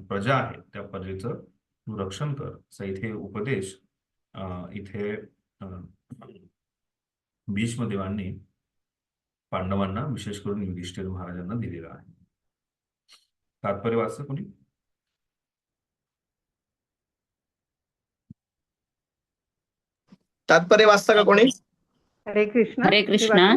प्रजा आहे त्या प्रजेचं तू रक्षण कर असा इथे उपदेश इथे भीष्मदेवांनी पांडवांना विशेष करून युधिष्ठिर महाराजांना दिलेला आहे. तात्पर्य वाचतं कोणी? तात्पर्य वाचता का कोणी? हरे कृष्ण. हरे कृष्ण.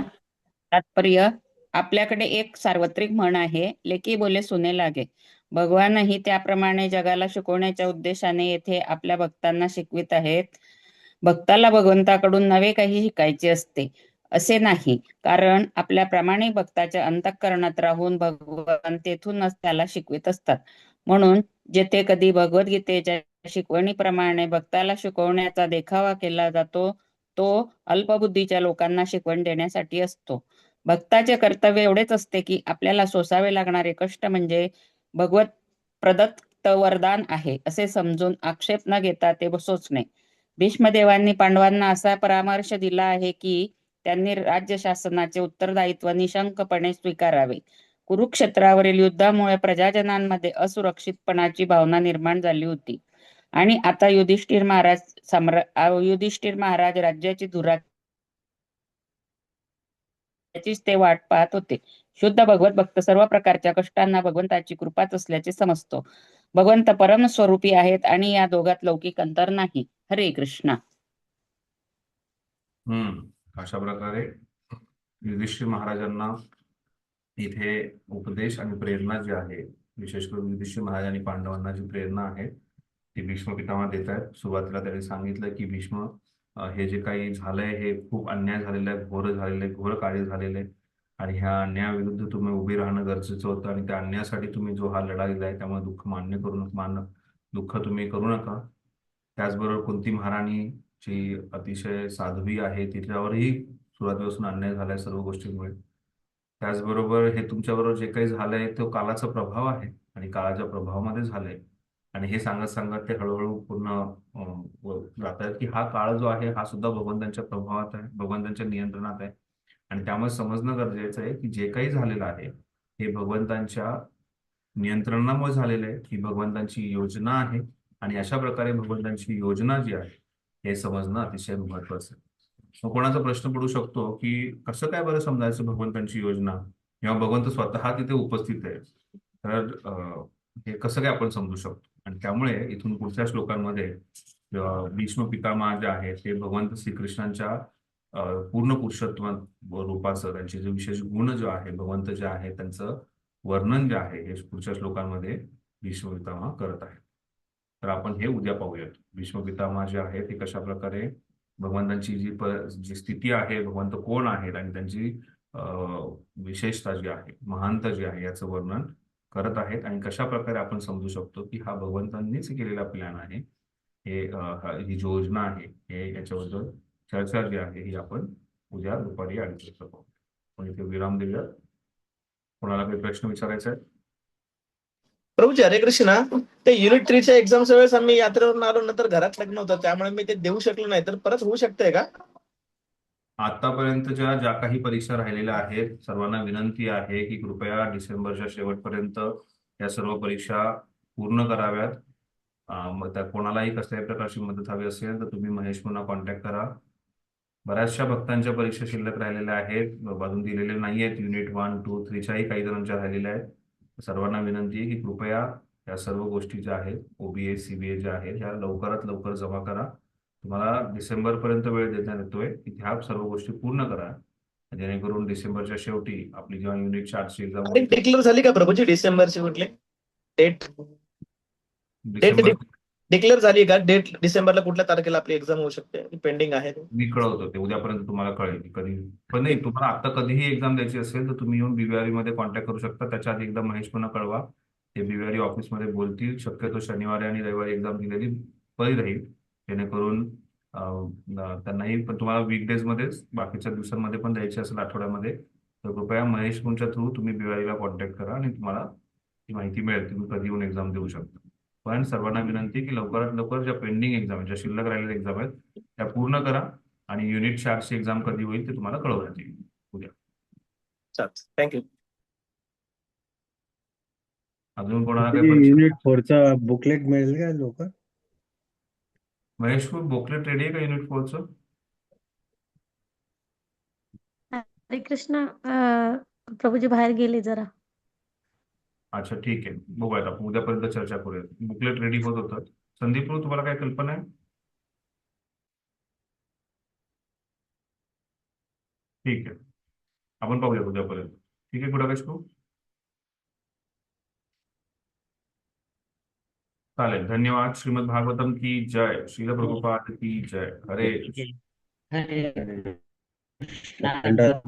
तात्पर्य: आपल्याकडे एक सार्वत्रिक म्हण आहे, लेकी बोले सुने लागे. भगवानही त्याप्रमाणे जगाला शिकवण्याच्या उद्देशाने येथे आपल्या भक्तांना शिकवित आहेत. भक्ताला भगवंताकडून नवे काही शिकायचे असते असे नाही, कारण आपल्या प्रामाणिक भक्ताच्या अंतःकरणात राहून भगवान तेथूनच त्याला शिकवित असतात. म्हणून जेथे कधी भगवद्गीतेच्या शिकवणीप्रमाणे भक्ताला शिकवण्याचा देखावा केला जातो तो अल्पबुद्धीच्या लोकांना शिकवण देण्यासाठी असतो. भक्ताचे कर्तव्य एवढेच असते की आपल्याला सोसावे लागणारे कष्ट म्हणजे भगवत प्रदत्त वरदान आहे असे समजून आक्षेप न घेता ते सोसणे. भीष्मदेवांनी पांडवांना असा परामर्श दिला आहे की त्यांनी राज्य शासनाचे उत्तरदायित्व निशंकपणे स्वीकारावे. कुरुक्षेत्रावरील युद्धामुळे प्रजाजनांमध्ये असुरक्षितपणाची भावना निर्माण झाली होती आणि आता युधिष्ठिर महाराज राज्याची धुरा त्याचीच ते वाट पाहत होते. शुद्ध भगवत भक्त सर्व प्रकारच्या कष्टांना भगवंताची कृपाच असल्याचे समजतो. भगवंत परमस्वरूपी आहेत आणि या दोघात लौकिक अंतर नाही. हरे कृष्णा. अशा प्रकारे युधिष्ठिर महाराजांना इथे उपदेश आणि प्रेरणा जी आहे, विशेष करून युधिष्ठिर महाराज आणि पांडवांना जी प्रेरणा आहे ती भीष्म पितामह देत आहेत. सुरुवातीला त्यांनी सांगितलं की भीष्म, हे जे काही झालंय हे खूप अन्याय झालेला आहे, घोर झालेलं आहे, घोर कार्य झालेलं आहे आणि ह्या अन्यायाविरुद्ध तुम्ही उभे राहणं गरजेचं होतं आणि त्या अन्यायासाठी तुम्ही जो हा लढा दिलाय त्यामुळे दुःख मान्य करू नका, दुःख तुम्ही करू नका. त्याचबरोबर कुंती महाराणी जी अतिशय साध्वी आहे तिच्यावरही सुरुवातीपासून अन्याय झालाय सर्व गोष्टींमुळे. त्याचबरोबर हे तुमच्याबरोबर जे काही झालंय तो काळाचा प्रभाव आहे आणि काळाच्या प्रभावामध्ये झालंय आणि हे सांगत सांगत ते हळूहळू पूर्ण जात आहेत की हा काळ जो आहे हा सुद्धा भगवंतांच्या प्रभावात आहे, भगवंतांच्या नियंत्रणात आहे आणि त्यामुळे समजणं गरजेचं आहे की जे काही झालेलं आहे हे भगवंतांच्या नियंत्रणामुळे झालेलं आहे, ही भगवंतांची योजना आहे आणि अशा प्रकारे भगवंतांची योजना जी आहे हे समजणं अतिशय महत्वाचं आहे. मग कोणाचा प्रश्न पडू शकतो की कसं काय बरं समजायचं भगवंतांची योजना, जेव्हा भगवंत स्वतः तिथे उपस्थित आहे, तर हे कसं काय आपण समजू शकतो. आणि त्यामुळे इथून पुढच्या श्लोकांमध्ये भीष्म पितामह जे आहे ते भगवंत श्रीकृष्णांच्या पूर्ण पुरुषत्व रूपाचं, त्यांचे जे विशेष गुण जो आहे भगवंत जे आहे त्यांचं वर्णन जे आहे हे पुढच्या श्लोकांमध्ये भीष्म पितामह करत आहे. तर आपण हे उद्या पाहूयात. भीष्म पितामह जे आहे ते कशा प्रकारे भगवंतांची जी स्थिती आहे, भगवंत कोण आहेत आणि त्यांची विशेषता जी आहे, महानता जी आहे याचं वर्णन करत आहेत आणि कशा प्रकारे आपण समजू शकतो की हा भगवंतांनीच केलेला प्लॅन आहे, हे ही जी योजना आहे हे याच्याबद्दल चर्चा जी आहे ही आपण उद्या दुपारी 2:30 वाजता पाहू. पण इथे विराम देऊया. कोणाला काही प्रश्न विचारायचा आहे? प्रभूजी हरे कृष्णा. ते युनिट 3च्या एक्झामच्या वेळेस आम्ही यात्रेवरून आलो, नंतर घरात लग्न होतं त्यामुळे मी ते देऊ शकलो नाही, तर परत होऊ शकतंय का? आतापर्यंतच्या ज्या काही परीक्षा राहिलेल्या आहेत सर्वांना विनंती आहे की कृपया डिसेंबरच्या शेवटपर्यंत या सर्व परीक्षा पूर्ण कराव्यात. मग त्या कोणालाही कसल्याही प्रकारची मदत हवी असेल तर तुम्ही महेश पुन्हा कॉन्टॅक्ट करा. बऱ्याचशा भक्तांच्या परीक्षा शिल्लक राहिलेल्या आहेत, अजून दिलेले नाही आहेत. युनिट 1, 2, 3च्याही काही जणांच्या राहिलेल्या आहेत. सर्वांना विनंती आहे की कृपया या सर्व गोष्टी ज्या आहेत OBA CBA ज्या आहेत ह्या लवकरात लवकर जमा करा. तुम्हाला डिसेंबरपर्यंत वेळ देण्यात येतोय की ह्या सर्व गोष्टी पूर्ण करा, जेणेकरून डिसेंबरच्या शेवटी आपली जेव्हा युनिट 4ची एक्झाम होती डिक्लेअर झाली का प्रभूजी डिसेंबरची कुठली डेट? डिसेंबर डिक्लेअर झाली का डेट? डिसेंबरला कुठल्या तारखेला आपली एक्झाम होऊ शकते? पेंडिंग आहे? मी कळवतो ते उद्यापर्यंत तुम्हाला कळेल की कधी. पण नाही, तुम्हाला आता कधीही एक्झाम द्यायची असेल तर तुम्ही येऊन BVRE मध्ये कॉन्टॅक्ट करू शकता. त्याच्या आधी एकदा महेश पुन्हा कळवा, ते BVRE ऑफिसमध्ये बोलतील. शक्यतो शनिवारी आणि रविवारी एक्झाम दिलेली बरी राहील, जेणेकरून त्यांनाही. पण तुम्हाला वीकडेज मध्येच बाकीच्या दिवसांमध्ये पण द्यायची असेल आठवड्यामध्ये तर कृपया महेश पुणच्या थ्रू तुम्ही BVRE कॉन्टॅक्ट करा आणि तुम्हाला ती माहिती मिळेल, तुम्ही कधी येऊन एक्झाम देऊ शकता. पण सर्वांना विनंती की लवकरात लवकर ज्या पेंडिंग एक्झाम ज्या शिल्लक राहिलेल्या एक्झाम आहेत त्या पूर्ण करा आणि युनिट 4ची एक्झाम कधी होईल ते तुम्हाला कळवण्यात येईल उद्या. थँक्यू. अजून कोणाला काही प्रश्न? युनिट 4चा बुकलेट मिळेल का लोक? महेश, बुकलेट रेडी आहे का युनिट 4चं? हरे कृष्णा. प्रभूजी बाहेर गेले जरा. अच्छा ठीक आहे, बघूयात आपण उद्यापर्यंत चर्चा करूयात. बुकलेट रेडी होत होतं. संदीप, तुम्हाला काय कल्पना आहे? ठीक आहे, आपण पाहूया उद्यापर्यंत. ठीक आहे गुडाकेश भाऊ, चालेल. धन्यवाद. श्रीमद भागवतम की जय. श्रील प्रभुपाद की जय. हरे कृष्ण. हरे कृष्णा.